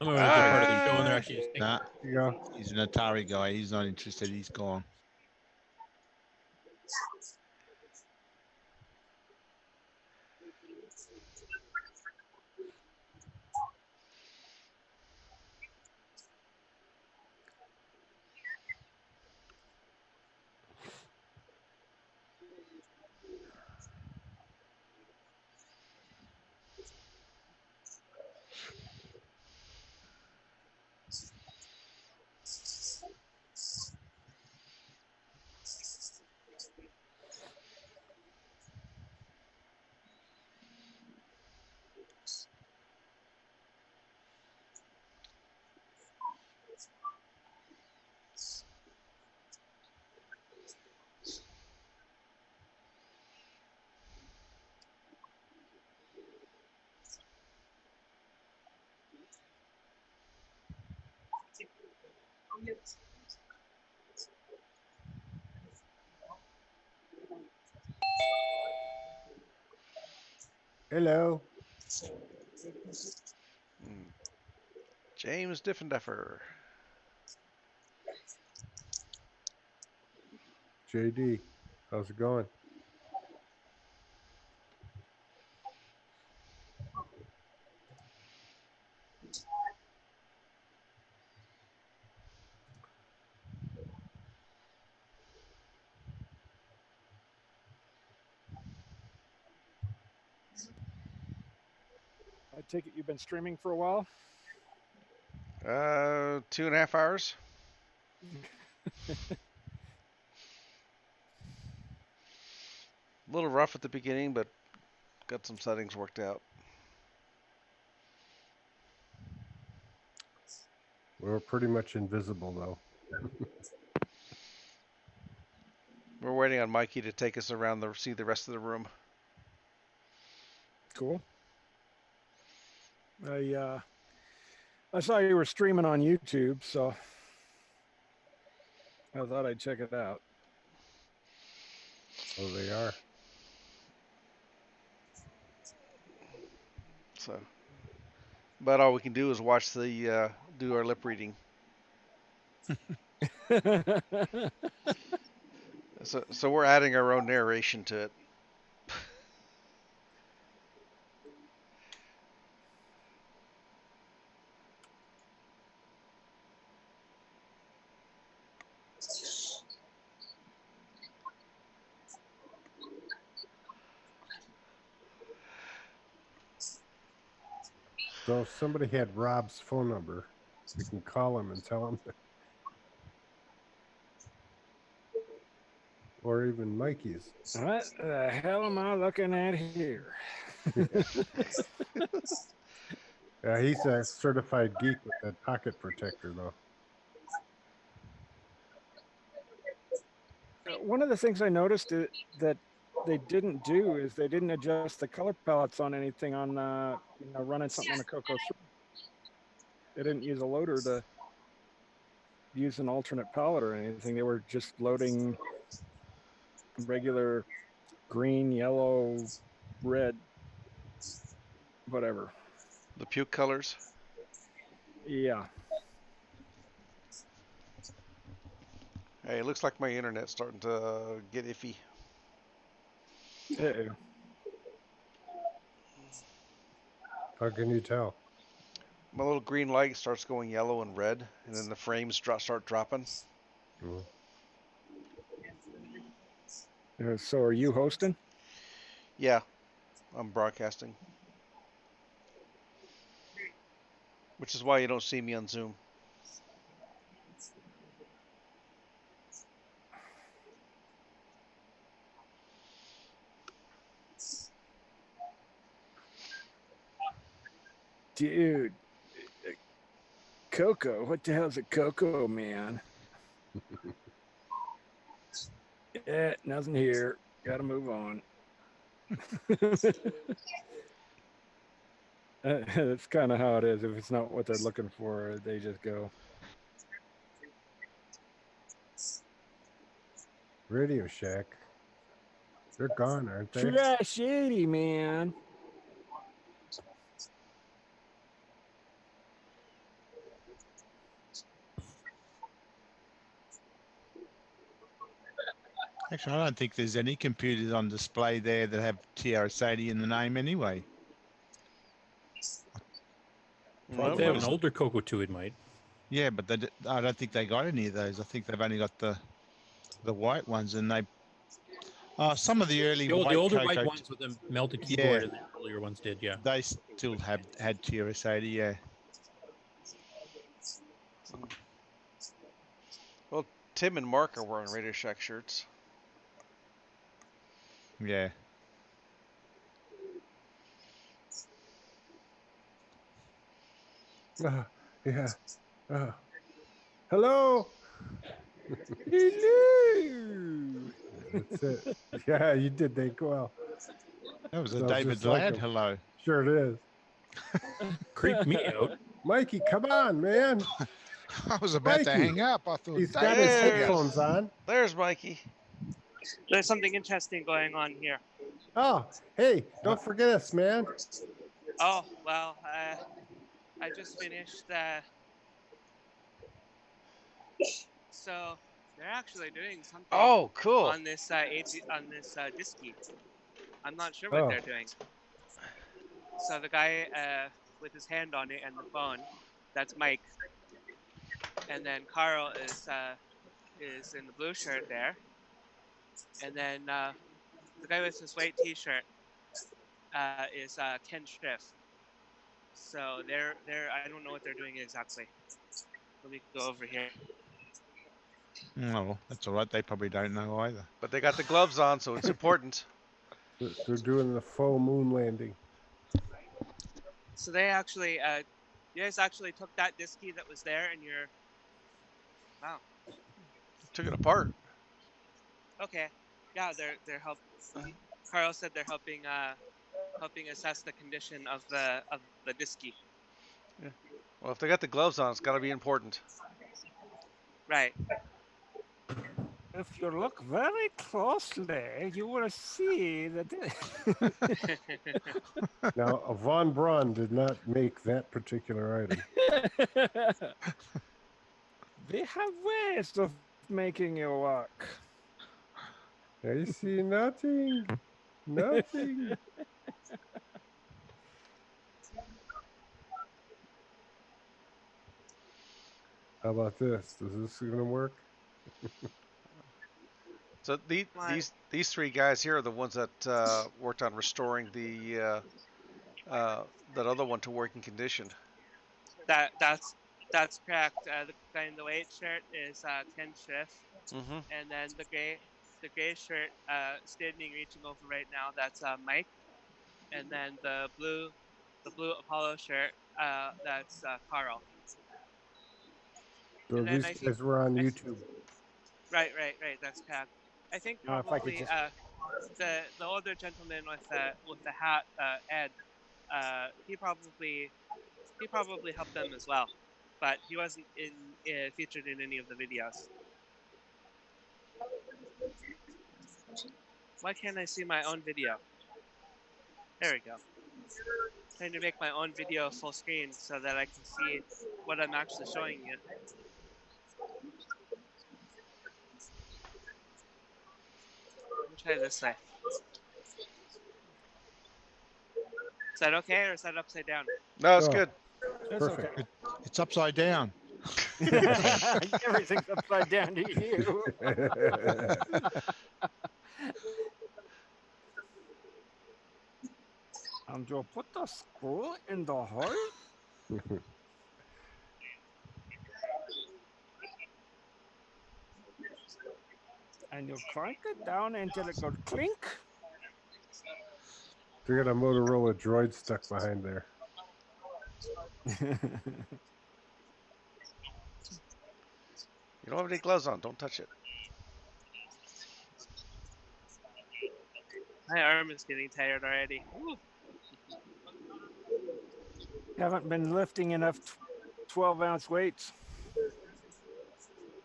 I'm going to get part of the show, and they're Hi. actually just Nah, Yeah. he's an Atari guy. He's not interested. He's gone. Hello. James Diffendeffer. JD. How's it going? I take it you've been streaming for a while? 2.5 hours. A little rough at the beginning, but got some settings worked out. We're pretty much invisible though. We're waiting on Mikey to take us around to see the rest of the room. Cool. I saw you were streaming on YouTube, so I thought I'd check it out. Oh, they are. So, but all we can do is watch the do our lip reading. So we're adding our own narration to it. So if somebody had Rob's phone number, we can call him and tell him. Or even Mikey's. What the hell am I looking at here? Yeah, he's a certified geek with that pocket protector, though. One of the things I noticed that they didn't do is they didn't adjust the color palettes on anything on running something on a Coco 3. They didn't use a loader to use an alternate palette or anything. They were just loading regular green, yellow, red, whatever. The puke colors. Yeah. Hey, it looks like my internet's starting to get iffy. Uh-oh. How can you tell? My little green light starts going yellow and red, and then the frames start dropping. So are you hosting? Yeah, I'm broadcasting. Which is why you don't see me on Zoom. Dude, Coco, what the hell's a Coco, man? Yeah, nothing here. Gotta move on. It's kind of how it is. If it's not what they're looking for, they just go. Radio Shack. They're gone, aren't they? Trash 80, man. Actually, I don't think there's any computers on display there that have TRS-80 in the name anyway. If they have an older Coco 2, it might. Yeah, but I don't think they got any of those. I think they've only got the white ones, and they. Some of the early The older Coco white ones with the melted keyboard, and the earlier ones did, yeah. They still had TRS-80, yeah. Well, Tim and Mark are wearing Radio Shack shirts. Yeah. Yeah. Hello. Hello. That's it. Yeah, you did that well. That was a Sounds David just like Ladd him. hello. Sure it is. Creeped me out. Mikey, come on, man. I was about to Mikey. hang up. I thought He's got his There's- headphones on. There's Mikey. There's something interesting going on here. Oh, hey, don't forget us, man. Oh, well, I just finished. So they're actually doing something. Oh, cool. On this Disky. I'm not sure what they're doing. So the guy with his hand on it and the phone, that's Mike. And then Carl is in the blue shirt there. And then the guy with his white T-shirt is Ken Striff. So they're I don't know what they're doing exactly. Let me go over here. Oh, that's all right. They probably don't know either. But they got the gloves on, so it's important. They're doing the faux moon landing. So they actually, you guys actually took that Disky that was there and you're, wow. Took it apart. Okay, yeah, they're helping. Carl said they're helping assess the condition of the Disky. Yeah. Well, if they got the gloves on, it's got to be important. Right. If you look very closely, you will see that. Now, Von Braun did not make that particular item. They have ways of making it work. I see nothing. Nothing. How about this? Is this going to work? So these three guys here are the ones that worked on restoring the that other one to working condition. That's correct. The guy in the white shirt is Ken Schiff, and then the gray shirt standing reaching over right now, that's Mike, and then the blue Apollo shirt, that's Carl. So these guys were on YouTube. Right. That's correct. I think probably the older gentleman with the hat, Ed, he probably helped them as well, but he wasn't featured in any of the videos. Why can't I see my own video? There we go. Trying to make my own video full screen so that I can see what I'm actually showing you. Let me try this way. Is that okay, or is that upside down? No, it's good. That's okay. It's upside down. Everything's upside down to you. And you'll put the screw in the hole? And you crank it down until it goes clink. They got a Motorola Droid stuck behind there. You don't have any gloves on. Don't touch it. My arm is getting tired already. Ooh. Haven't been lifting enough 12-ounce weights.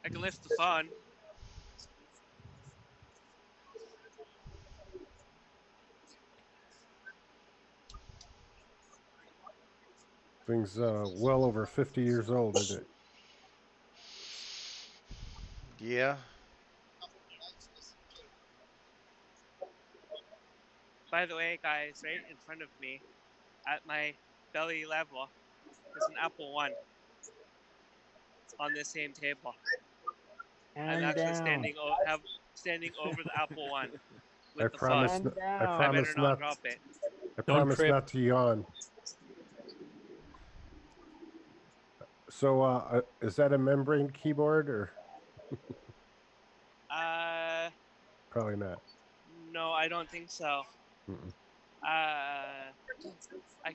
I can lift the phone. Thing's well over 50 years old, isn't it? Yeah. By the way, guys, right in front of me, at my belly level, is an Apple One on this same table. I'm And actually down. standing over the Apple One I with the promise. phone. I I promise better not not. drop it. I Don't promise trip. not to yawn. So, is that a membrane keyboard or probably not? No, I don't think so. Mm-mm. I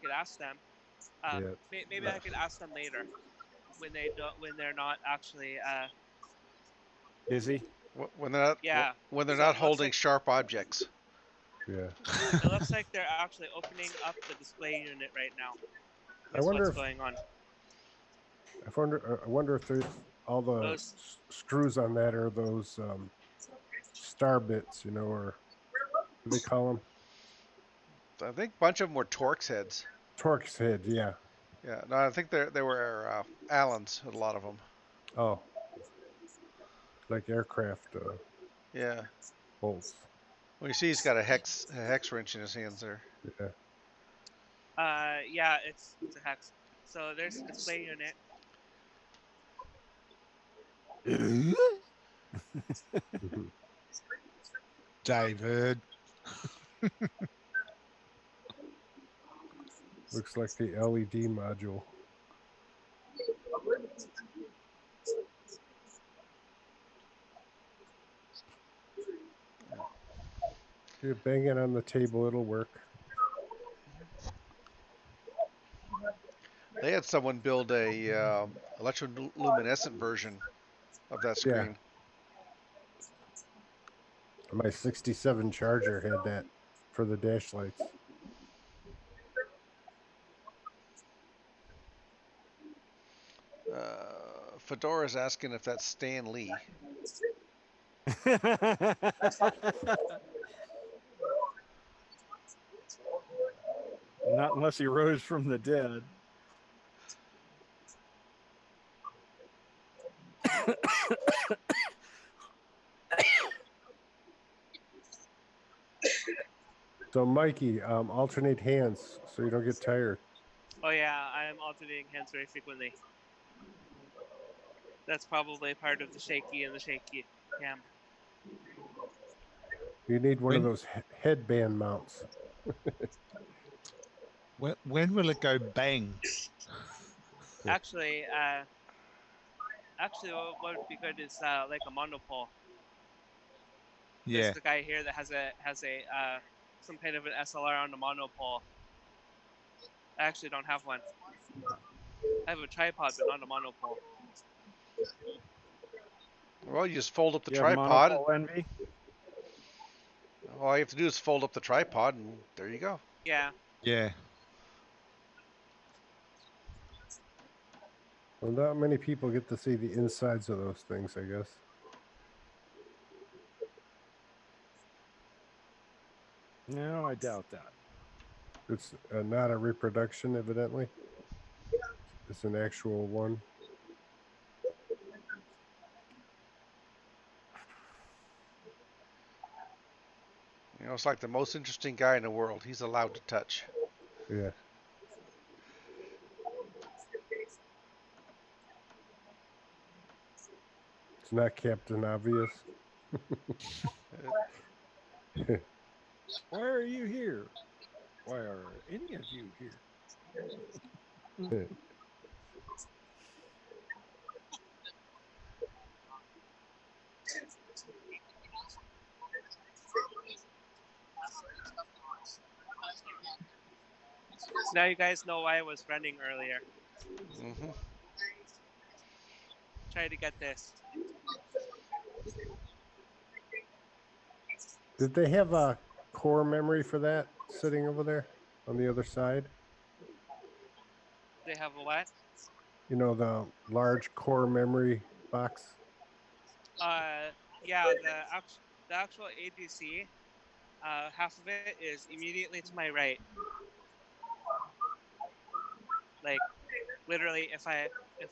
could ask them. Yeah. Maybe I could ask them later when they're not actually Busy. When they're not, Yeah, when they're so not it looks holding like- sharp objects. Yeah. It looks like they're actually opening up the display unit right now. I Is wonder what's if- going on. I wonder if there's all the Those- screws on that are those star bits, you know, or what do they call them? I think a bunch of them were Torx heads. Torx head, yeah. Yeah, no, I think they were Allens, a lot of them. Oh, like aircraft Yeah. bolts. Well, you see he's got a hex wrench in his hands there. Yeah. Yeah, it's a hex. So there's the display unit. David. Looks like the LED module. You bang it on the table, it'll work. They had someone build a electroluminescent version of that screen. My 67 Charger had that for the dash lights. Fedora's asking if that's Stan Lee. Not unless he rose from the dead. So, Mikey, alternate hands so you don't get tired. Oh yeah, I'm alternating hands very frequently. That's probably part of the shaky and the shaky cam. You need one of those headband mounts. When will it go bang? Actually, what would be good is like a monopole. Yeah. There's the guy here that has a some kind of an SLR on the monopole. I actually don't have one. I have a tripod, but not a monopole. Well, you just fold up the You have tripod. monopole envy? All you have to do is fold up the tripod, and there you go. Yeah. Yeah. Well, not many people get to see the insides of those things, I guess. No, I doubt that. It's not a reproduction, evidently. It's an actual one. You know, it's like the most interesting guy in the world. He's allowed to touch. Yeah. It's not Captain Obvious. Why are you here? Why are any of you here? Now you guys know why I was running earlier. Mm-hmm. Try to get this. Did they have a core memory for that sitting over there on the other side? They have a what? You know, the large core memory box. Yeah, the actual AGC, half of it is immediately to my right. Like literally, if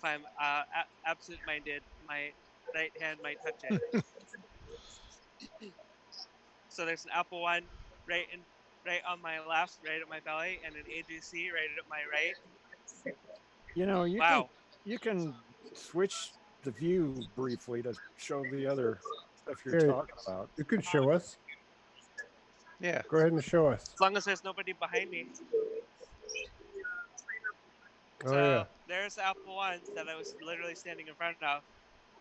I'm absent-minded, my right hand might touch it. So there's an Apple One right on my left, right at my belly, and an AGC right at my right. You know, Wow. you can switch the view briefly to show the other stuff you're Here, talking about. you can show us. Yeah. Go ahead and show us. As long as there's nobody behind me. Oh So yeah. there's the Apple One that I was literally standing in front of,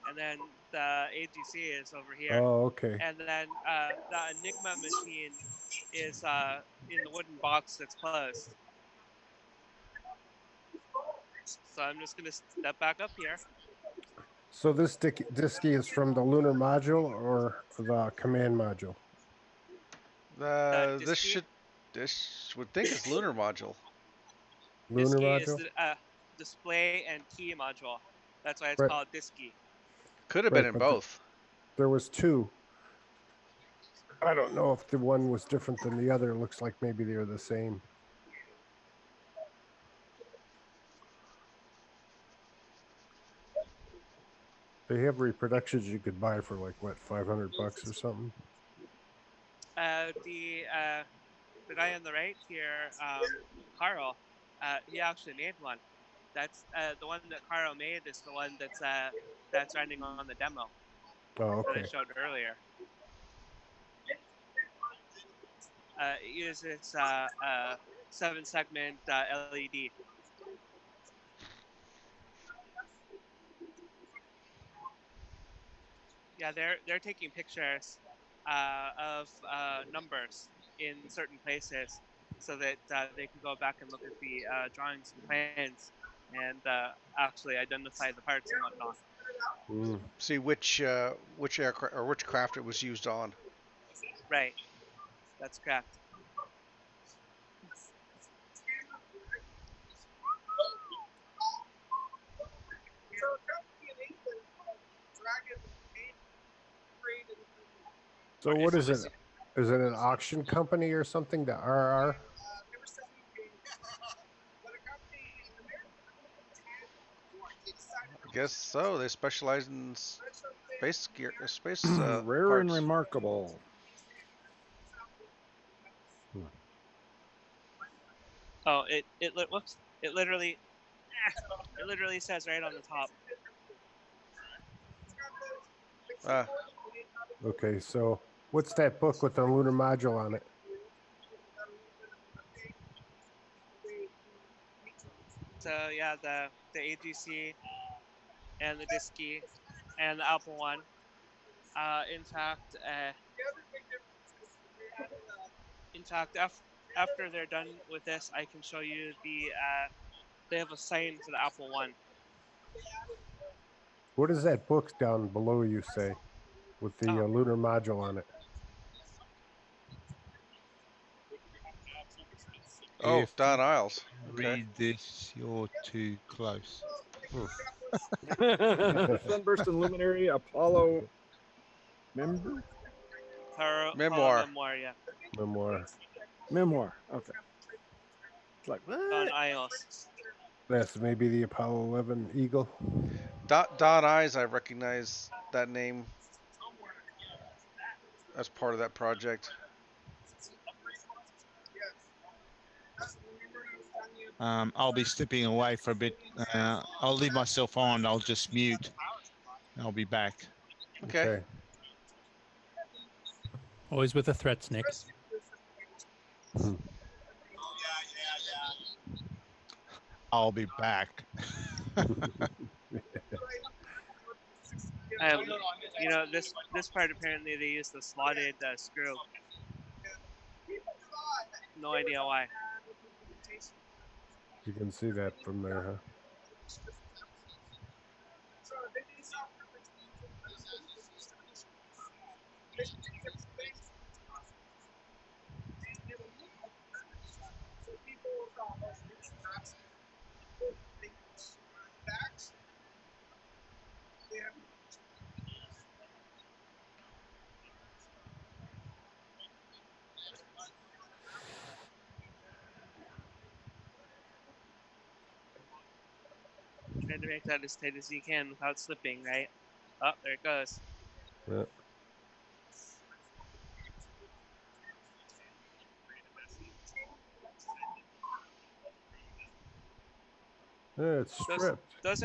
and then the AGC is over here. Oh, okay. And then the Enigma machine is in the wooden box that's closed. So I'm just gonna step back up here. So this disky is from the lunar module or the command module? This would think it's lunar module. Lunar Disky is module? the display and key module. That's why it's Right. called Disky. Could have Right, been in but both. There was two. I don't know if the one was different than the other. It looks like maybe they're the same. They have reproductions you could buy for like what, $500 or something. The guy on the right here, Carl, he actually made one. That's the one that Carl made is the one that's running on the demo Oh, that I okay. showed earlier. It uses 7-segment LED. Yeah, they're taking pictures of numbers in certain places so that they can go back and look at the drawings and plans and actually identify the parts and whatnot. See which aircraft or which craft it was used on. Right, that's correct. So what is it? Is it an auction company or something? The RR? I guess so. They specialize in space gear, space Rare parts. and remarkable. Oh, whoops! It literally says right on the top. Okay, so what's that book with the lunar module on it? So yeah, the AGC and the Disky and the Apple One. In fact, after they're done with this, I can show you they have a sign for the Apple One. What does that book down below you say with the lunar module on it? Oh, If Don you Isles. Okay. read this, you're too close. Sunburst and Luminary Apollo member? Memoir. Memoir, yeah. Memoir. Okay. It's like what? On iOS. That's maybe the Apollo 11 Eagle. Don Eyes, I recognize that name as part of that project. I'll be stepping away for a bit. I'll leave myself on. I'll just mute. I'll be back. Okay. Always with the threats, Nick. I'll be back. You know, this part apparently they use the slotted screw. No idea why. You can see that from there, huh? trying to make that as tight as you can without slipping, right? Oh, there it goes. Yeah. Yeah, it's stripped. Those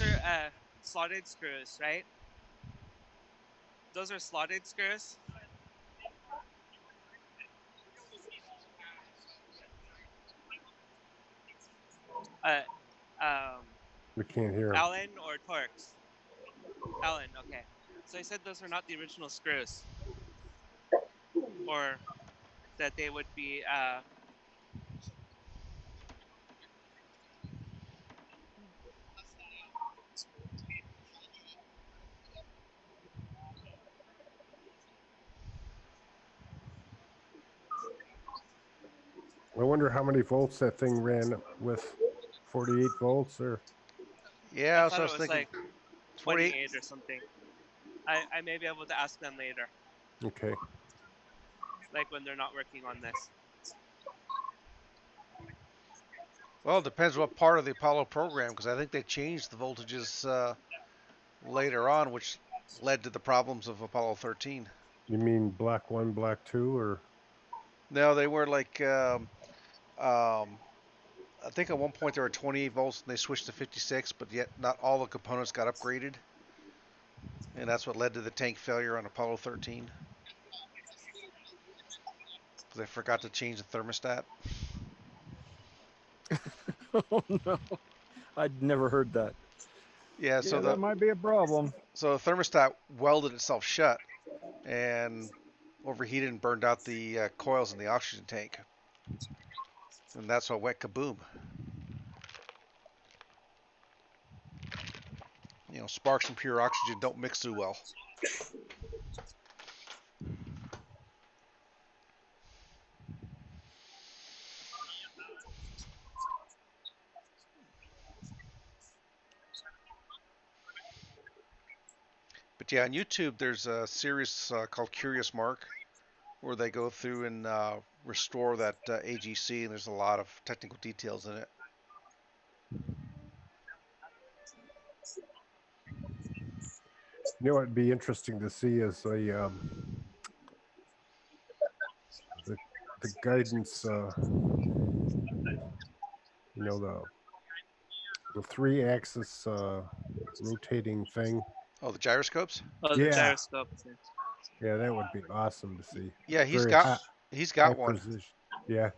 are slotted screws, right? Those are slotted screws. We can't hear him. Allen or Torx? Allen, okay. So I said those are not the original screws. Or that they would be I wonder how many volts that thing ran with. 48 volts or? Yeah, I thought so I it was was thinking like 28. 28 or something. I may be able to ask them later, Okay. like when they're not working on this. Well, it depends what part of the Apollo program, because I think they changed the voltages later on, which led to the problems of Apollo 13. You mean black 1, black 2, or? No, they were like, I think at one point they were 28 volts and they switched to 56, but yet not all the components got upgraded. And that's what led to the tank failure on Apollo 13. Because they forgot to change the thermostat. Oh no, I'd never heard that. Yeah, so that might be a problem. So the thermostat welded itself shut and overheated and burned out the coils in the oxygen tank. And that's what went kaboom. You know, sparks and pure oxygen don't mix too well. But yeah, on YouTube, there's a series called Curious Mark, where they go through and restore that AGC, and there's a lot of technical details in it. You know, what'd be interesting to see is the guidance. You know, the 3-axis rotating thing. Oh, the gyroscopes? Oh, the gyroscopes. Yeah, that would be awesome to see. Yeah, he's Very got high one. Precision. Yeah.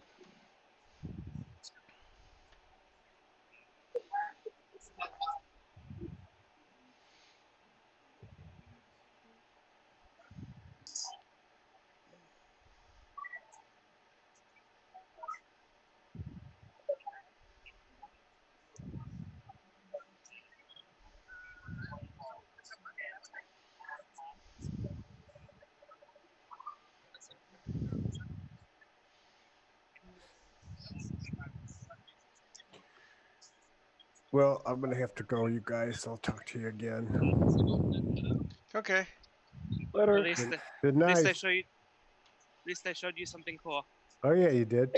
Well, I'm gonna have to go, you guys. I'll talk to you again. Okay. Later. At least, Good at least night. at least I showed you something cool. Oh yeah, you did.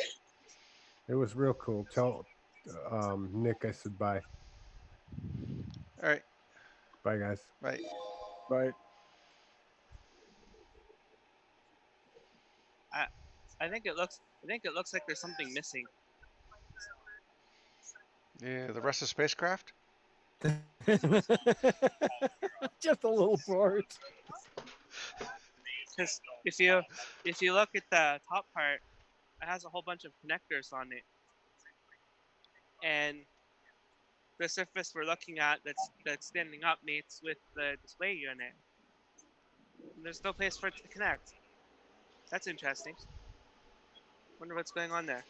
It was real cool. Tell Nick I said bye. All right. Bye, guys. Bye. Bye. I think it looks like there's something missing. Yeah, the rest of the spacecraft? Just a little part. Because if you look at the top part, it has a whole bunch of connectors on it, and the surface we're looking at that's standing up mates with the display unit. And there's no place for it to connect. That's interesting. Wonder what's going on there.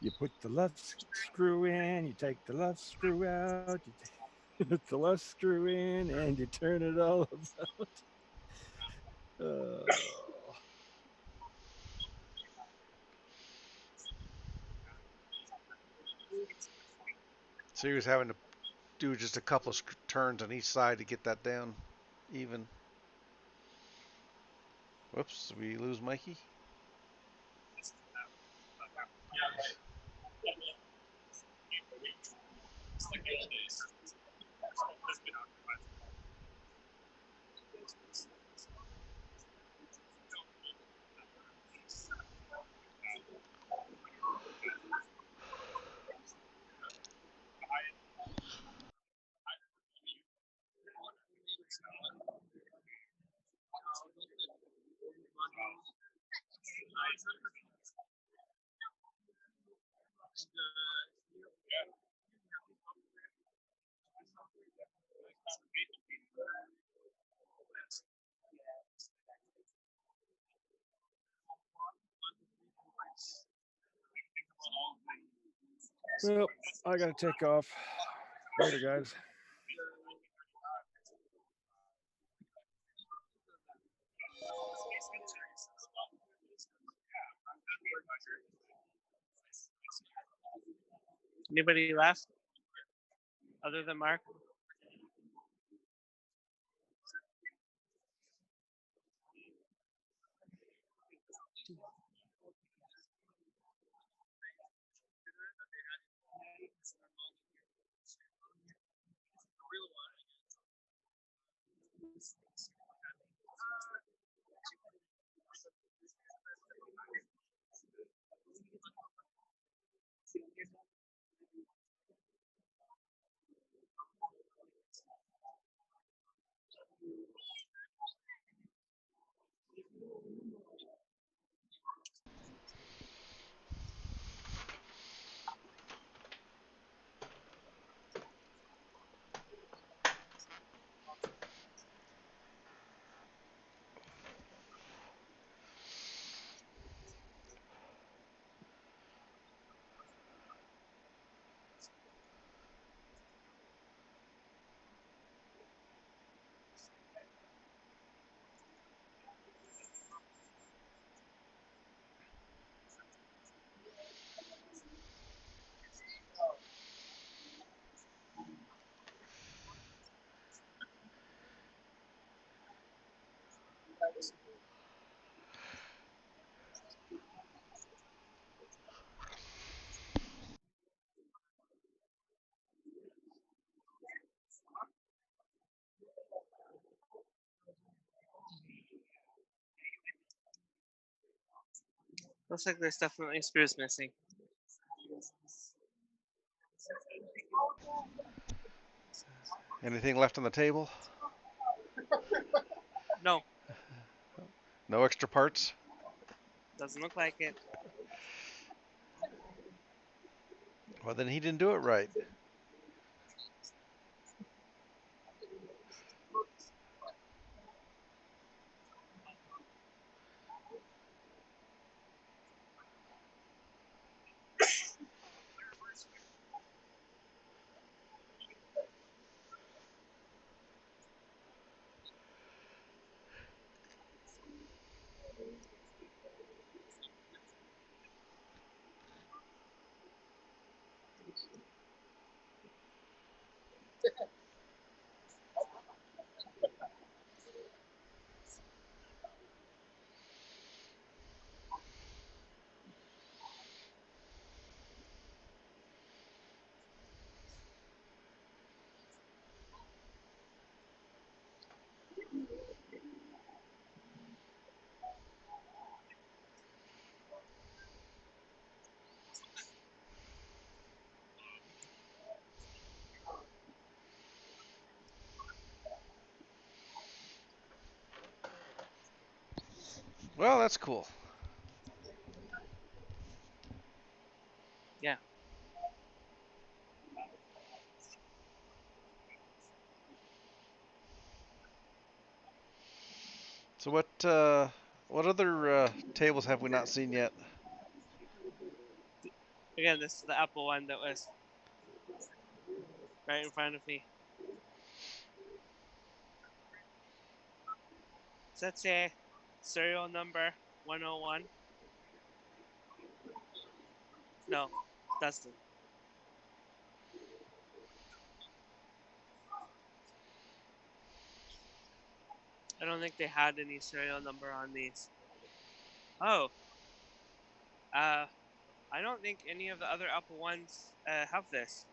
You put the left screw in, you take the left screw out, you put the left screw in, and you turn it all about. So he was having to do just a couple of turns on each side to get that down even. Whoops, we lose Mikey? Well, I got to take off. Later, guys. Anybody left other than Mark? Looks like there's definitely screws missing. Anything left on the table? No, No extra parts? doesn't look like it. Well, then he didn't do it right. Well, that's cool. Yeah. So what other tables have we not seen yet? Again, this is the Apple one that was right in front of me. Does that say serial number 101? No, it doesn't. I don't think they had any serial number on these. Oh. I don't think any of the other Apple ones have this.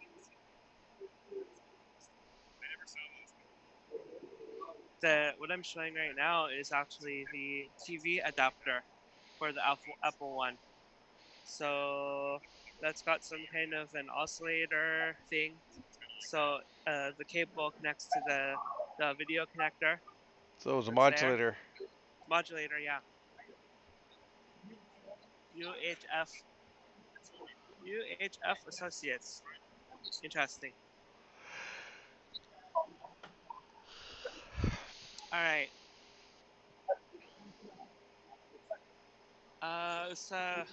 What I'm showing right now is actually the TV adapter for the Apple one. So that's got some kind of an oscillator thing. So the cable connects to the video connector. So it was a that's modulator. There. Modulator, yeah. UHF Associates. Interesting. All right. So I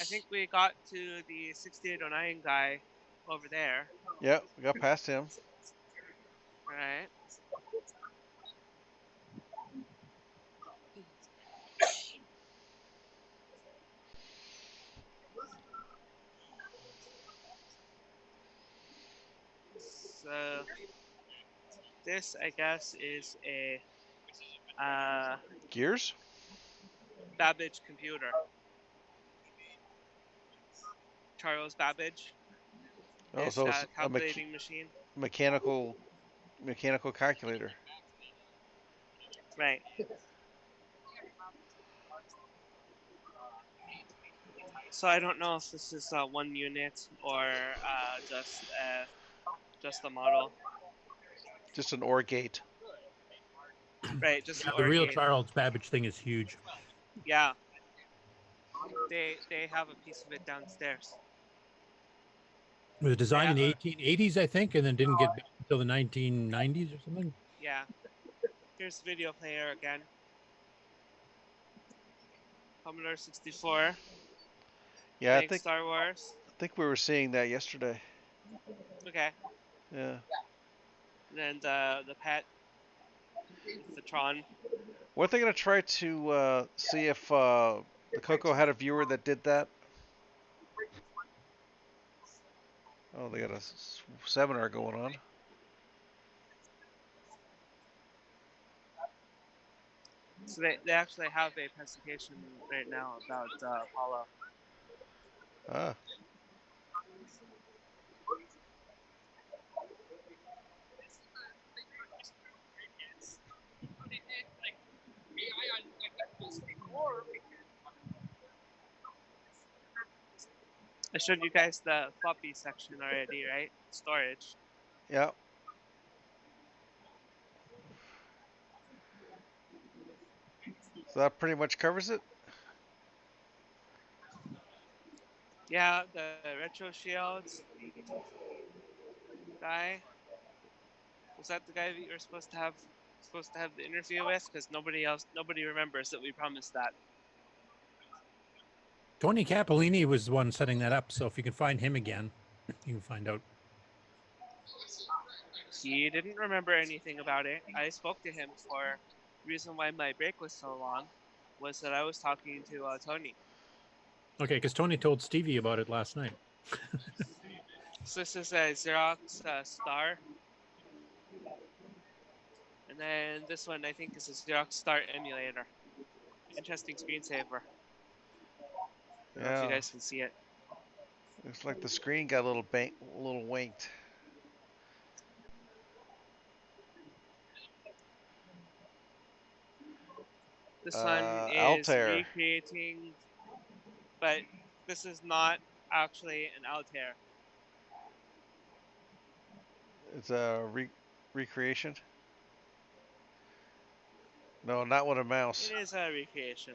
think we got to the 6809 guy over there. Yeah, we got past him. All right. So this, I guess, is a Gears? Babbage computer. Charles Babbage. Oh, His so it's calculating machine. Mechanical calculator. Right. So I don't know if this is 1 unit or just a model. Just an OR gate. Right, just Yeah, an the OR real gate. Charles Babbage thing is huge. Yeah. They have a piece of it downstairs. It was designed in the 1880s, I think, and then didn't get built until the 1990s or something. Yeah. Here's the video player again. Commodore 64. Yeah, I think Star Wars. I think we were seeing that yesterday. Okay. Yeah. And the pet, the Tron. Weren't they gonna try to see if the Coco had a viewer that did that? Oh, they got a seminar going on. So they actually have a presentation right now about Apollo. Ah. I showed you guys the floppy section already, right? Storage. Yeah. So that pretty much covers it? Yeah, the retro shields guy. Was that the guy that you were supposed to have the interview with? Because nobody remembers that we promised that. Tony Capolini was the one setting that up, so if you can find him again, you can find out. He didn't remember anything about it. I spoke to him for the reason why my break was so long was that I was talking to Tony. Okay, because Tony told Stevie about it last night. So this is a Xerox Star. And then this one I think is a Xerox Star emulator. Interesting screensaver. I don't know if you guys can see it. Looks like the screen got a little winked. This one is Altair. recreating, but this is not actually an Altair. It's a recreation? No, not with a mouse. It is a recreation.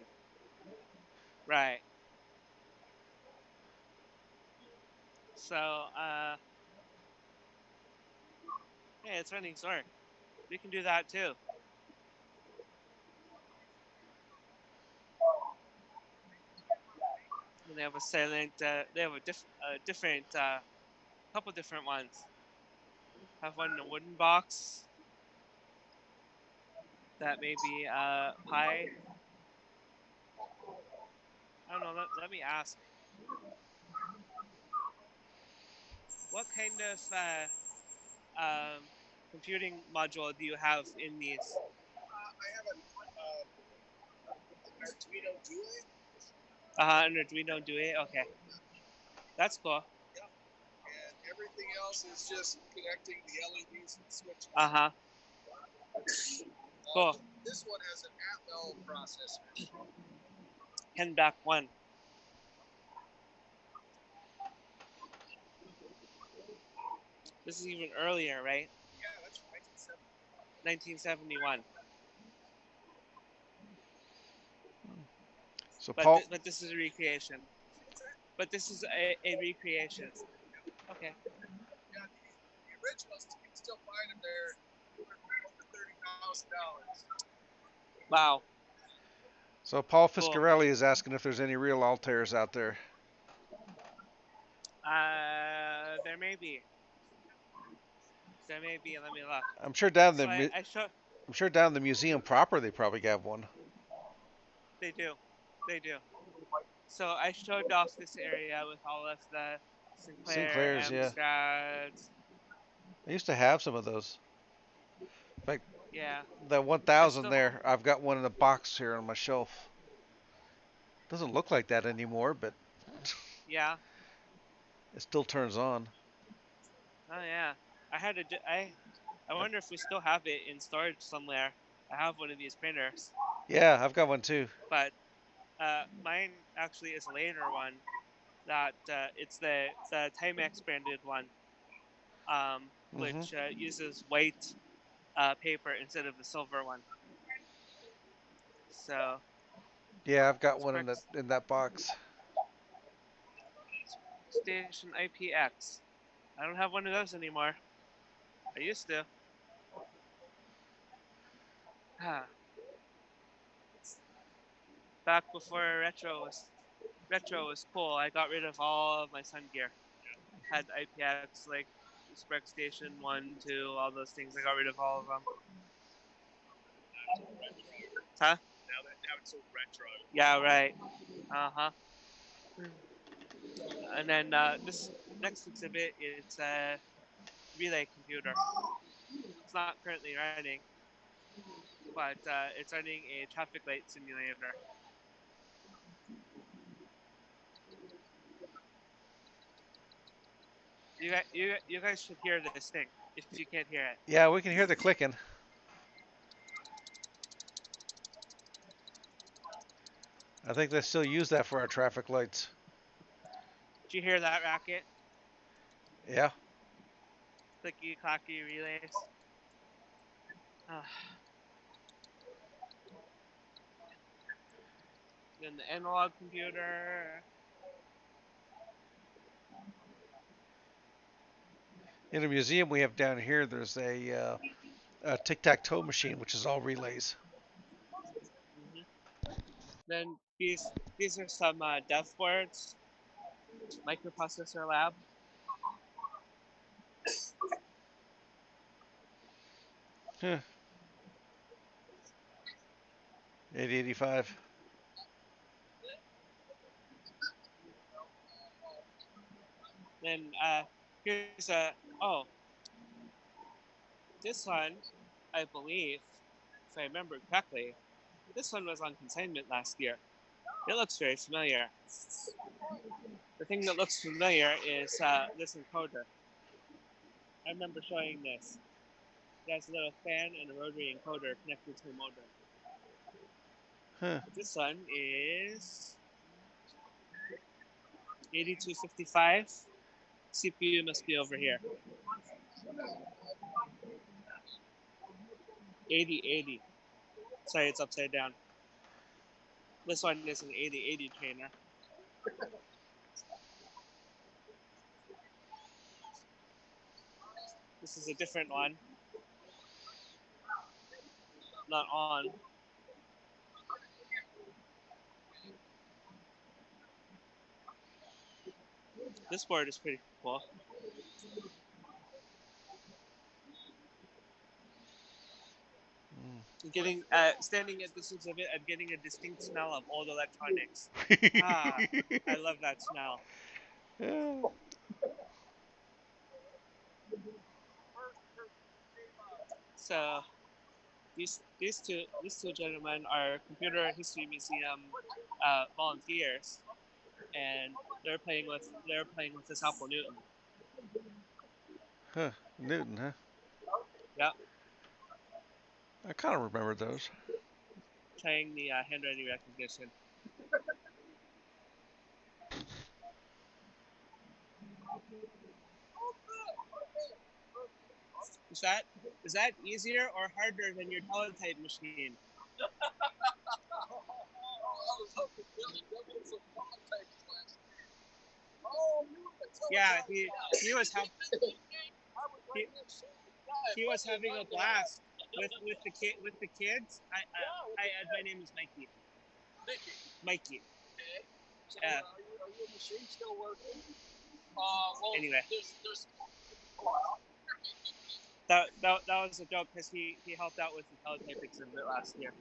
Right. So, hey, it's running Zork. We can do that too. And they have a silent. They have a different, couple different ones. Have one in a wooden box. That may be pie. I don't know. Let me ask. What kind of computing module do you have in these? I have an Arduino Duo. An Arduino Duo. Okay, that's cool. And everything else is just connecting the LEDs and switches. Cool. This one has an Atmel processor. 10 back 1. This is even earlier, right? Yeah, that's 1971. 1971. So But Paul, but this is a recreation. But this is a recreation. Okay. Yeah, the originals, you can still find them there for over $30,000. Wow. so Paul Cool. Fiscarelli is asking if there's any real Altairs out there. There may be. There may be. Let me look. I'm sure down So the I show. I'm sure down the museum proper they probably have one. They do. They do. So I showed off this area with all of the Sinclair, Sinclairs, yeah. Amstrads. I used to have some of those. In fact, Yeah. that 1000 there, I've got one in a box here on my shelf. Doesn't look like that anymore, but Yeah. it still turns on. Oh yeah. I wonder if we still have it in storage somewhere. I have one of these printers. Yeah, I've got one too. But mine actually is a later one. That it's the Timex branded one, which uses white paper instead of the silver one. So. Yeah, I've got one in that box. Station IPX. I don't have one of those anymore. I used to. Back before retro was cool. I got rid of all of my Sun gear. Had IPX like Spark Station 1, 2, all those things. I got rid of all of them. Huh? Now it's all retro. Yeah, right. And then this next exhibit is a relay computer. It's not currently running, but it's running a traffic light simulator. You guys should hear this thing if you can't hear it. Yeah, we can hear the clicking. I think they still use that for our traffic lights. Did you hear that racket? Yeah. Clicky clacky relays. Then the analog computer. In a museum we have down here, there's a tic-tac-toe machine, which is all relays. Then these are some dev boards. Microprocessor lab. Huh. 8085. Then here's this one, I believe, if I remember correctly, this one was on consignment last year. It looks very familiar. The thing that looks familiar is this encoder. I remember showing this. It has a little fan and a rotary encoder connected to a motor. Huh. This one is 8255. CPU must be over here. 8080. Sorry, it's upside down. This one is an 8080 trainer. This is a different one. Not on. This board is pretty cool. Getting standing at this exhibit, I'm getting a distinct smell of old electronics. I love that smell. So these two gentlemen are Computer History Museum volunteers, and they're playing with this Apple Newton. Huh, Newton, huh? Yep. I kind of remember those. Trying the handwriting recognition. Is that easier or harder than your teletype machine? Yeah, he was having a blast with the kids. My name is Mikey. Mikey. Yeah. Anyway. That was a joke because he helped out with the teletype exhibit last year.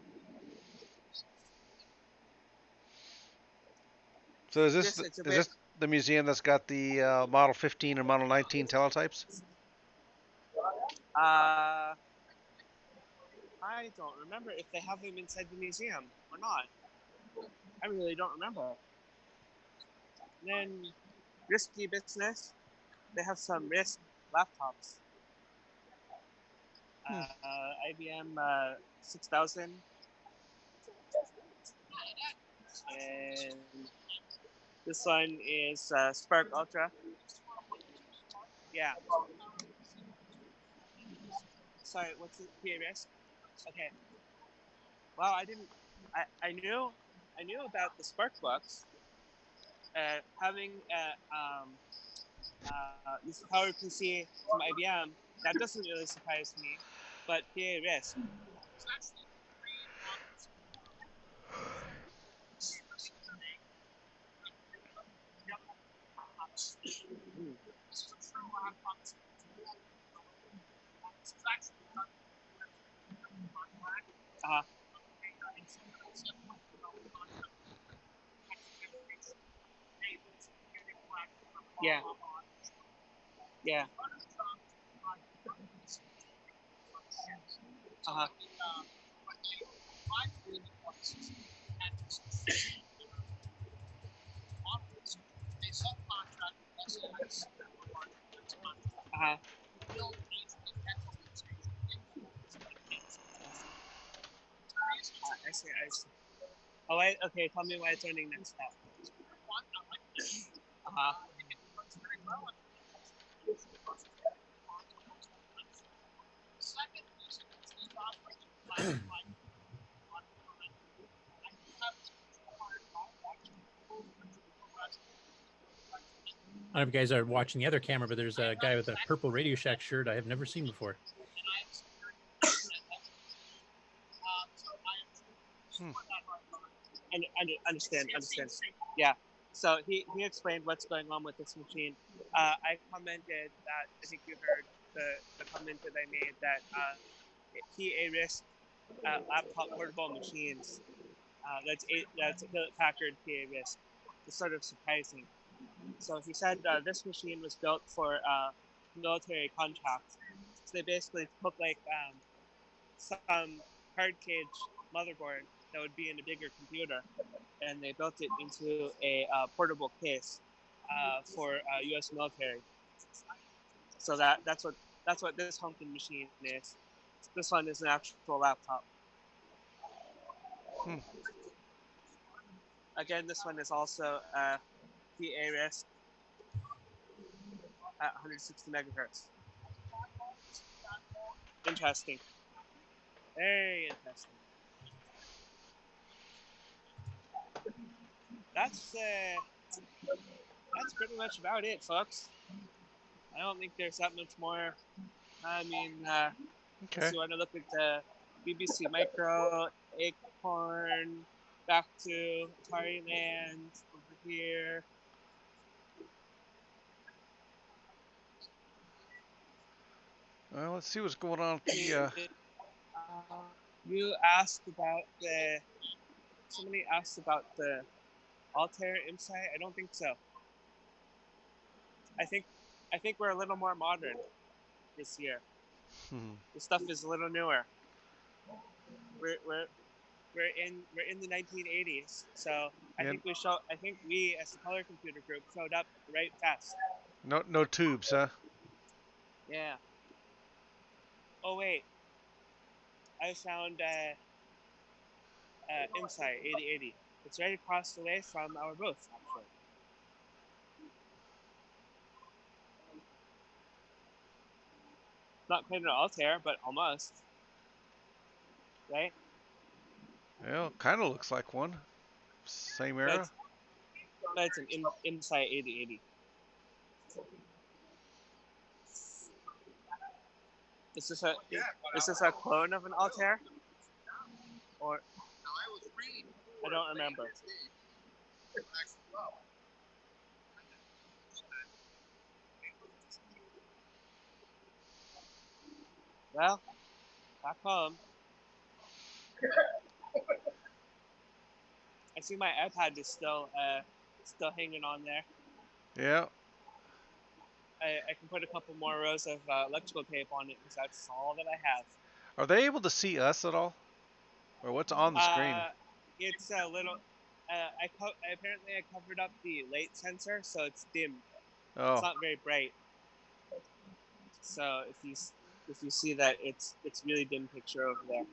So is this the museum that's got the Model 15 and Model 19 teletypes? I don't remember if they have them inside the museum or not. I really don't remember. And then Risky Business, they have some RISC laptops. IBM 6000. And this one is Spark Ultra. Yeah. Sorry, what's it? PRS? Okay. Well, I knew about the Spark books. Having this Power PC from IBM, that doesn't really surprise me. But PRS. Yeah. Yeah. I see. Oh, okay. Tell me why it's earning next step. I don't know if you guys are watching the other camera, but there's a guy with a purple Radio Shack shirt I have never seen before. Understand. Yeah. So he explained what's going on with this machine. I commented that I think you heard the comment that I made that PA RISC laptop portable machines. That's Hewlett Packard PA RISC. It's sort of surprising. So he said this machine was built for military contracts. So they basically took like some hard cage motherboard that would be in a bigger computer, and they built it into a portable case for U.S. military. So that's what this honking machine is. This one is an actual laptop. Again, this one is also PA RISC at 160 megahertz. Interesting. Very interesting. That's pretty much about it, folks. I don't think there's that much more. I mean, if you want to look at the BBC Micro, Acorn, back to Atari Land over here. Well, let's see what's going on with the. You asked about the. Somebody asked about the Altair Insight. I don't think so. I think we're a little more modern this year. The stuff is a little newer. We're in the 1980s, so I think we as the color computer group showed up right fast. No tubes, huh? Yeah. Oh wait, I found Insight 8080. It's right across the way from our booth, actually. Not quite an Altair, but almost. Right? Well, kind of looks like one. Same era. That's an Insight 8080. Is this a clone of an Altair? Or I don't remember. Well, back home. I see my iPad is still hanging on there. Yeah. I can put a couple more rows of electrical tape on it because that's all that I have. Are they able to see us at all, or what's on the screen? It's a little. Apparently I covered up the light sensor, so it's dim. Oh. It's not very bright. So if you see that, it's really dim picture over there.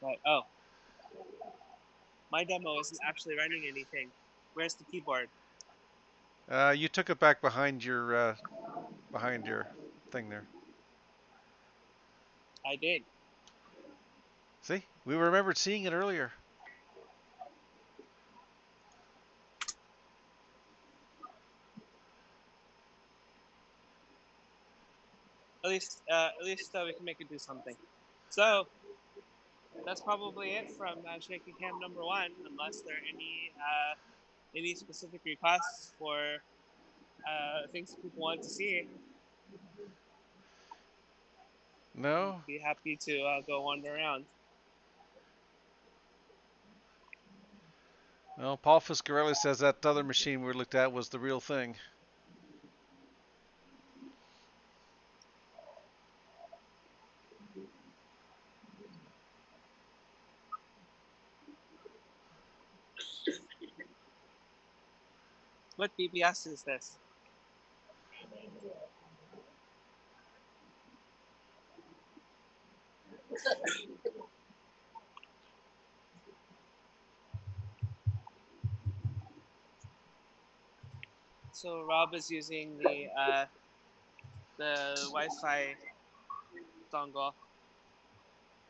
But my demo isn't actually running anything. Where's the keyboard? You took it back behind your thing there. I did. See, we remembered seeing it earlier. At least we can make it do something. So that's probably it from Shaky Cam number 1, unless there are any specific requests for things that people want to see. No. Be happy to go wander around. Well, Paul Fiscarelli says that other machine we looked at was the real thing. What BBS is this? So Rob is using the Wi-Fi dongle.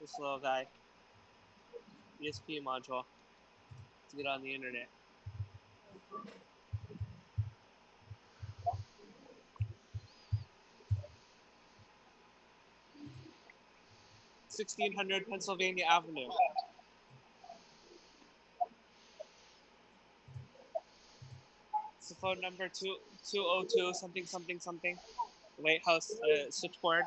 This little guy, ESP module, to get on the internet. (1600) Pennsylvania Avenue. It's the phone number 202 something something something. The White House switchboard.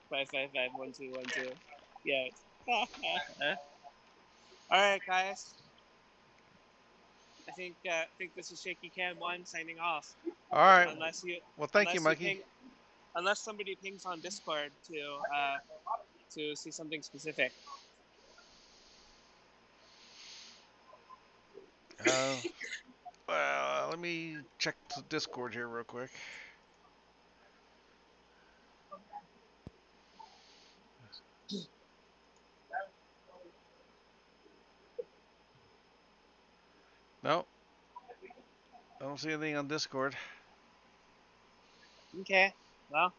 Five 1212. Yeah. All right, guys. I think this is Shaky Cam 1 signing off. All right. Well, thank you, Mikey. Unless somebody pings on Discord to see something specific. Let me check the Discord here real quick. No, I don't see anything on Discord. Okay, well,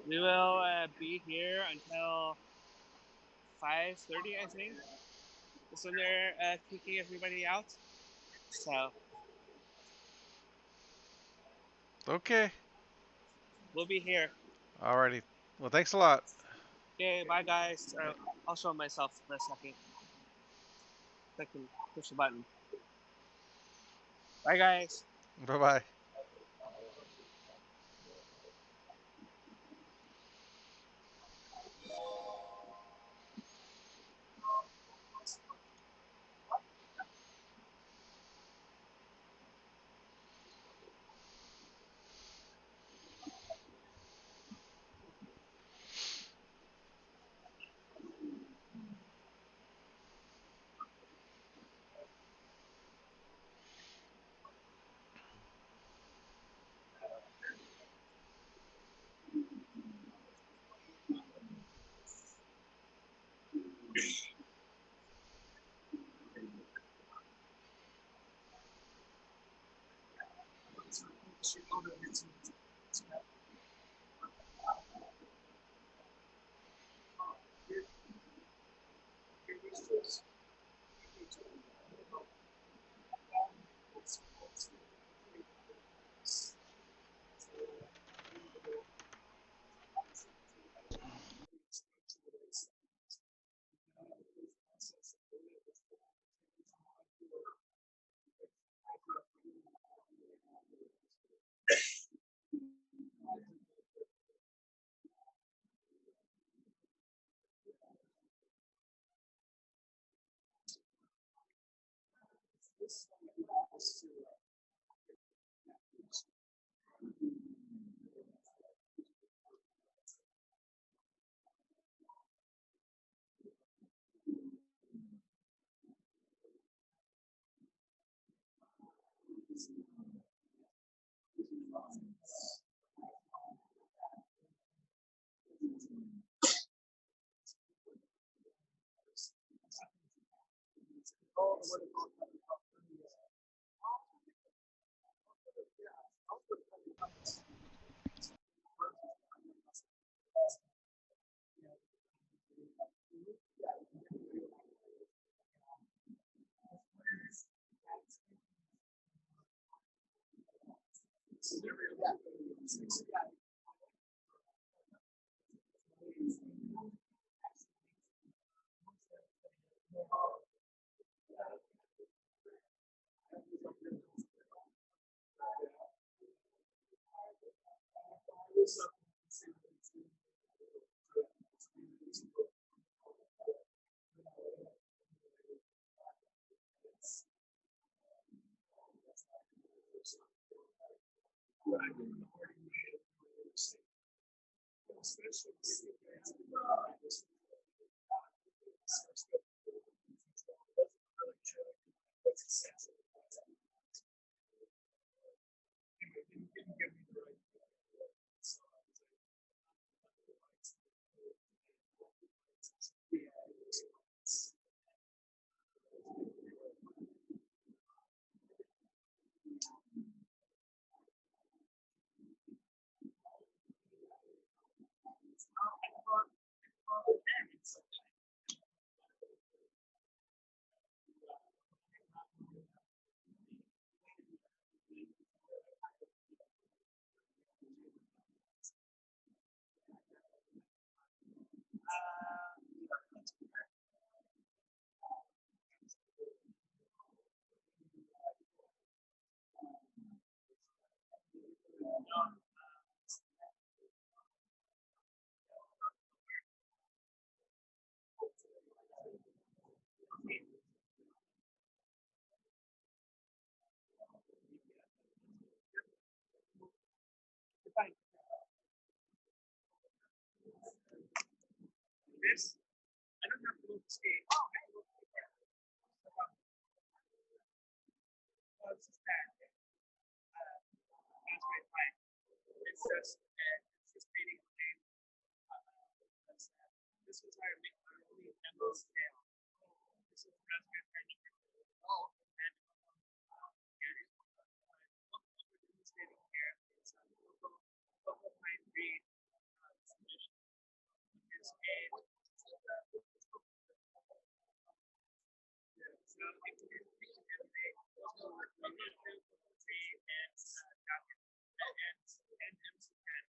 we will be here until 5:30, I think. That's when they're kicking everybody out. So. Okay. We'll be here. Alrighty. Well, thanks a lot. Okay, bye guys. I'll show myself for a second. I can push a button. Bye, guys. Bye bye. This, I don't have to move the skate. Oh, I can move the skate. It's just that. That's my plan. It's just creating a game. This was our only demo scale. This is Raspberry Pi number 2. Oh, and here it is. What we're demonstrating here is local mind read submission. Is a so it can generate three and MC10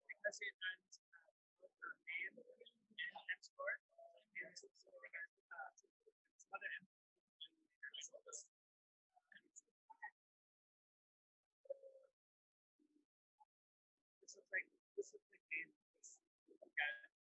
because it runs both the main and export and some other like this is the game. This, yeah,